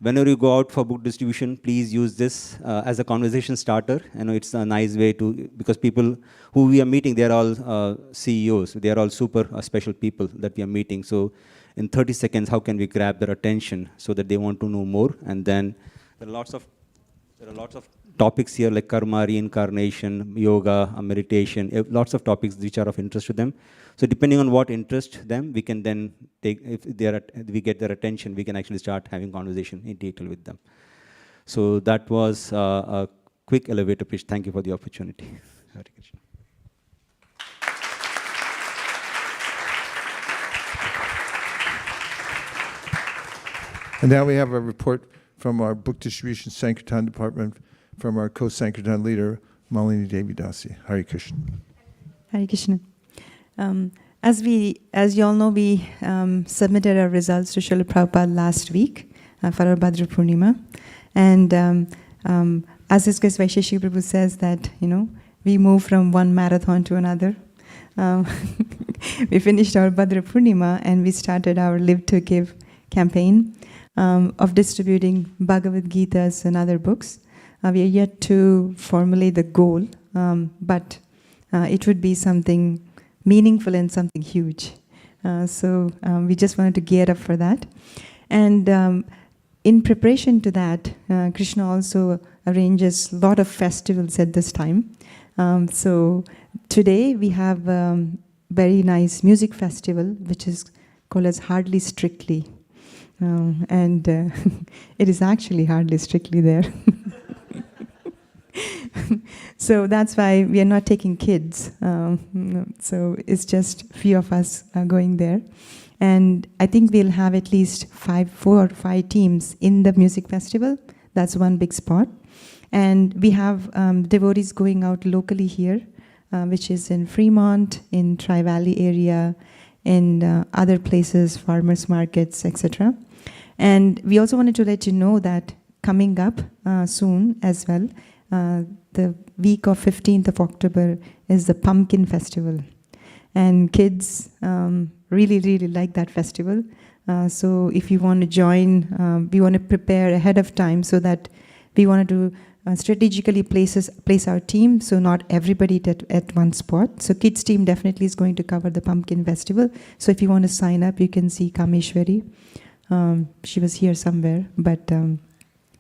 whenever you go out for book distribution, please use this as a conversation starter. You know, it's a nice way to, because people who we are meeting, they are all CEOs. They are all super special people that we are meeting. So in 30 seconds, how can we grab their attention so that they want to know more? And then there are lots of topics here like karma, reincarnation, yoga, meditation, lots of topics which are of interest to them. So depending on what interests them, we can then take, if we get their attention, we can actually start having conversation in detail with them. So that was a quick elevator pitch. Thank you for the opportunity. Hare Krishna. And now we have a report from our book distribution Sankirtan department from our co-Sankirtan leader, Malini Devi Dasi. Hare Krishna. Hare Krishna. As you all know, we submitted our results to Srila Prabhupada last week for our Bhadra Purnima. And as ISKCON Vaisesika Prabhu says that, you know, we move from one marathon to another. We finished our Bhadra Purnima and we started our Live to Give campaign of distributing Bhagavad Gitas and other books. We are yet to formulate the goal, but it would be something meaningful and something huge. So we just wanted to gear up for that. And in preparation to that, Krishna also arranges a lot of festivals at this time. So today we have a very nice music festival, which is called as Hardly Strictly. And it is actually hardly strictly there. So that's why we are not taking kids. So it's just few of us going there. And I think we'll have at least 4 or 5 teams in the music festival. That's one big spot. And we have devotees going out locally here, which is in Fremont, in Tri-Valley area, in other places, farmers markets, etc. And we also wanted to let you know that coming up soon as well, the week of 15th of October is the Pumpkin Festival. And kids really, really like that festival. So if you want to join, we want to prepare ahead of time so that we wanted to strategically place our team, so not everybody at one spot. So kids team definitely is going to cover the Pumpkin Festival. So if you want to sign up, you can see Kameshwari. She was here somewhere, but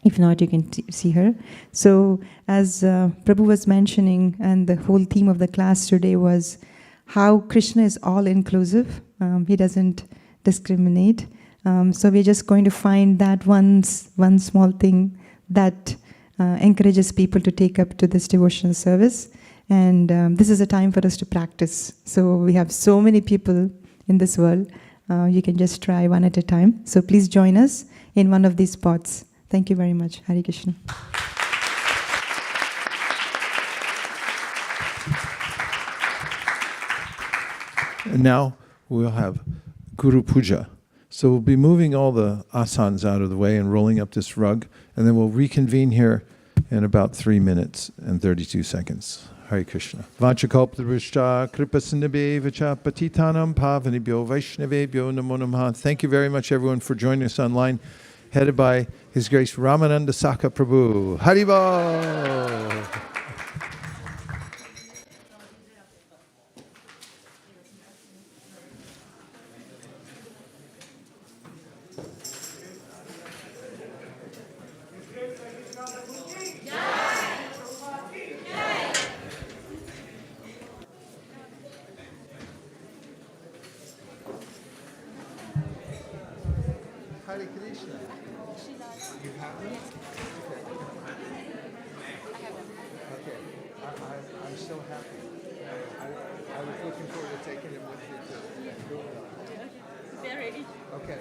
if not, you can see her. So as Prabhu was mentioning, and the whole theme of the class today was how Krishna is all-inclusive. He doesn't discriminate. So we're just going to find that one small thing that encourages people to take up to this devotional service. And this is a time for us to practice. So we have so many people in this world. You can just try one at a time. So please join us in one of these spots. Thank you very much. Hare Krishna. And now we'll have Guru Puja. So we'll be moving all the asanas out of the way and rolling up this rug, and then we'll reconvene here in about 3 minutes and 32 seconds. Hare Krishna. Vanchakalpadrushta kripasinabhe vacha patitanam pavanibhyo vaishnavebhyo namo namaha. Thank you very much, everyone, for joining us online, headed by His Grace Ramananda Saka Prabhu. Haribol! Hare Krishna. You have them? Okay. I'm so happy. I was looking forward to taking them with you too. They're ready. Okay.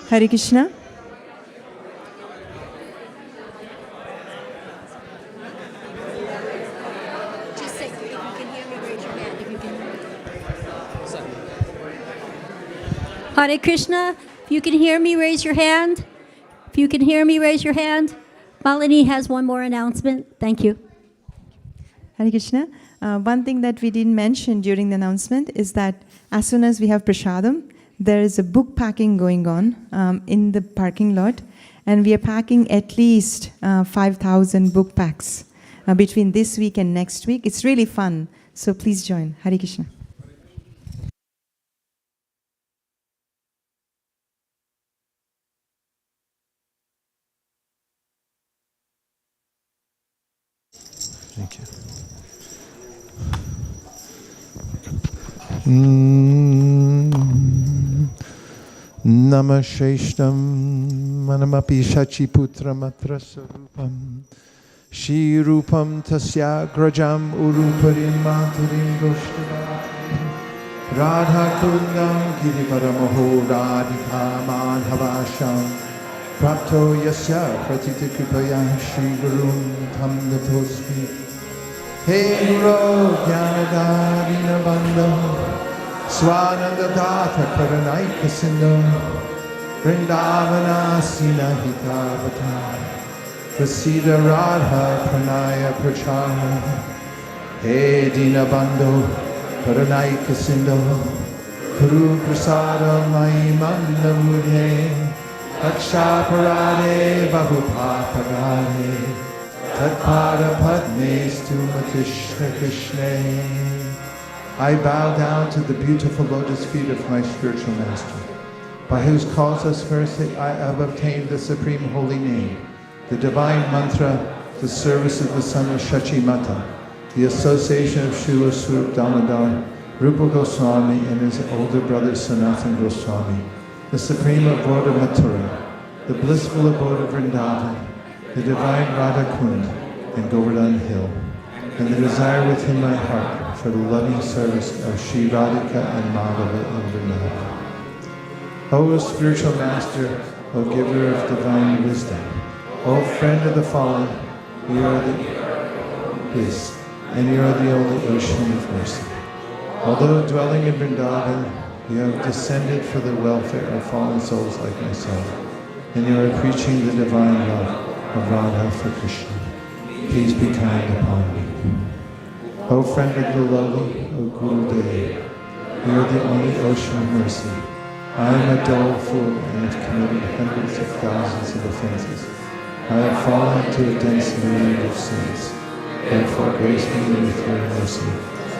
Hare Krishna. Just say, if you can hear me, raise your hand. If you can hear me. Hare Krishna. If you can hear me, raise your hand. If you can hear me, raise your hand. Malini has one more announcement. Thank you. Hare Krishna. One thing that we didn't mention during the announcement is that as soon as we have prasadam, there is a book packing going on in the parking lot, and we are packing at least 5,000 book packs between this week and next week. It's really fun, so please join. Hare Krishna. Thank you. Namasheshtam manamapi shachiputra matra sarupam Shri rupam tasya grajam uruparim maturim goshtavati Radha kundam girivaramaho radhika madhavasham Prapto yasya pratita kripaya Shri gurum tam natosmi He guru jnanadarina bandham Swananda Katha Karanaika Sindhu Vrindavana Sinahitavata Vasida Radha Pranaya Prachara He Dina Bandhu Karanaika Sindhu Kuru Prasada Mai Mandamudhe Aksha Parade Bahupapagare Tatpada Padme Stumatishna Krishna I bow down to the beautiful lotus feet of my spiritual master, by whose causeless mercy I have obtained the supreme holy name, the divine mantra, the service of the son of Shachimata, the association of Srila Swarup Damodar, Rupa Goswami and his older brother Sanatana Goswami, the supreme abode of Mathura, the blissful abode of Vrindavan, the divine Radha Kund and Govardhan Hill, and the desire within my heart for the loving service of Shri Radhika and Madhava in Vrindavan. O spiritual master, O giver of divine wisdom, O friend of the fallen, you are the bliss, and you are the only ocean of mercy. Although dwelling in Vrindavan, you have descended for the welfare of fallen souls like myself, and you are preaching the divine love of Radha for Krishna. Please be kind upon me. O friend of the lowly, O Gurudev, you are the only ocean of mercy. I am a dull fool and have committed hundreds of thousands of offenses. I have fallen into a dense myriad of sins. Therefore grace me with your mercy,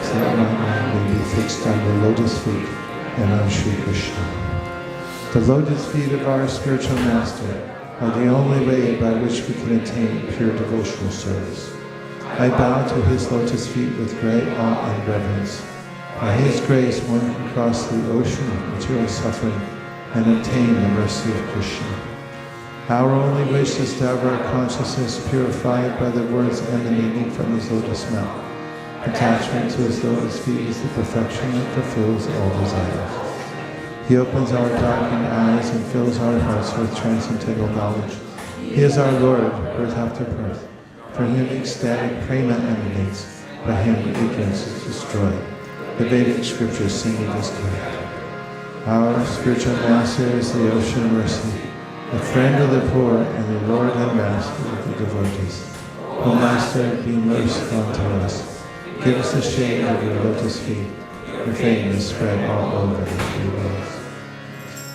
so that my mind may be fixed on the lotus feet and on Sri Krishna. The lotus feet of our spiritual master are the only way by which we can attain pure devotional service. I bow to his lotus feet with great awe and reverence. By his grace one can cross the ocean of material suffering and obtain the mercy of Krishna. Our only wish is to have our consciousness purified by the words emanating from his lotus mouth. Attachment to his lotus feet is the perfection that fulfills all desires. He opens our darkened eyes and fills our hearts with transcendental knowledge. He is our Lord, birth after birth. From him ecstatic prema emanates, by him ignorance is destroyed. The Vedic scriptures sing of his gift. Our spiritual master is the ocean of mercy, the friend of the poor and the Lord and master of the devotees. O Master, be merciful unto us. Give us the shade of your lotus feet. Your fame is spread all over the three worlds.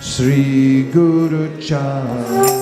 Sri Guru Chara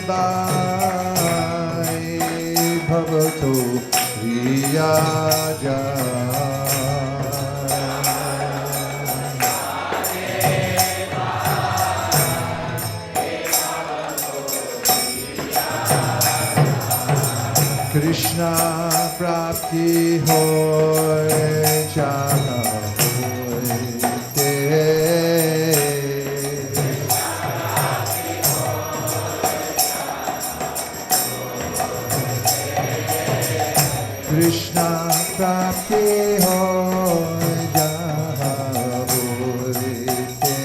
Bai Bhavato Riyaja Krishna Prapti Hoy Jana Hoy Te Krishna Prapti Hoy Jana Hoy Te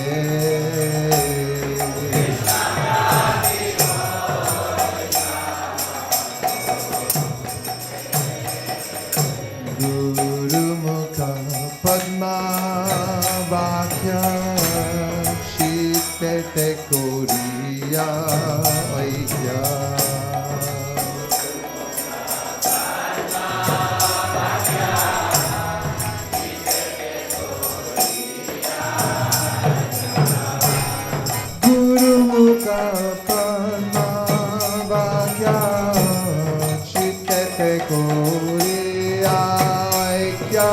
Guru Mukha Padma Vakya Shitete Koriya Aikya Guru Mukha Padma Vakya Shitete Koriya Aikya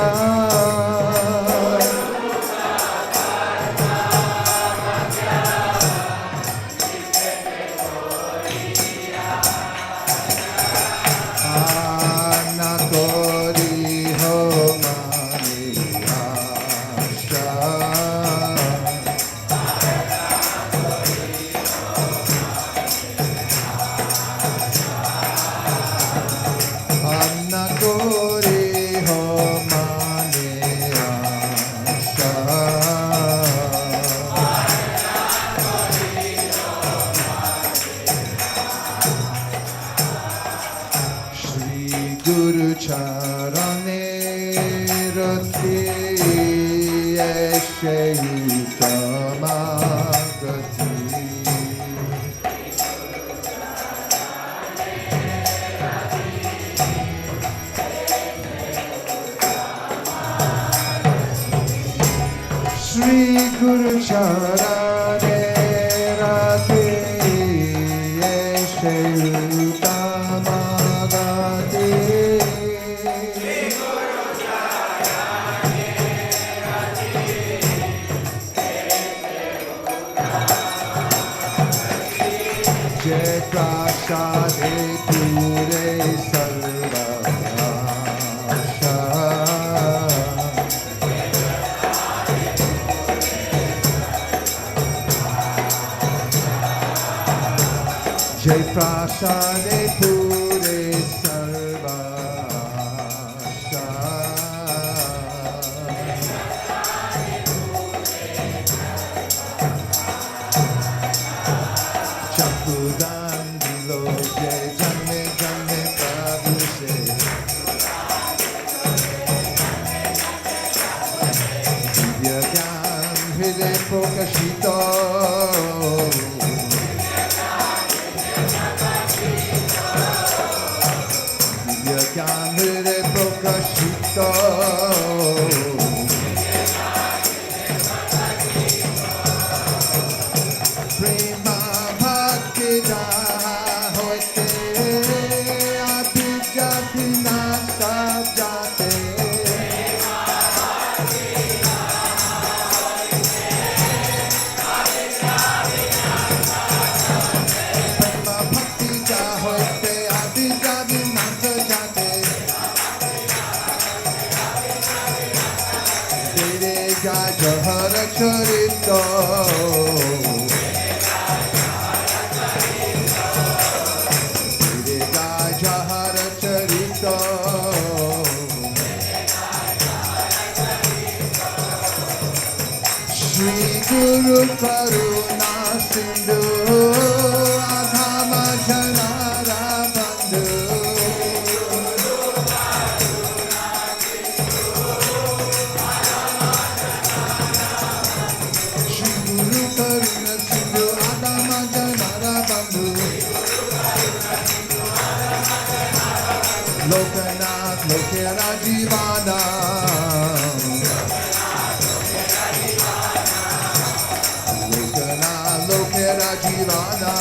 Anakori Ho Mani Asha Anakori Ho Mani Asha Shri Guru Charane Rati Eshe Utamagati Shri Guru Charane Rati Eshe Utamagati Jai Prasade Pure Sarvasha Jai Prasade Pure Sarvasha Chakudan Diloke Janme Janme Prabhu Se Divya Gyan Hriday Prokashito Divya Gyan Hriday Prokashito Prema Bhakti Jaha Hote Abhija Vinasa Jate Prema Bhakti Jaha Hote Abhija Vinasa Jate Tere Jai Jahara Charito Jahara Charito Shri Guru Karuna Sindhu Adhama Janara Bandhu Shri Guru Karuna Sindhu Adhama Janara Bandhu Lokanath Lokera Jivana Lokanath Lokera Jivana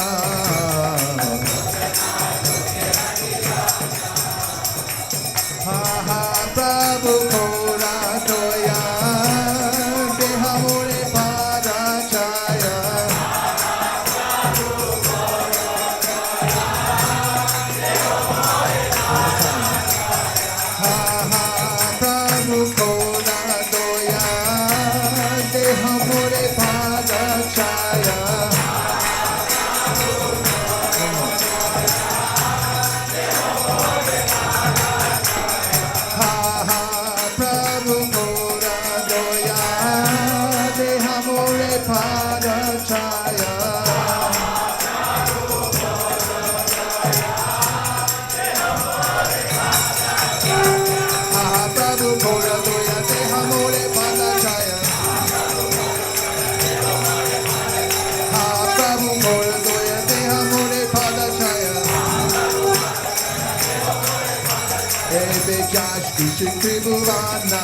Josh Krishna Tribhuvana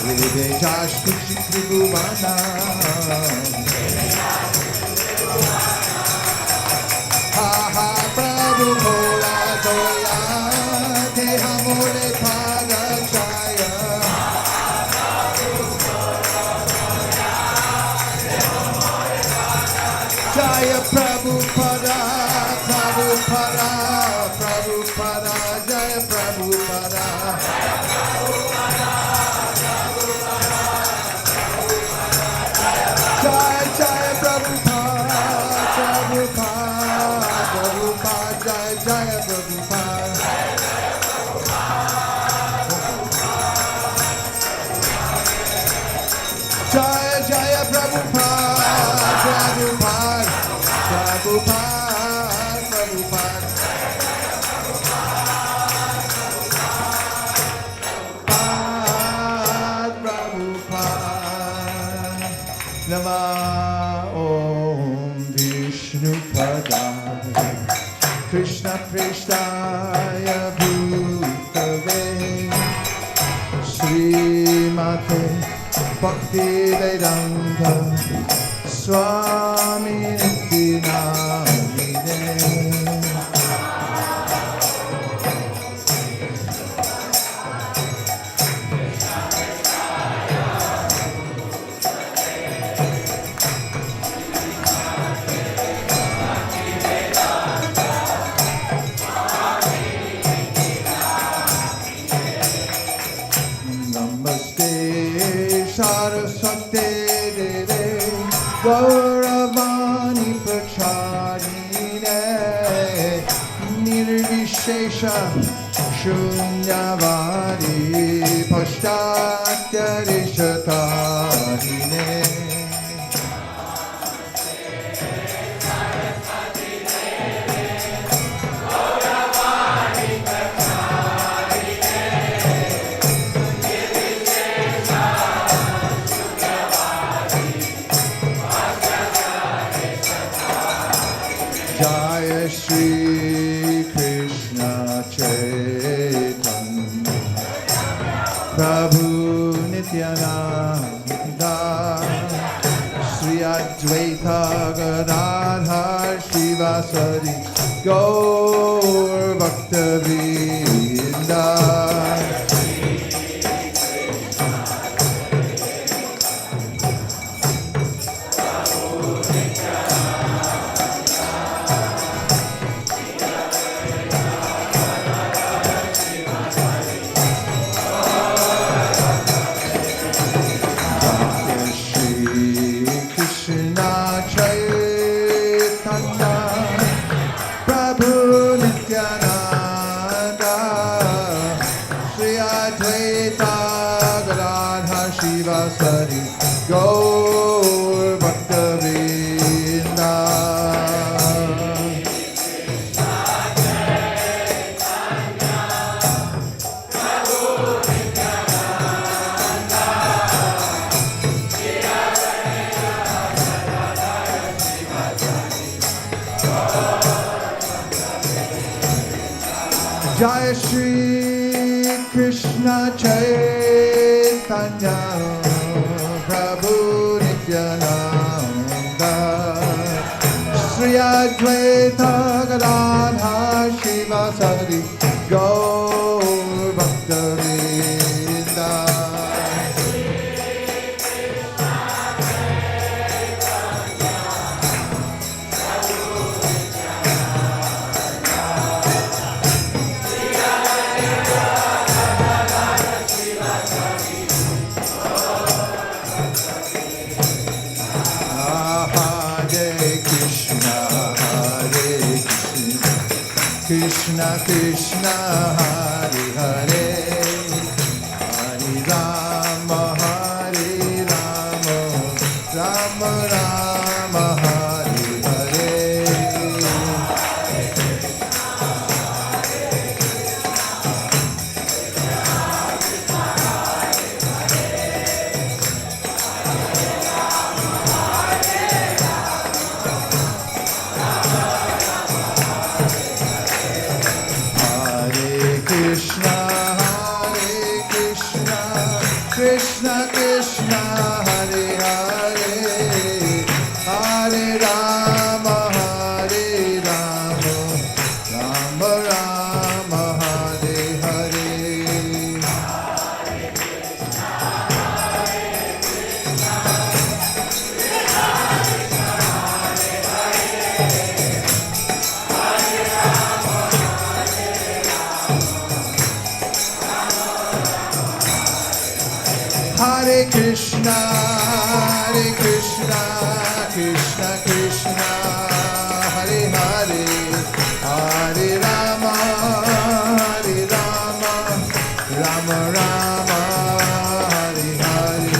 Rebe Josh Krishna Tribhuvana Ha ha Prabhu Bhola Doya Deha Mole Pada Chaya Jaya Prabhupada, Prabhupada, Prabhupada, Jaya Prabhupada. Jaya Jaya Prabhupada, Prabhupada, Prabhupada, Jaya Jaya Prabhupada. Jaya Jaya Prabhupada, Prabhupada, Prabhupada, Prabhupada. Prabhupada, Nama Om Vishnu Padaya, Krishna Prestaya Bhutale, Srimate Bhakti Vedanta Swami Nityanamine. Namaste Saraswate Deve Gauravani Pracharine Nirvishesha Shunyavadi Paschatya Rishatarine. Jaya Shri Krishna Chaitanya Prabhu Nityananda Sri Advaita Gadadhar Shivasari Gaur Bhakta Vrinda. Sari Gaur Bhakta Vrinda. Jaya Shri Krishna Chaitanya Prabhu Nityananda Sri Advaita Gadadhar Shivasari Gaur Bhakta Vrinda. Krishna Krishna Hare Hare Hare Rama Hare Rama Rama Rama Hare Hare. Krishna, Krishna Krishna, Hare Hare, Hare Rama, Rama Rama, Hare Hare.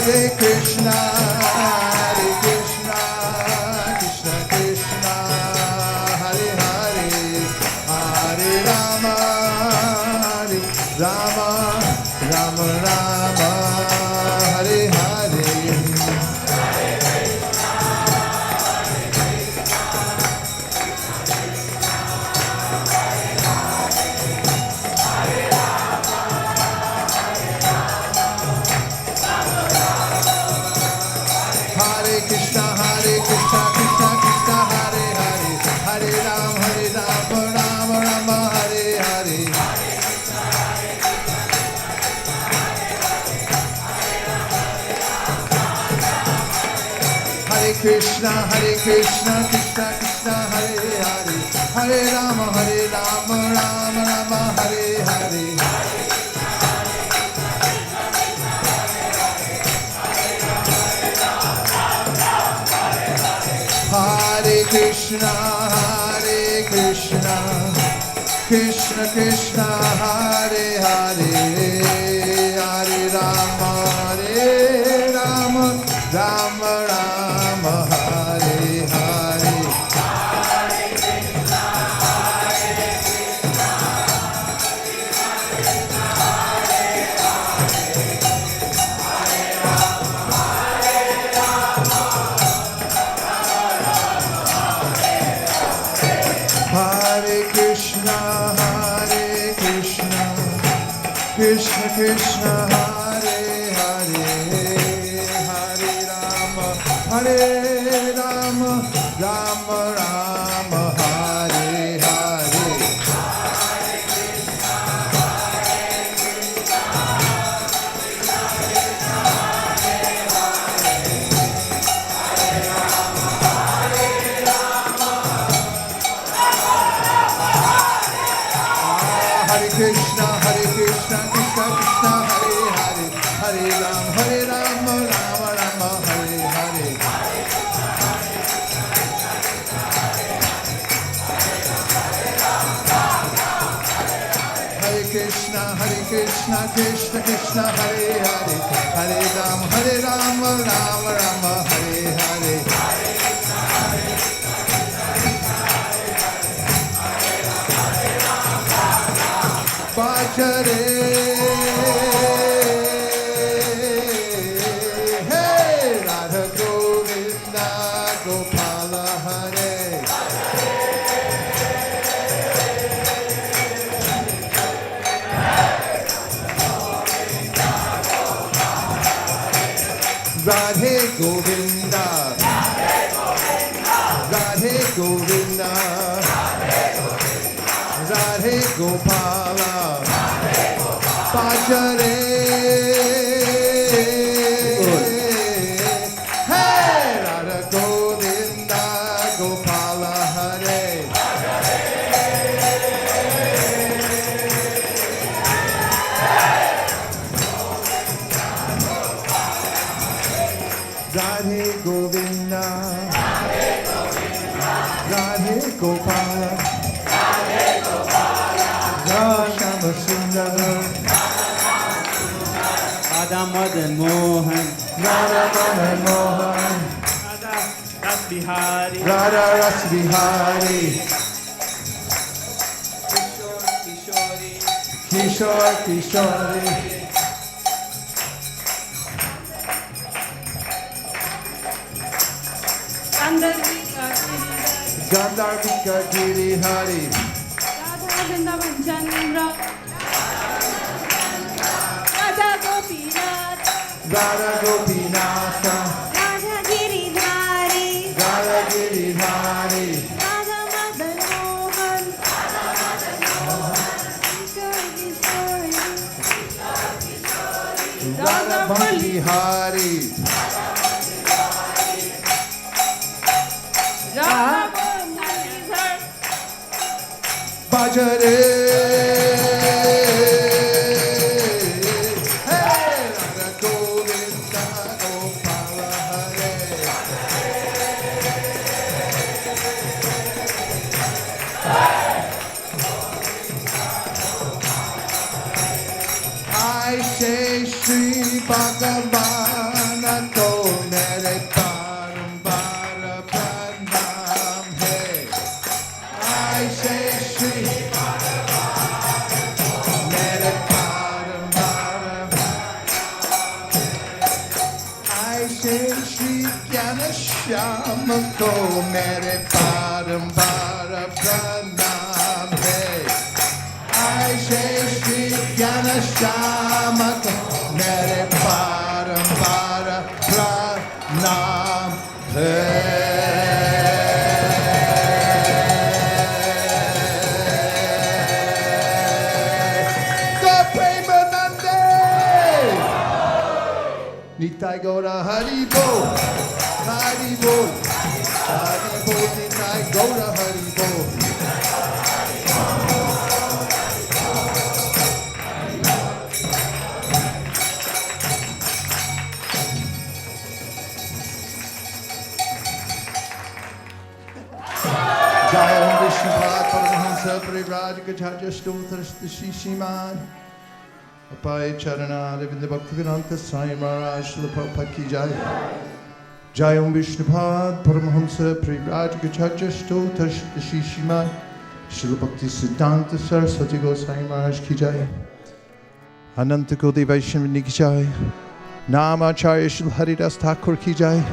Hare Krishna, Krishna Krishna, Hare Hare, Hare Rama, Rama Rama, Hare Hare. Hare Krishna, Krishna Krishna, Hare Hare, Hare Rama, Rama Rama, Hare Hare. Hare Krishna, Krishna Krishna, Hare Hare, Hare Rama, Rama Rama, Hare Hare. Hare Krishna, Krishna Krishna, Hare Hare, Hare Rama, Rama Rama, Hare Hare. Hare Krishna, Krishna Krishna, Hare Hare, Hare Rama, Rama Rama, Hare Hare. Hare Krishna, Krishna Krishna, Hare Hare, Hare Rama, Rama Rama, Hare Hare. Hare Krishna, Krishna Krishna, Hare Hare, Hare Rama, Rama Rama, Hare Hare. Bhajare, hey, Radha Govinda, Gopala Hare. Radhe Govinda, Radhe Govinda, Radhe Gopala, Bhajare, hey, Radha Govinda, Gopala Hare. Radhe Govinda, Radhe Gopala, Shama Sundar, Radha Madan Mohan, Radha Madan Mohan, Radha Ras Bihari, Radha Ras Bihari, Kishore Kishore, Gandharvika Giri Hari, Radha Vrindavan Chandra, Radha Gopinath, Radha Gopinatha, Radha Giridhari, Radha Giridhari, Radha Madan Mohan, Kishore Kishore, Bihari. Bhajare. Hey, Radha Govinda Gopala I say Shri Bhagavan ko mere parambara pranam hai. I say Shri mere parambara. I say Shri Jnana Shyama ko mere parambara pranam hai. I say Shri Jnana Shyama ko mere parambara pranam hai. Nitai Gaura Hari Bol, Hari Bol, Hari Bol, Nitai Gaura Hari Bol. Jai Om Vishnupad Paramahamsa Parivraj Gacharya Stotra Shishiman Apai Charana Ravinda Bhaktivedanta Swami Maharaj Srila Prabhupada Ki Jai. Jai Om Vishnupad Paramahamsa Parivraj Gacharya Stotra Shishiman Srila Bhakti Siddhanta Saraswati Goswami Maharaj Ki Jai. Ananta Kodi Vaishnavini Ki Jai. Namacharya Srila Haridas Thakur Ki Jai.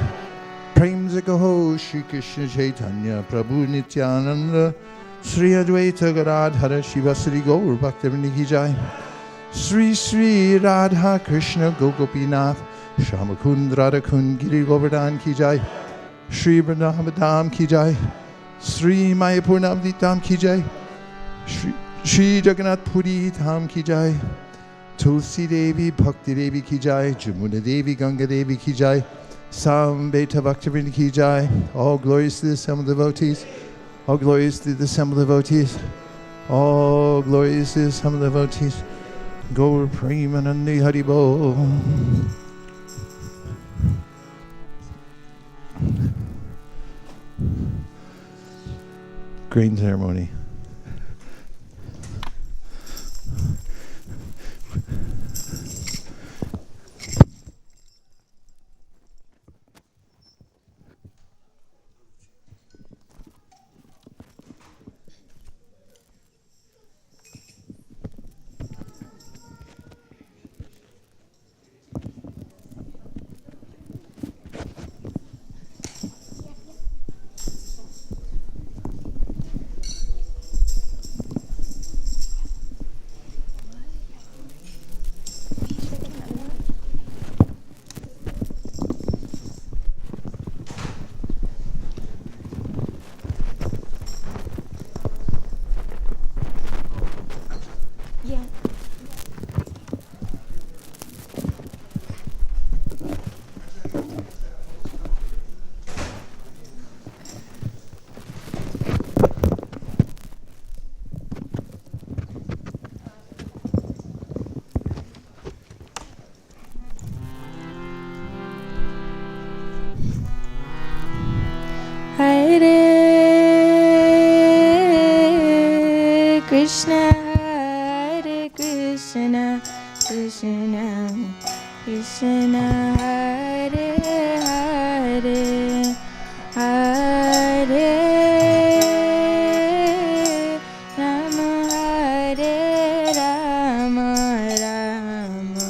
Prem Zagaho Shri Krishna Chaitanya Prabhu Nityananda Sri Advaita Gadadhara Shivasari Gaur Bhaktivinoda Ki Jai. Sri Sri Radha Krishna Gopinath Shamakund Radhakund Giri Govardhan Ki Jai. Sri Vrindavan Ki Jai. Sri Mayapur Navadvip Ki Jai. Sri Jagannath Puri Dham Ki Jai. Tulsi Devi Bhakti Devi Ki Jai. Jamuna Devi Ganga Devi Ki Jai. Sambeta Bhaktivinoda Ki Jai. All glories to the assembled devotees. All glories to the assembled devotees. All glories to the assembled devotees. Gaur Premanandi Haribol. Grain ceremony. Hare Krishna, Hare Krishna, Krishna Krishna, Hare Hare, Hare Rama, Hare Rama, Rama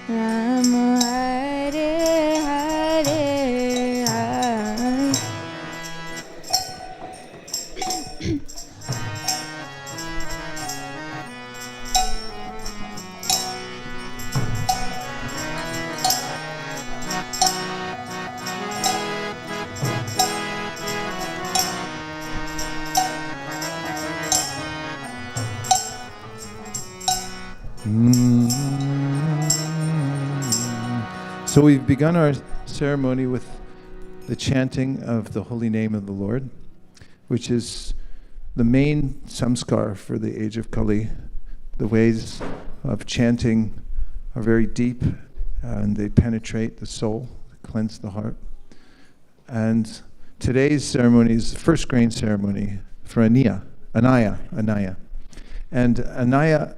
Rama, Hare Hare, Hare. So we've begun our ceremony with the chanting of the holy name of the Lord, which is the main samskar for the age of Kali. The ways of chanting are very deep and they penetrate the soul, cleanse the heart. And today's ceremony is the first grain ceremony for Anaya. And Anaya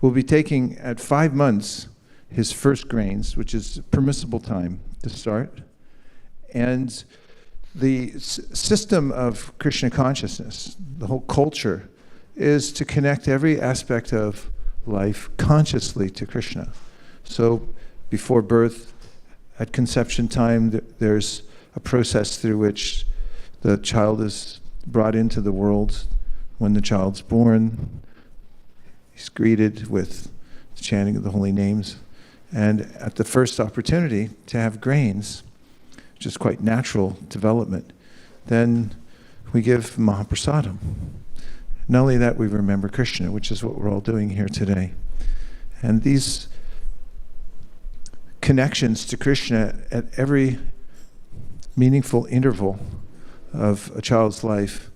will be taking at 5 months his first grains, which is permissible time to start. And the system of Krishna consciousness, the whole culture, is to connect every aspect of life consciously to Krishna. So before birth, at conception time, there's a process through which the child is brought into the world. When the child's born, he's greeted with the chanting of the holy names. And at the first opportunity to have grains, which is quite natural development, then we give Mahaprasadam. Not only that, we remember Krishna, which is what we're all doing here today. And these connections to Krishna at every meaningful interval of a child's life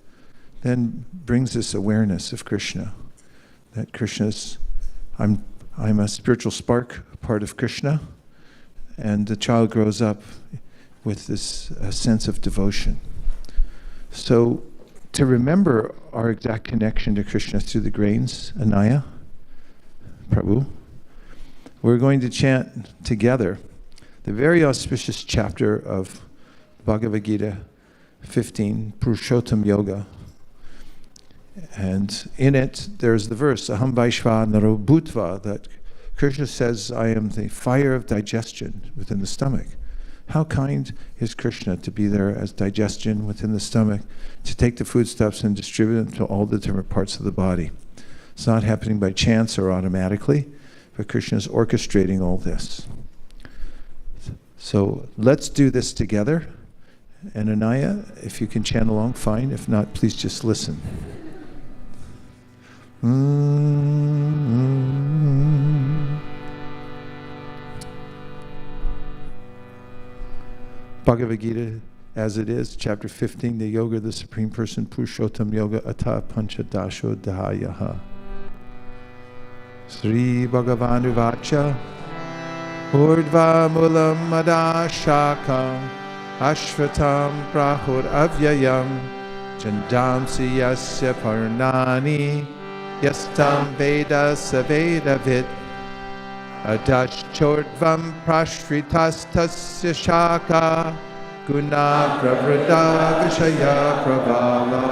then brings this awareness of Krishna, that Krishna's, I'm a spiritual spark, a part of Krishna, and the child grows up with this sense of devotion. So to remember our exact connection to Krishna through the grains, Anaya, Prabhu, we're going to chant together the very auspicious chapter of Bhagavad Gita 15, Purushottam Yoga. And in it, there's the verse, Aham Vaishvanaro Bhutva, that Krishna says, I am the fire of digestion within the stomach. How kind is Krishna to be there as digestion within the stomach, to take the foodstuffs and distribute them to all the different parts of the body. It's not happening by chance or automatically, but Krishna is orchestrating all this. So let's do this together. And Anaya, if you can chant along, fine. If not, please just listen. Bhagavad Gita, as it is, chapter 15, the Yoga of the Supreme Person, Purushottam Yoga, Ata Panchadasho Dhayaha. Sri Bhagavanu Vacha, Urdva Mulam Madashakam, Ashvatam Prahur Avyayam, Chandamsi Yasya Parnani, Yastam Veda Saveda Vid, Adash Chordvam Prashritastasya Shaka, Guna Pravrada Vishaya Pravala,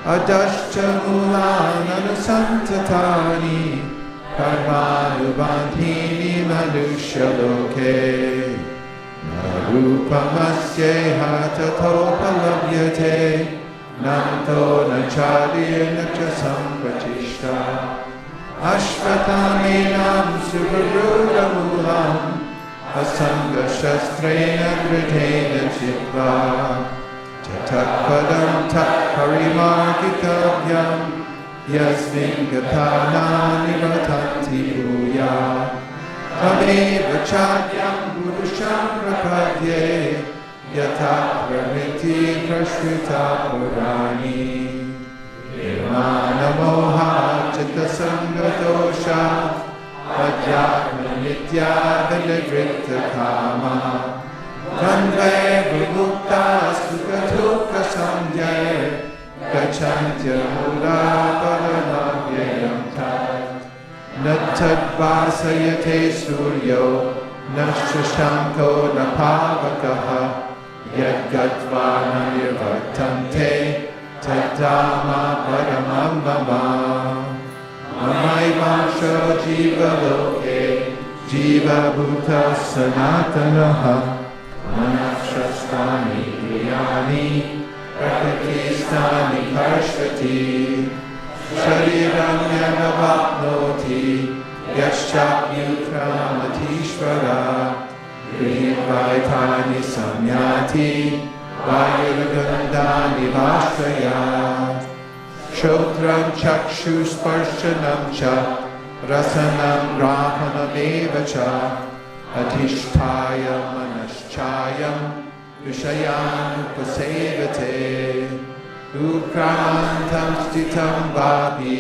Adashcha Mulan Anusantatani, Karmanubandhini Manusha Loke, Narupamasyeha Tatopalabhyate, Nanto Nachari Nacha Sampratishta, Ashvatamenam Suvarudha Mulam, Asanga Shastrena Gritena Chitva, Tatakpadam Tak Parimargitavyam, Yasmin Gatana Nivatanti Bhuya, Tameva Chadyam Purusham Prapadye, Yata Pramiti Prashrita Purani, Nirmana Moha Chitta Sangatosha, Adhyatma Nitya Vinivritta Kama, Kanve Vimukta Sukatuka Samjaya, Gachantya Mula Paranavyayam Tat, Natad Vasayate Suryo, Nashashanko Napavakaha, Yadgatva Nirvatante, Tadama Paramambama, Mamaivansho Jiva Loke, Jiva Bhuta Sanatanaha, Manashastani Priyani, Prakritistani Karshvati, Shariram Yanavapnoti, Yashchapyukramatishvara, Grihvaitani Samyati, Vayuragandani Vashraya, Shodram Chakshu Sparshanam Cha, Rasanam Rahanam Evacha, adhishtaya manaschayam vishayanupasevate ukramantam stitam vapi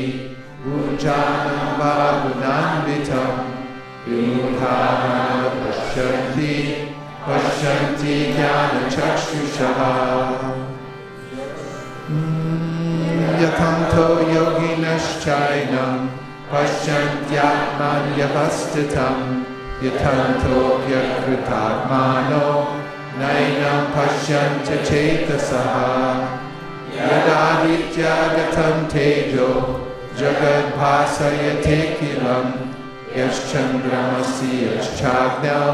ujjanam vagunanvitam vimudhamana Pashyanti jnana chakshushaha Yatanto yoginaschainam Pashyantyatman yavastitam Yatanto yakritatmano Nainam pashyanta chetasaha Yadaditya gatam tejo Jagad bhasayate kilam Yaschandramasi yaschagnyao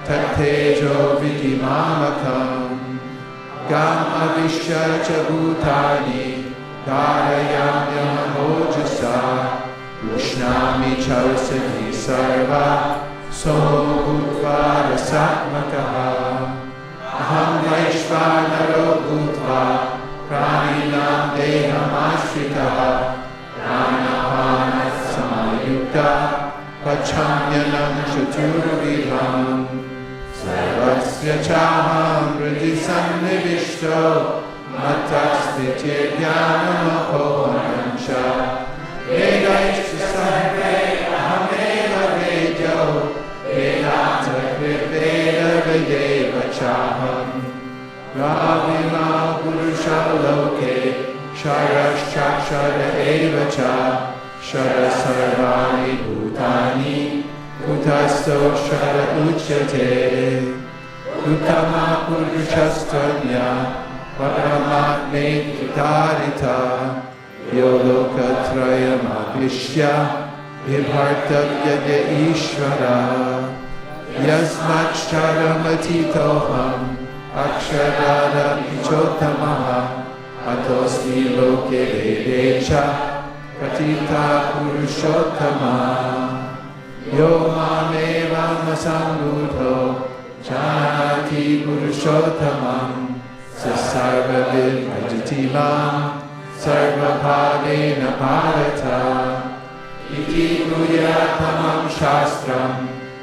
Tattejo vidimamakam Gam avishya cha bhutani Dharayam yamahojasa Ushnami chausati sarva Soho bhutva rasatmakaha Aham vaishvanaro bhutva Praninam deham ashritaha Pranapana samayukta Pachamyanam chaturvidham Sarvasya chaham hridhi sannivishto Matasthitye jnanam apohanamcha Vedaisya sarve ahameva vedyo Vedanta kriveda vedeva chaham Ravima purusha loke Sharaschakshara eva cha Shara sarvani bhutani Bhutasto shara uchyate Uttama purushastvanya Paramatme utarita Yolokatrayam avishya Vibhartavya ishvara Yasmacharam atitoham Akshadara ichotamaha Atosmi loke vedecha Katita Purushottama Yo Mamevam Asambhuto Janati Purushottamam Sasarvavid Bhajatimam Sarvabhavena Bharata Iti Guyatamam Shastram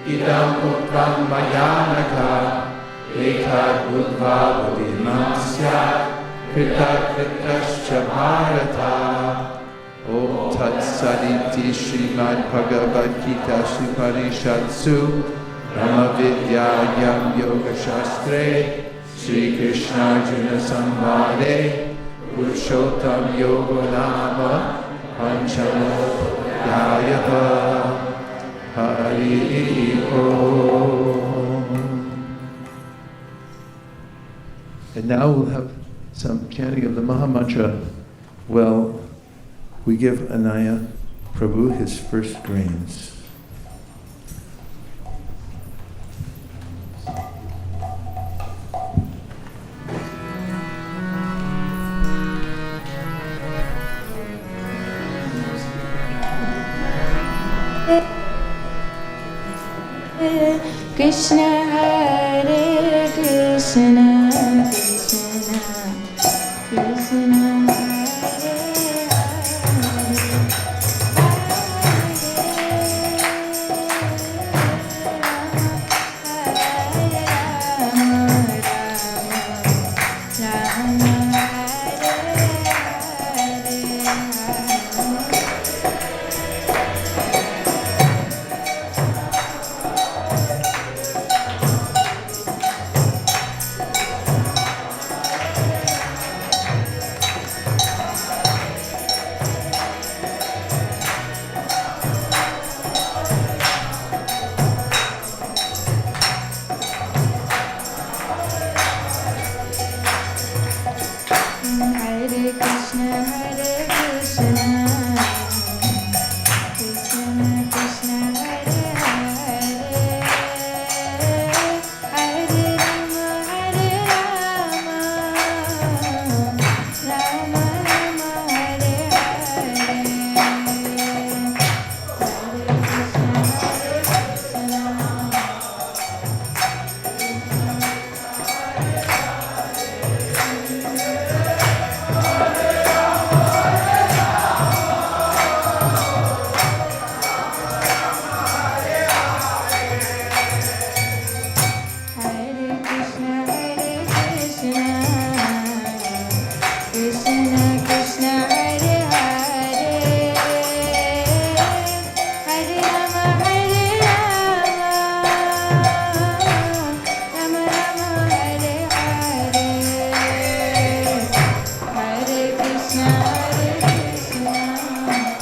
Idam Uttam Mayanaka Ekad Budva Buddhimasya Krita Kritascha Bharata Om Tat Saditi Srimad Bhagavad Gita Supanishatsu Brahma Vidyayam Yoga Shastre Sri Krishna Arjuna Samvade Purushottam Yoga Nama Panchamo Yayaha Hari Om. And now we'll have some chanting of the Maha Mantra. Well, we give Anaya Prabhu his first grains. Krishna Hare Krishna Krishna Krishna Krishna Krishna Hare Hare Hare Rama Rama Rama Hare Hare Hare Krishna Hare Krishna Hare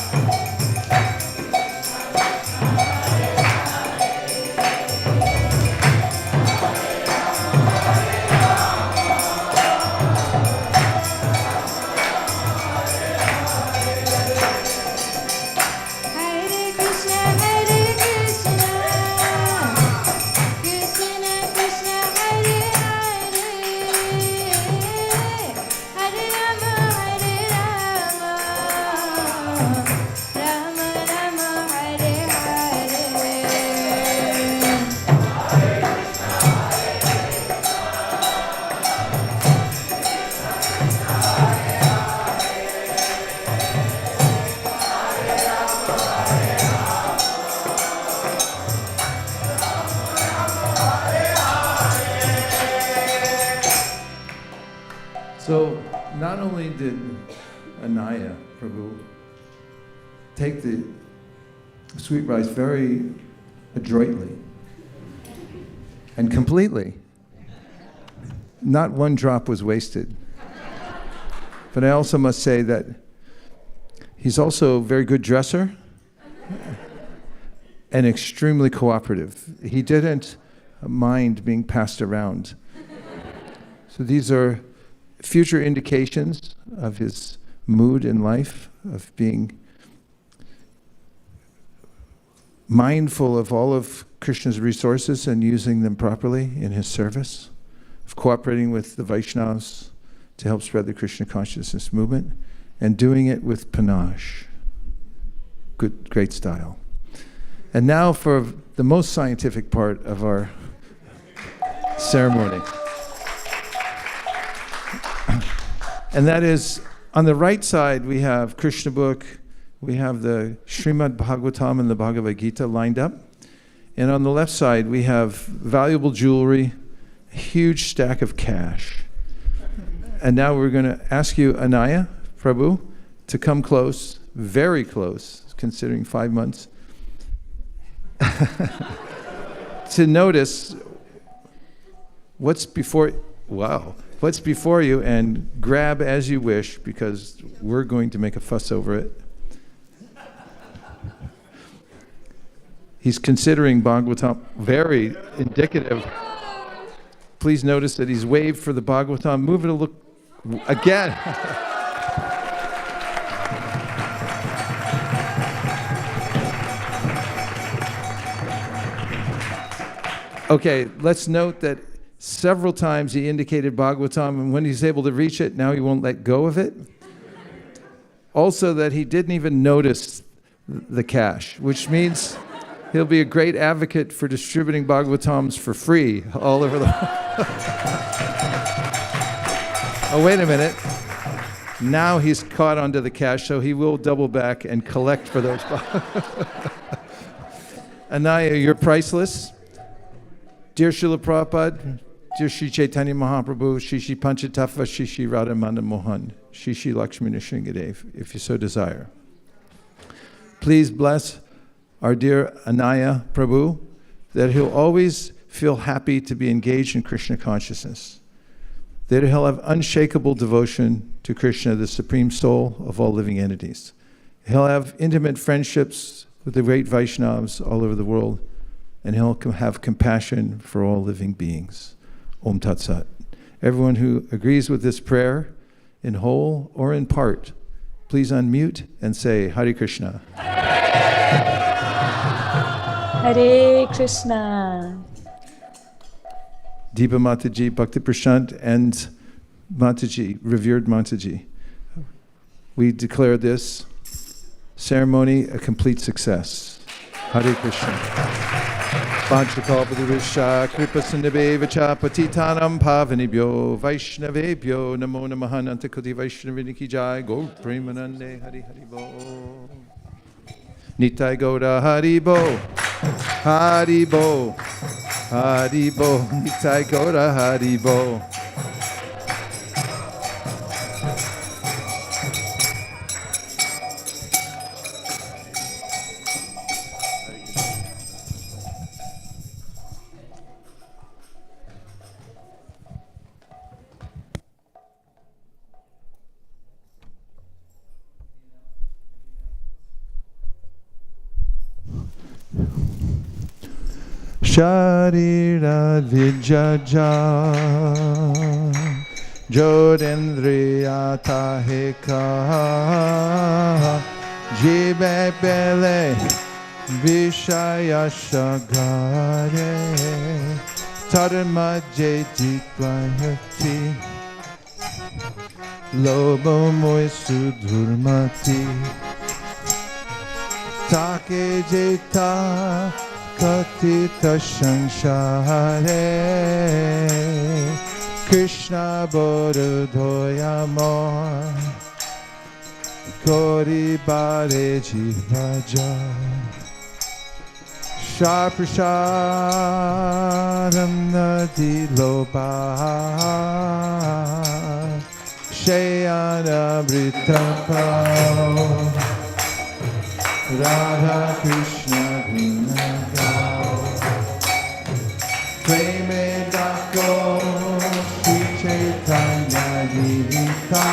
Krishna Krishna Krishna Hare Hare Hare Rama Rama Rama Hare Hare So not only did Anaya Prabhu take the sweet rice very adroitly and completely, not one drop was wasted. But I also must say that he's also a very good dresser and extremely cooperative. He didn't mind being passed around. So these are future indications of his mood in life, of being mindful of all of Krishna's resources and using them properly in his service, of cooperating with the Vaishnavas to help spread the Krishna consciousness movement, and doing it with panache. Good, great style. And now for the most scientific part of our ceremony. And that is, on the right side, we have Krishna book, we have the Srimad Bhagavatam and the Bhagavad Gita lined up. And on the left side, we have valuable jewelry, a huge stack of cash. And now we're going to ask you, Anaya Prabhu, to come close, very close, considering 5 months, to notice what's before you and grab as you wish, because we're going to make a fuss over it. He's considering Bhagavatam, very indicative. Please notice that he's waved for the Bhagavatam. Move it a look again. Okay, let's note that several times he indicated Bhagavatam, and when he's able to reach it, now he won't let go of it. Also that he didn't even notice the cash, which means he'll be a great advocate for distributing Bhagavatams for free all over the world. Oh, wait a minute. Now he's caught onto the cash, so he will double back and collect for those. Anaya, you're priceless. Dear Srila Prabhupada, dear Sri Chaitanya Mahaprabhu, Shri Shri Panchatattva, Shri Shri Radhamana Mohan, Shri Shri Lakshmi Nrsingadev, if you so desire. Please bless our dear Anaya Prabhu, that he'll always feel happy to be engaged in Krishna consciousness, that he'll have unshakable devotion to Krishna, the Supreme Soul of all living entities. He'll have intimate friendships with the great Vaishnavas all over the world, and he'll have compassion for all living beings. Om Tat Sat. Everyone who agrees with this prayer, in whole or in part, please unmute and say Hare Krishna. Hare Krishna. Deepa Mataji, Bhakti Prashant, and Mataji, revered Mataji. We declare this ceremony a complete success. Hare Krishna. Panchakalpadurusha kripa sindhabevacha patitanam pavanibhyo vaishnavebhyo namo namaha antakoti vaishnaviniki jai go premanande hari hari bo. Nitai Gauda Haribo, Haribo, Haribo, Nitai Gauda Haribo, Sharira Vijaja Jodendriya Tahika Jibe Bele Vishaya Shagare Tarma Jejitwayati Lobo Moisu Durmati Take Jeta Katita Shanshare Krishna Bodhoya Mor Kori Bare Jivaja Shaprasharam Nadi Loba Shayana Britapa Radha Krishna Gunagao Preme Dako Sri Chaitanya Gita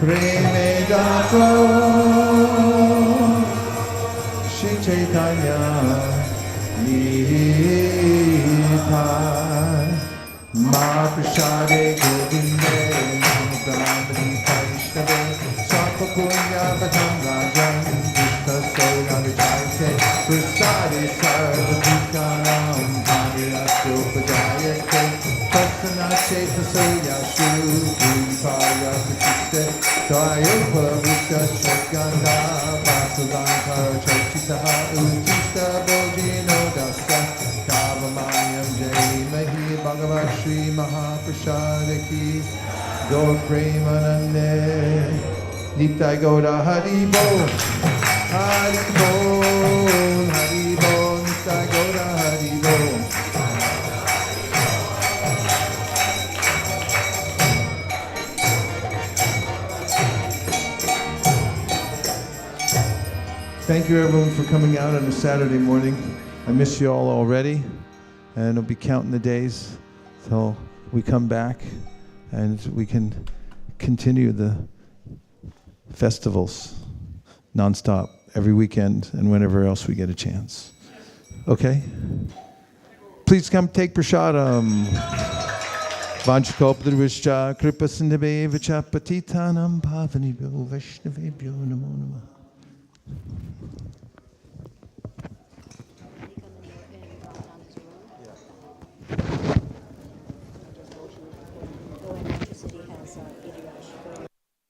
Preme Dako Sri Chaitanya Gita Mahaprasade Govinde Brahmani Vaishnava Punya Batam Rajan Krishna Soya Vijayate Prasadi Sarvadhikanam Bhagirato Pajayate Pasana Cheta Soya Shuru Paya Pachite Tayopa Vita Shakanda Vasulankara Chachitaha Utista Bodhino Dasa Kavamayam Jai Mahi Bhagavat Shri Mahaprasadaki Gaur Premanande Nitai Gaura Hari Bol, Hari Bol, Hari Bol, Nitai Gaura Hari Bol. Thank you everyone for coming out on a Saturday morning. I miss you all already, and I'll be counting the days till we come back and we can continue the festivals non-stop every weekend and whenever else we get a chance. Okay? Please come take prasadam. Vanchakopdrivishcha kripasindave vichapatitanam pavanibhyo vaishnavebhyo namo namah.